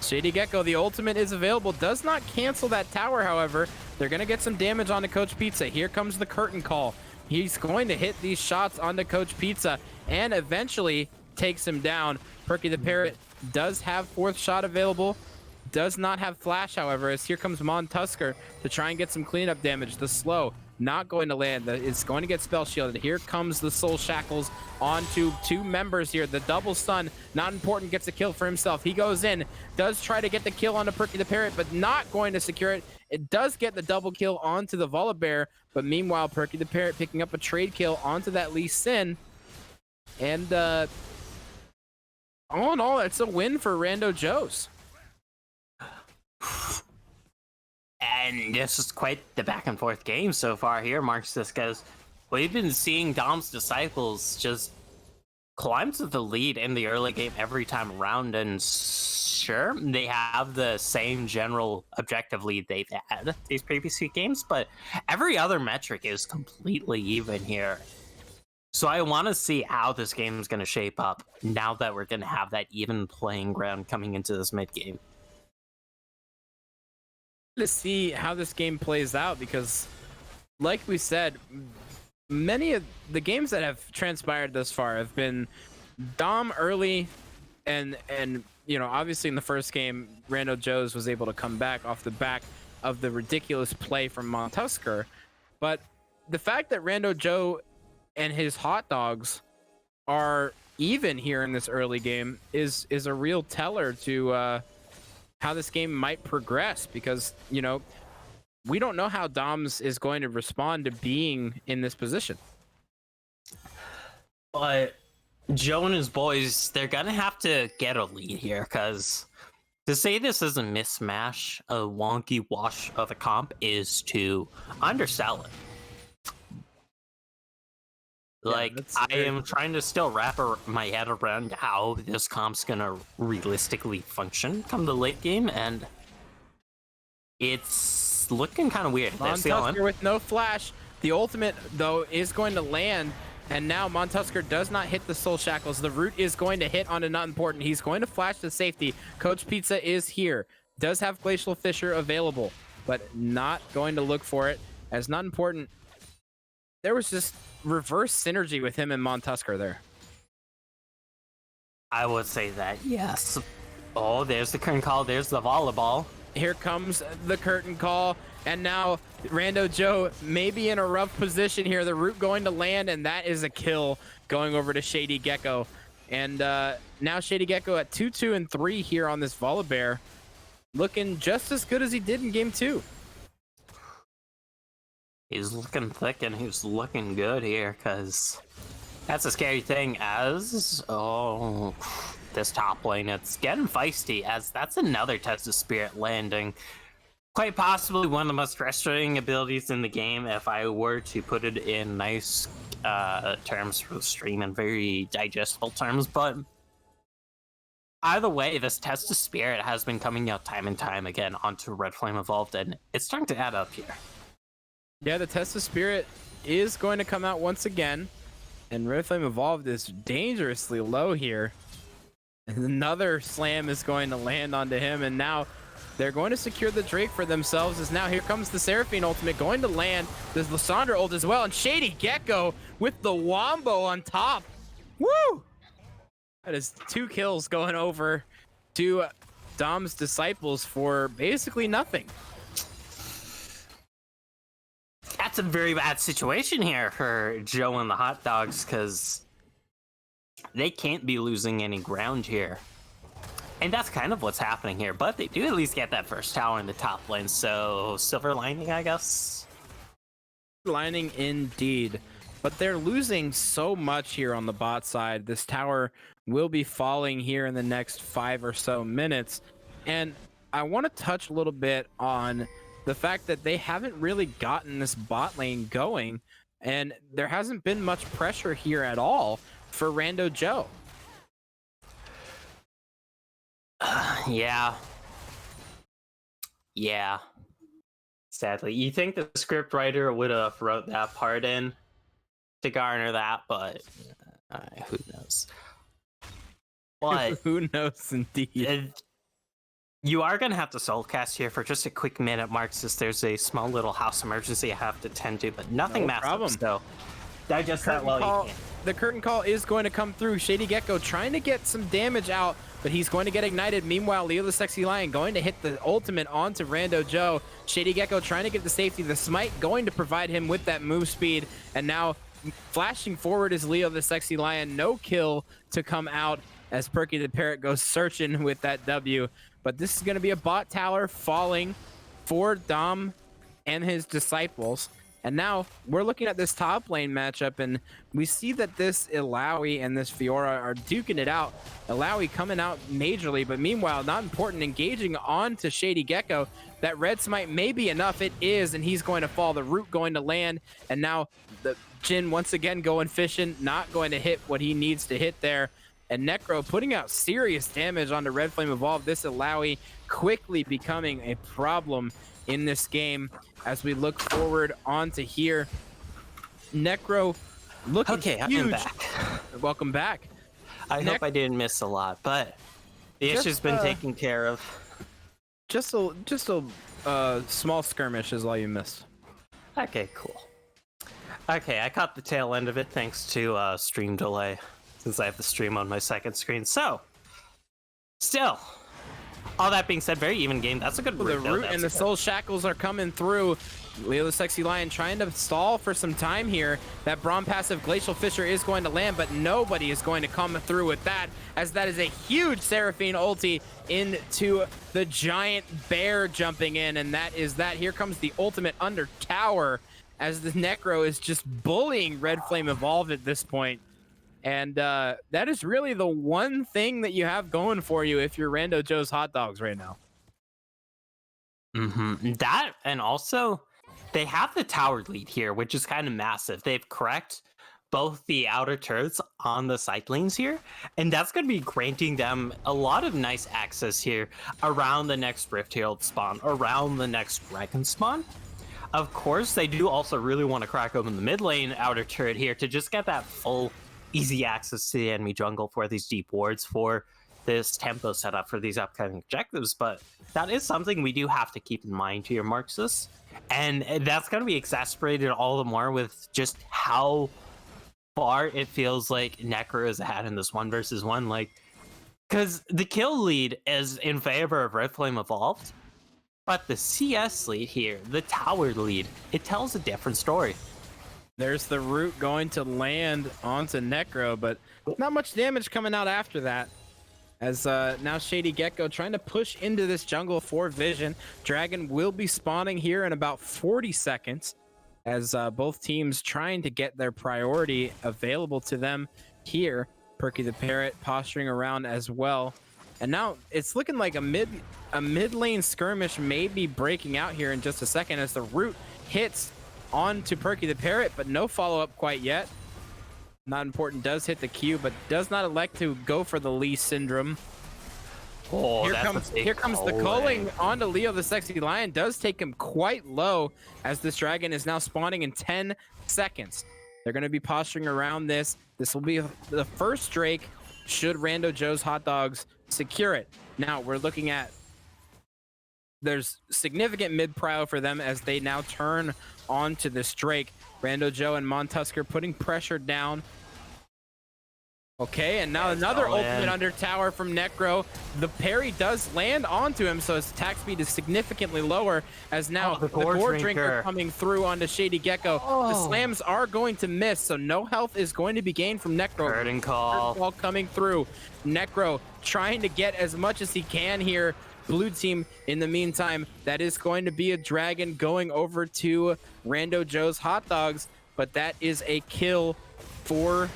Shady Gecko, the ultimate is available, does not cancel that tower, however. They're going to get some damage onto Coach Pizza. Here comes the curtain call. He's going to hit these shots onto Coach Pizza and eventually takes him down. Perky the Parrot does have 4th shot available, does not have flash, however, as here comes Montusker to try and get some cleanup damage. The slow not going to land. It's going to get spell shielded. Here comes the Soul Shackles onto 2 members here. The double stun, not important, gets a kill for himself. He goes in, does try to get the kill onto Perky the Parrot, but not going to secure it. It does get the double kill onto the Volibear, but meanwhile, Perky the Parrot picking up a trade kill onto that Lee Sin. And all in all, it's a win for Rando Joe's. And this is quite the back and forth game so far here, Marxus, because we've been seeing Dom's Disciples just climb to the lead in the early game every time around, and sure, they have the same general objective lead they've had these previous few games, but every other metric is completely even here. So I want to see how this game is going to shape up now that we're going to have that even playing ground coming into this mid game. To see how this game plays out, because like we said, many of the games that have transpired thus far have been Dom early, and you know, obviously in the first game Rando Joe's was able to come back off the back of the ridiculous play from Montusker, but the fact that Rando Joe and his hot dogs are even here in this early game is a real teller to how this game might progress, because, you know, we don't know how Doms is going to respond to being in this position. But Joe and his boys, they're going to have to get a lead here, because to say this is a mismatch, a wonky wash of a comp, is to undersell it. Like, I am trying to still wrap my head around how this comp's gonna realistically function come the late game, and it's looking kind of weird. Montusker with no flash. The ultimate, though, is going to land, and now Montusker does not hit the Soul Shackles. The root is going to hit onto Not Important. He's going to flash to safety. Coach Pizza is here. Does have Glacial Fissure available, but not going to look for it. As Not Important, there was just reverse synergy with him and Montusker there. I would say that, yes. Oh, there's the curtain call. There's the volleyball. Here comes the curtain call, and now Rando Joe may be in a rough position here. The root going to land, and that is a kill going over to Shady Gecko. And now Shady Gecko at 2-2 and 3 here on this Volibear, looking just as good as he did in game 2. He's looking thick and he's looking good here, because that's a scary thing as, oh, this top lane, it's getting feisty, as that's another Test of Spirit landing. Quite possibly one of the most frustrating abilities in the game if I were to put it in nice terms for the stream and very digestible terms, but either way, this Test of Spirit has been coming out time and time again onto Red Flame Evolved, and it's starting to add up here. Yeah, the Test of Spirit is going to come out once again, and Red Flame Evolved is dangerously low here. And another slam is going to land onto him, and now they're going to secure the Drake for themselves, as now here comes the Seraphine ultimate going to land. There's Lysandra ult as well, and Shady Gecko with the Wombo on top. Woo! That is 2 kills going over to Dom's Disciples for basically nothing. That's a very bad situation here for Joe and the Hot Dogs, because they can't be losing any ground here. And that's kind of what's happening here, but they do at least get that first tower in the top lane, so silver lining, I guess. Lining indeed, but they're losing so much here on the bot side. This tower will be falling here in the next 5 or so minutes, and I want to touch a little bit on the fact that they haven't really gotten this bot lane going, and there hasn't been much pressure here at all for Rando Joe. Yeah. Sadly, you think the script writer would have wrote that part in to garner that, but who knows? But who knows indeed. You are going to have to soulcast here for just a quick minute, Mark, since there's a small little house emergency I have to tend to, but nothing massive, problem. So digest that while you can. The curtain call is going to come through. Shady Gecko trying to get some damage out, but he's going to get ignited. Meanwhile, Leo the Sexy Lion going to hit the ultimate onto Rando Joe. Shady Gecko trying to get the safety. The smite going to provide him with that move speed, and now flashing forward is Leo the Sexy Lion. No kill to come out as Perky the Parrot goes searching with that W. But this is going to be a bot tower falling for Dom and his disciples. And now we're looking at this top lane matchup, and we see that this Illaoi and this Fiora are duking it out. Illaoi coming out majorly, but meanwhile, not important, engaging on to Shady Gecko. That red smite may be enough. It is, and he's going to fall. The root going to land, and now the Jhin once again going fishing, not going to hit what he needs to hit there. And Necro putting out serious damage onto Red Flame Evolve. This Illaoi quickly becoming a problem in this game as we look forward onto here. Necro looking huge. I'm back. Welcome back. I hope I didn't miss a lot, but the issue's been taken care of. Just a small skirmish is all you missed. Okay, cool. Okay, I caught the tail end of it thanks to stream delay, since I have the stream on my second screen. So, still, all that being said, very even game. That's a good root. The root and the soul shackles are coming through. Leo the Sexy Lion trying to stall for some time here. That Braum passive Glacial Fissure is going to land, but nobody is going to come through with that, as that is a huge Seraphine ulti into the giant bear jumping in, and that is that. Here comes the ultimate under tower, as the Necro is just bullying Red Flame Evolved at this point. And that is really the one thing that you have going for you if you're Rando Joe's Hot Dogs right now. That, and also, they have the tower lead here, which is kind of massive. They've cracked both the outer turrets on the side lanes here, and that's going to be granting them a lot of nice access here around the next Rift Herald spawn, around the next Dragon spawn. Of course, they do also really want to crack open the mid lane outer turret here to just get that full easy access to the enemy jungle for these deep wards, for this tempo setup for these upcoming objectives. But that is something we do have to keep in mind here, Marxus. And that's going to be exacerbated all the more with just how far it feels like Necro is ahead in this 1v1. Like, because the kill lead is in favor of Red Flame Evolved, but the CS lead here, the tower lead, it tells a different story. There's the root going to land onto Necro, but not much damage coming out after that. As now Shady Gecko trying to push into this jungle for Vision. Dragon will be spawning here in about 40 seconds, as both teams trying to get their priority available to them here. Perky the Parrot posturing around as well. And now it's looking like a mid lane skirmish may be breaking out here in just a second, as the root hits onto Perky the Parrot, but no follow-up quite yet. Not important, does hit the Q, but does not elect to go for the Lee Syndrome. Oh, here comes the culling onto Leo the Sexy Lion. Does take him quite low, as this dragon is now spawning in 10 seconds. They're going to be posturing around this. This will be the first Drake, should Rando Joe's Hot Dogs secure it. Now we're looking at, there's significant mid prio for them as they now turn onto this Drake. Rando Joe and Montusker putting pressure down. Okay, and now another ultimate under tower from Necro. The parry does land onto him, so his attack speed is significantly lower, as now the Gore Drinker coming through onto Shady Gecko. The slams are going to miss, so no health is going to be gained from Necro. Curtain call Coming through. Necro trying to get as much as he can here. Blue team, in the meantime, that is going to be a dragon going over to Rando Joe's Hot Dogs, but that is a kill for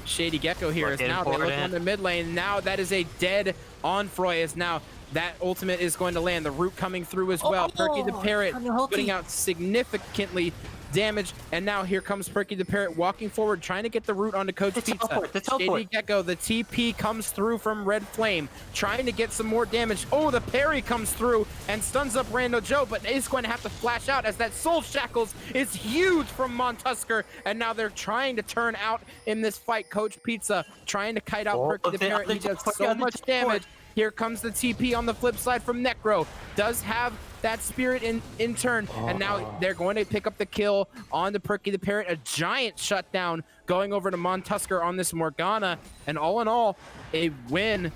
Shady Gecko here. As now they look on the mid lane. Now that is a dead Onfroy, as now that ultimate is going to land. The root coming through as well. Perky the Parrot putting out significantly damage, and now here comes Perky the Parrot walking forward, trying to get the root onto Coach Pizza. Shady Gecko, the TP comes through from Red Flame, trying to get some more damage. Oh, the parry comes through and stuns up Rando Joe, but is going to have to flash out, as that Soul Shackles is huge from Montusker, and now they're trying to turn out in this fight. Coach Pizza trying to kite out Perky the Parrot. He does so much damage. Here comes the TP on the flip side from Necro. Does have that spirit in turn, and now they're going to pick up the kill on the Perky the Parrot. A giant shutdown going over to Montusker on this Morgana, and all in all, a win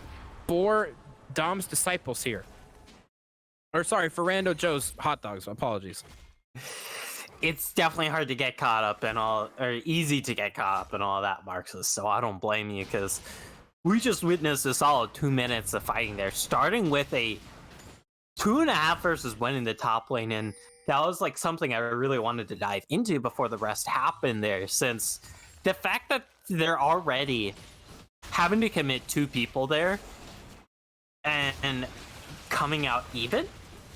for Dom's Disciples here. Or sorry, for Rando Joe's Hot Dogs. Apologies. It's definitely hard to get caught up in all, or easy to get caught up in all that, Marxus, so I don't blame you, because we just witnessed a solid 2 minutes of fighting there, starting with a 2.5 versus winning the top lane, and that was like something I really wanted to dive into before the rest happened there, since the fact that they're already having to commit 2 people there and coming out even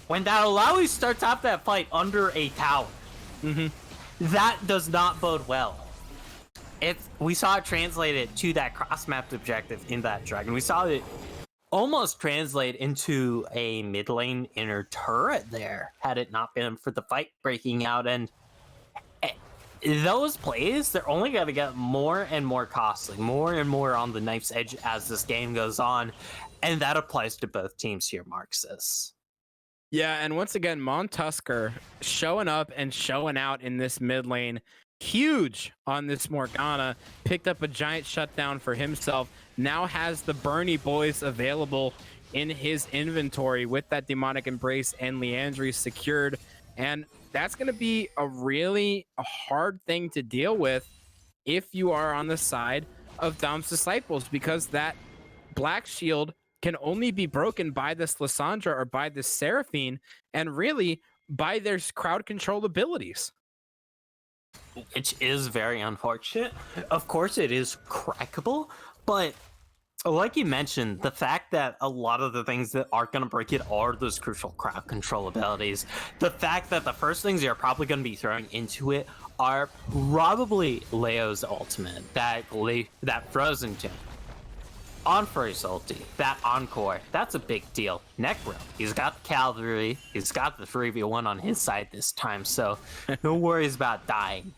when that Alawi starts off that fight under a tower. That does not bode well. We saw it translated to that cross-mapped objective in that dragon. We saw it almost translate into a mid lane inner turret there, had it not been for the fight breaking out. And those plays, they're only going to get more and more costly, more and more on the knife's edge as this game goes on. And that applies to both teams here, Marxus. Yeah, and once again, Montusker showing up and showing out in this mid lane. Huge on this Morgana. Picked up a giant shutdown for himself. Now has the Bernie boys available in his inventory with that Demonic Embrace and Leandry secured. And that's going to be a really hard thing to deal with if you are on the side of Dom's Disciples, because that Black Shield can only be broken by this Lissandra or by this Seraphine, and really by their crowd control abilities. Which is very unfortunate. Of course, it is crackable, but like you mentioned, the fact that a lot of the things that are going to break it are those crucial crowd control abilities. The fact that the first things you're probably going to be throwing into it are probably Leo's ultimate, that Frozen Tomb. Onfrey's ulti, that Encore, that's a big deal. Necro, he's got the cavalry, he's got the 3v1 on his side this time, so no worries about dying.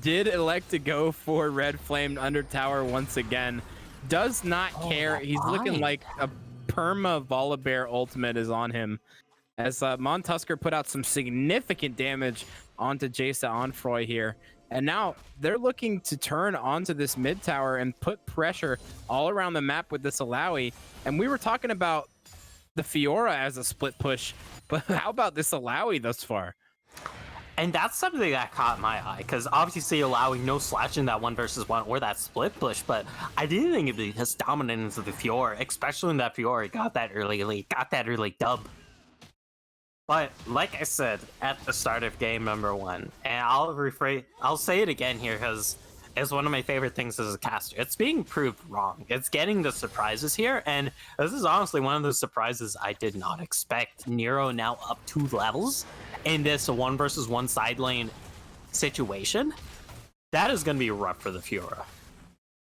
Did elect to go for Red Flame under tower once again. Does not care. He's looking like a perma Volibear ultimate is on him. As Montusker put out some significant damage onto Jace Onfroy here. And now they're looking to turn onto this mid tower and put pressure all around the map with this Alawi. And we were talking about the Fiora as a split push, but how about this Alawi thus far? And that's something that caught my eye, because obviously allowing no slash in that 1 versus 1 or that split push, but I didn't think it'd be as dominant as the Fiora, especially when that Fiora got that early lead, got that early dub. But like I said at the start of game number 1, and I'll say it again here because it's one of my favorite things as a caster. It's being proved wrong. It's getting the surprises here, and this is honestly one of the surprises I did not expect. Nero now up 2 levels in this 1 versus 1 side lane situation. That is going to be rough for the Fiora.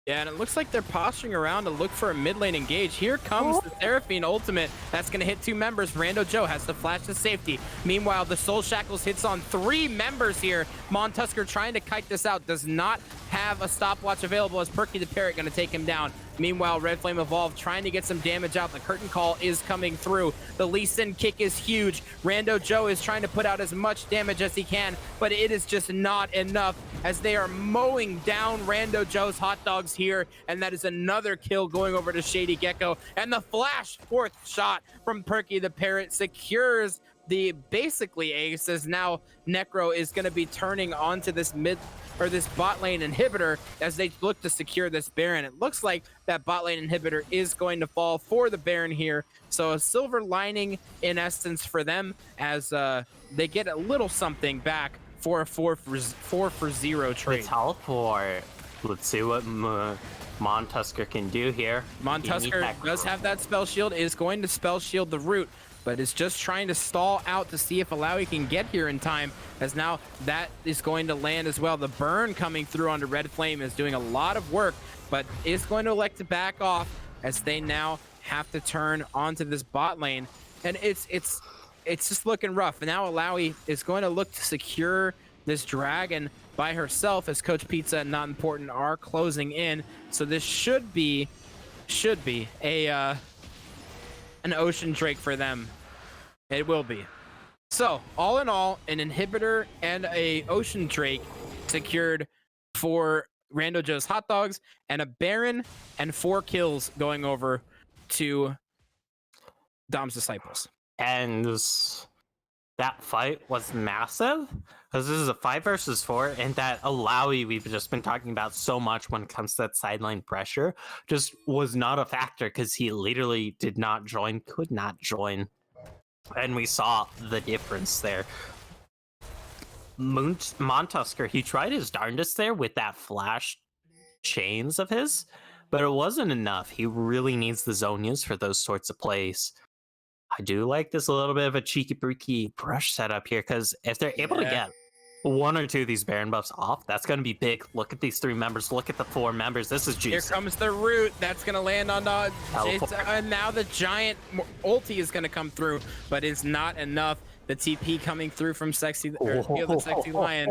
Yeah, and it looks like they're posturing around to look for a mid lane engage. Here comes the Seraphine ultimate. That's going to hit 2 members. Rando Joe has to flash to safety. Meanwhile, the Soul Shackles hits on 3 members here. Montusker trying to kite this out. Does not have a stopwatch available as Perky the Parrot going to take him down. Meanwhile, Red Flame Evolve trying to get some damage out. The curtain call is coming through. The Lee Sin kick is huge. Rando Joe is trying to put out as much damage as he can, but it is just not enough as they are mowing down Rando Joe's hot dogs here. And that is another kill going over to Shady Gecko. And the flash 4th shot from Perky the Parrot secures the basically ace, as now Necro is going to be turning onto this this bot lane inhibitor as they look to secure this Baron. It looks like that bot lane inhibitor is going to fall for the Baron here. So a silver lining in essence for them as they get a little something back for a 4 for 0 trade. The teleport. Let's see what Montusker can do here. Montusker does have that spell shield, is going to spell shield the root, but is just trying to stall out to see if Alawi can get here in time, as now that is going to land as well. The burn coming through onto Red Flame is doing a lot of work, but is going to elect to back off as they now have to turn onto this bot lane. And it's just looking rough. And now Alawi is going to look to secure this dragon by herself as Coach Pizza and Not Important are closing in. So this should be a an Ocean Drake for them. It will be. So all in all, an inhibitor and a Ocean Drake secured for Rando Joe's hot dogs, and a Baron and 4 kills going over to Dom's Disciples. And that fight was massive, because this is a 5 versus 4, and that Alawi we've just been talking about so much when it comes to that sideline pressure just was not a factor, because he literally could not join, and we saw the difference there. Montusker, he tried his darndest there with that flash chains of his, but it wasn't enough. He really needs the Zonias for those sorts of plays. I do like this a little bit of a cheeky breaky brush setup here, because if they're able to get 1 or 2 of these Baron buffs off, that's going to be big. Look at these 3 members. Look at the 4 members. This is juicy. Here comes the root. That's going to land on and now the giant ulti is going to come through, but it's not enough. The TP coming through from Sexy Lion,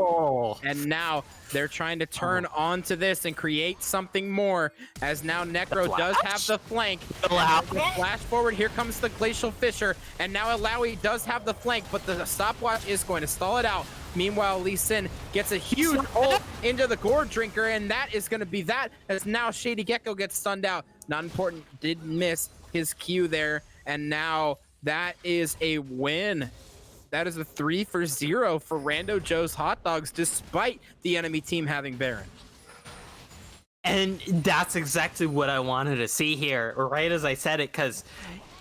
and now they're trying to turn onto this and create something more, as now Necro does have the flank. Flash forward, here comes the Glacial Fisher, and now Alawi does have the flank, but the stopwatch is going to stall it out. Meanwhile, Lee Sin gets a huge ult into the Gourd Drinker, and that is going to be that, as now Shady Gecko gets stunned out. Not important, did miss his Q there, and now that is a win. That is a 3-for-0 for Rando Joe's Hot Dogs, despite the enemy team having Baron. And that's exactly what I wanted to see here, right as I said it, because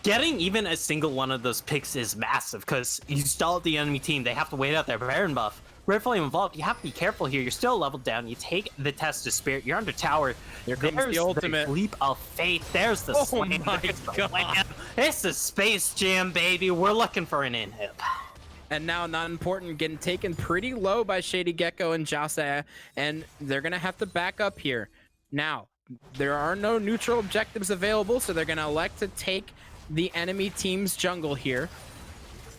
getting even a single one of those picks is massive, because you stall the enemy team. They have to wait out their Baron buff. Red Flame involved. You have to be careful here. You're still leveled down. You take the Test of Spirit. You're under tower. Here comes the ultimate. The leap of faith. There's the swing. My God. It's the Space Jam, baby. We're looking for an inhib. And now, not important, getting taken pretty low by Shady Gecko and Jasa, and they're going to have to back up here. Now, there are no neutral objectives available, so they're going to elect to take the enemy team's jungle here,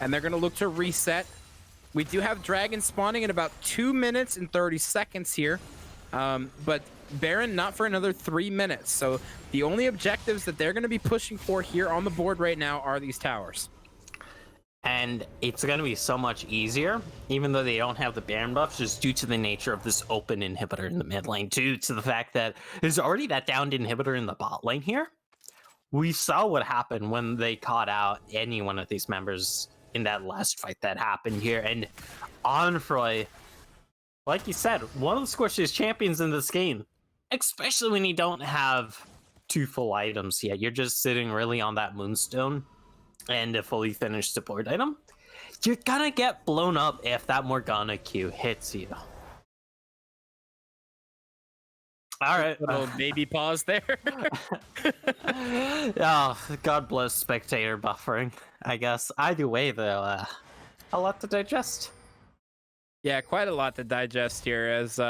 and they're going to look to reset. We do have Dragon spawning in about 2 minutes and 30 seconds here, but Baron not for another 3 minutes. So the only objectives that they're going to be pushing for here on the board right now are these towers. And it's going to be so much easier, even though they don't have the Baron buffs, just due to the nature of this open inhibitor in the mid lane, due to the fact that there's already that downed inhibitor in the bot lane here. We saw what happened when they caught out any one of these members in that last fight that happened here. And Onfroy, like you said, one of the squishiest champions in this game, especially when you don't have 2 full items yet. You're just sitting really on that Moonstone and a fully finished support item. You're gonna get blown up if that Morgana Q hits you. All right, little baby pause there. Oh, God bless spectator buffering, I guess. Either way, though, a lot to digest. Yeah, quite a lot to digest here, as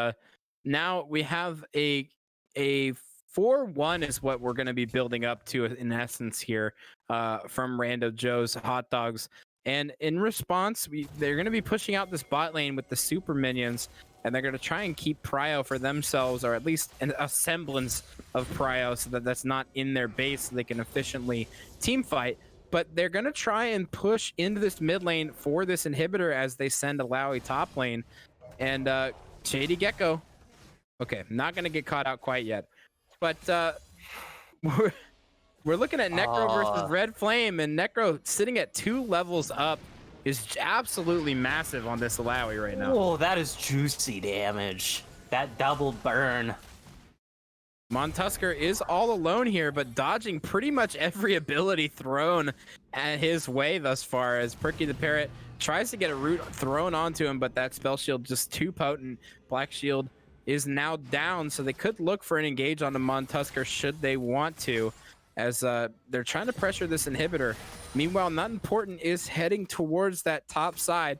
now we have a 4-1 is what we're going to be building up to in essence here from Rando Joe's Hot Dogs. And in response, they're going to be pushing out this bot lane with the super minions, and they're going to try and keep Prio for themselves, or at least a semblance of Prio, so that that's not in their base, so they can efficiently team fight. But they're going to try and push into this mid lane for this inhibitor as they send Alawi top lane. And Shady Gecko, okay, not going to get caught out quite yet. But we're looking at Necro versus Red Flame, and Necro sitting at 2 levels up is absolutely massive on this Alawi right now. Oh, that is juicy damage. That double burn. Montusker is all alone here, but dodging pretty much every ability thrown at his way thus far, as Perky the Parrot tries to get a root thrown onto him, but that spell shield just too potent. Black Shield is now down, so they could look for an engage on the Montusker should they want to, as they're trying to pressure this inhibitor. Meanwhile, Not Important is heading towards that top side,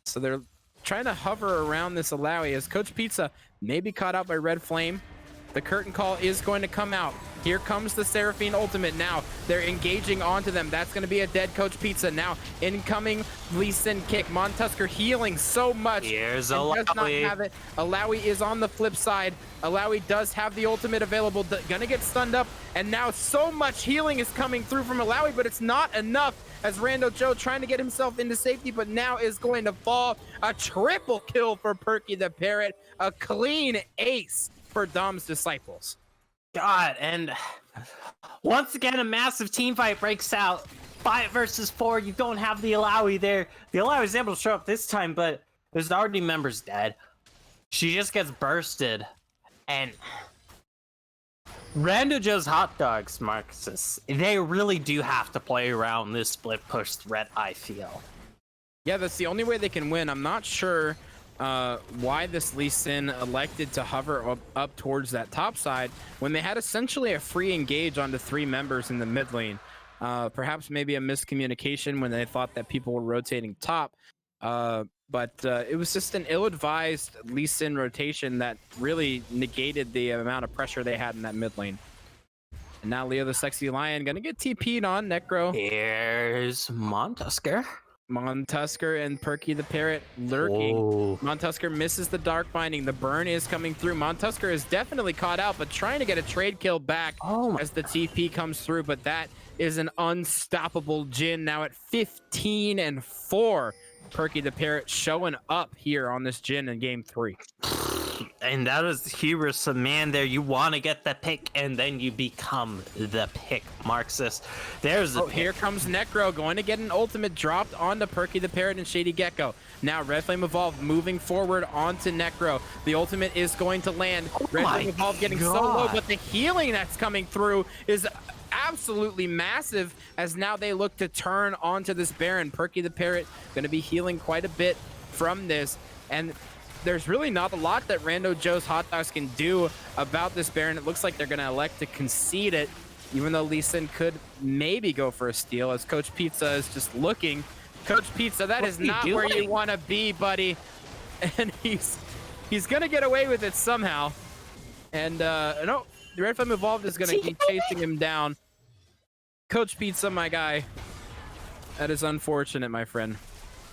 so they're trying to hover around this Alawi, as Coach Pizza may be caught out by Red Flame. The curtain call is going to come out. Here comes the Seraphine ultimate now. They're engaging onto them. That's going to be a dead Coach Pizza. Now, incoming Lee Sin kick. Montusker healing so much. Here's Alawi. Does not Alawi. have it. Alawi is on the flip side. Alawi does have the ultimate available. Gonna get stunned up. And now so much healing is coming through from Alawi, but it's not enough, as Rando Joe trying to get himself into safety, but now is going to fall. A triple kill for Perky the Parrot. A clean ace for Dom's Disciples. God, and once again, a massive team fight breaks out. 5 versus 4. You don't have the Alawi there. The Alawi is able to show up this time, but there's already members dead. She just gets bursted. And Rando Joe's hot dogs, Marcus, they really do have to play around this split push threat, I feel. Yeah, that's the only way they can win. I'm not sure why this Lee Sin elected to hover up towards that top side when they had essentially a free engage onto 3 members in the mid lane. Perhaps maybe a miscommunication when they thought that people were rotating top. But it was just an ill-advised Lee Sin rotation that really negated the amount of pressure they had in that mid lane. And now Leo the Sexy Lion gonna get TP'd on Necro. Here's Montusker. Montusker and Perky the Parrot lurking. Whoa. Montusker misses the Dark Binding. The burn is coming through. Montusker is definitely caught out, but trying to get a trade kill back as the TP comes through. But that is an unstoppable Jhin now at 15-4. Perky the Parrot showing up here on this Jhin in game 3. And that is hubris of man there. You want to get the pick, and then you become the pick, Marxist. There's the pick. Here comes Necro going to get an ultimate dropped onto Perky the Parrot and Shady Gecko. Now Red Flame Evolved moving forward onto Necro. The ultimate is going to land. Red Flame Evolved getting so low, but the healing that's coming through is absolutely massive as now they look to turn onto this Baron. Perky the Parrot going to be healing quite a bit from this, and there's really not a lot that Rando Joe's Hot Dogs can do about this Baron. It looks like they're going to elect to concede it, even though Lee Sin could maybe go for a steal as Coach Pizza is just looking. Coach Pizza, that is not where you want to be, buddy. And he's going to get away with it somehow. And no, the Red Flame Evolved is going to keep chasing him down. Coach Pizza, my guy. That is unfortunate, my friend.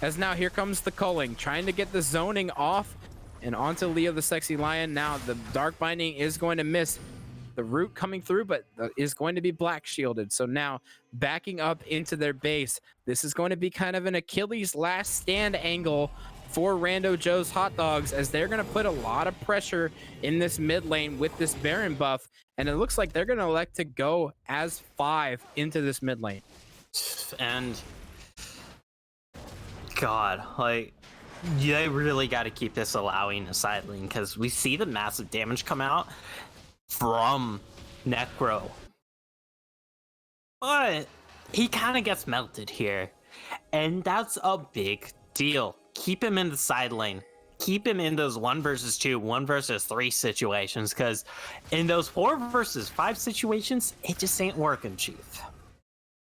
As now here comes the culling, trying to get the zoning off and onto Leo the Sexy Lion. Now the Dark Binding is going to miss the root coming through, but is going to be black shielded. So now backing up into their base. This is going to be kind of an Achilles last stand angle for Rando Joe's Hot Dogs, as they're going to put a lot of pressure in this mid lane with this Baron buff. And it looks like they're going to elect to go as 5 into this mid lane. And God, like, they really got to keep this allowing a side lane, because we see the massive damage come out from Necro. But he kind of gets melted here, and that's a big deal. Keep him in the side lane. Keep him in those 1 versus 2, 1 versus 3 situations, because in those 4 versus 5 situations, it just ain't working, Chief.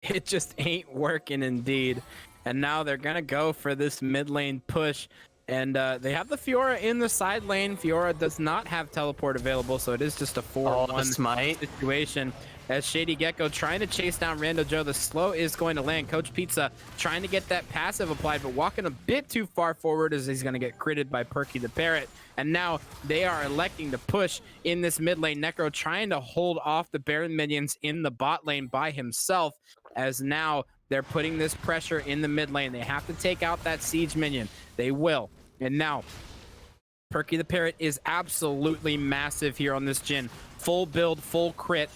It just ain't working indeed. And now they're going to go for this mid lane push. And they have the Fiora in the side lane. Fiora does not have teleport available, so it is just a 4-1 situation. As Shady Gecko trying to chase down Rando Joe. The slow is going to land. Coach Pizza trying to get that passive applied, but walking a bit too far forward as he's going to get critted by Perky the Parrot. And now they are electing to push in this mid lane. Necro trying to hold off the Baron minions in the bot lane by himself, as now they're putting this pressure in the mid lane. They have to take out that siege minion. They will. And now Perky the Parrot is absolutely massive here on this Jhin. Full build, full crit.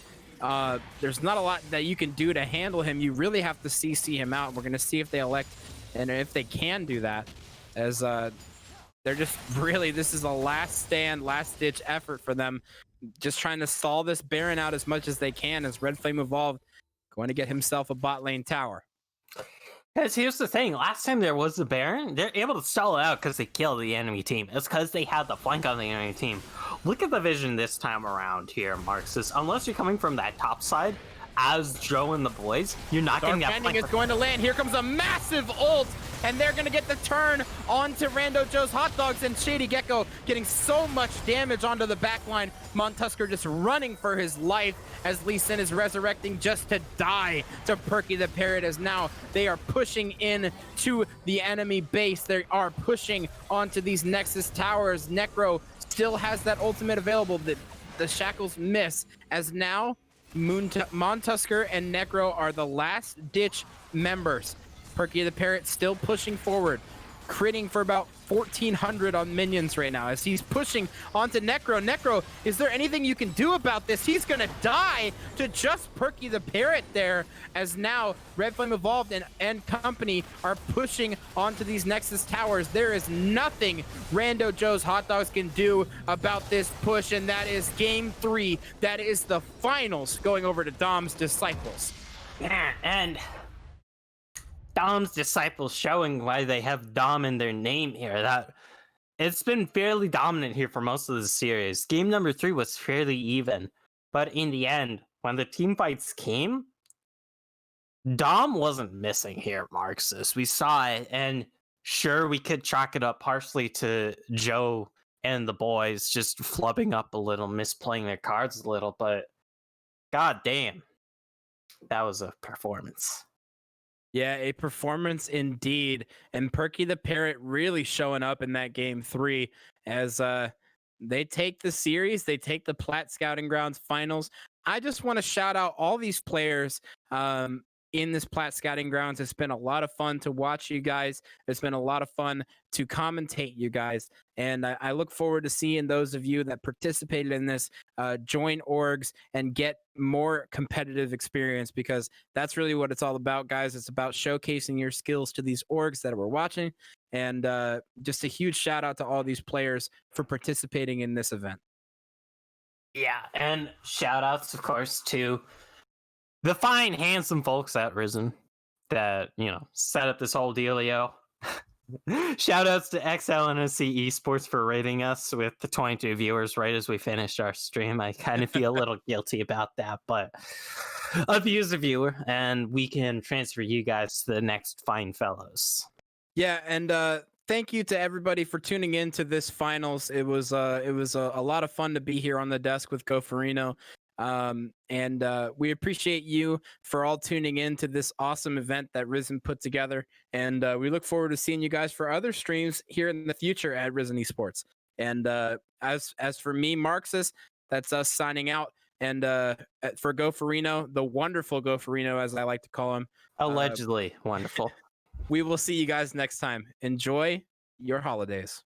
There's not a lot that you can do to handle him. You really have to CC him out. We're going to see if they elect and if they can do that, as they're just really, this is a last stand, last ditch effort for them. Just trying to stall this Baron out as much as they can, as Red Flame Evolved going to get himself a bot lane tower. Because here's the thing, last time there was the Baron, they're able to stall it out because they killed the enemy team. It's because they had the flank on the enemy team. Look at the vision this time around here, Marxus. Unless you're coming from that top side, as Joe and the boys, you're not getting that flank. Is going to land. Here comes a massive ult, and they're going to get the turn onto Rando Joe's Hot Dogs, and Shady Gecko getting so much damage onto the backline. Montusker just running for his life as Lee Sin is resurrecting just to die to Perky the Parrot, as now they are pushing in to the enemy base. They are pushing onto these Nexus towers. Necro still has that ultimate available. The shackles miss, as now Montusker and Necro are the last ditch members. Perky the Parrot still pushing forward. critting for about 1,400 on minions right now as he's pushing onto Necro. Necro, is there anything you can do about this? He's gonna die to just Perky the Parrot there, as now Red Flame Evolved and company are pushing onto these Nexus towers. There is nothing Rando Joe's Hot Dogs can do about this push, and that is game 3. That is the finals going over to Dom's Disciples. Yeah, and Dom's Disciples showing why they have Dom in their name here. That it's been fairly dominant here for most of the series. Game number 3 was fairly even, but in the end, when the team fights came, Dom wasn't missing here, Marxus. We saw it, and sure, we could chalk it up partially to Joe and the boys just flubbing up a little, misplaying their cards a little, but god damn, that was a performance. Yeah, a performance indeed. And Perky the Parrot really showing up in that game 3 as they take the series, they take the Plat Scouting Grounds finals. I just want to shout out all these players in this Plat Scouting Grounds. It's been a lot of fun to watch you guys. It's been a lot of fun to commentate you guys. And I look forward to seeing those of you that participated in this join orgs and get more competitive experience, because that's really what it's all about, guys. It's about showcasing your skills to these orgs that we're watching. And just a huge shout out to all these players for participating in this event. Yeah, and shout outs, of course, to the fine, handsome folks at Risen that, set up this whole dealio. Shout outs to XLNSC Esports for rating us with the 22 viewers right as we finished our stream. I kind of feel a little guilty about that, but a view's a viewer, and we can transfer you guys to the next fine fellows. Yeah, and thank you to everybody for tuning in to this finals. It was a lot of fun to be here on the desk with Goferino. And we appreciate you for all tuning in to this awesome event that Risen put together. And we look forward to seeing you guys for other streams here in the future at Risen Esports. And as for me, Marxus, that's us signing out. And for Goferino, the wonderful Goferino, as I like to call him. Allegedly wonderful. We will see you guys next time. Enjoy your holidays.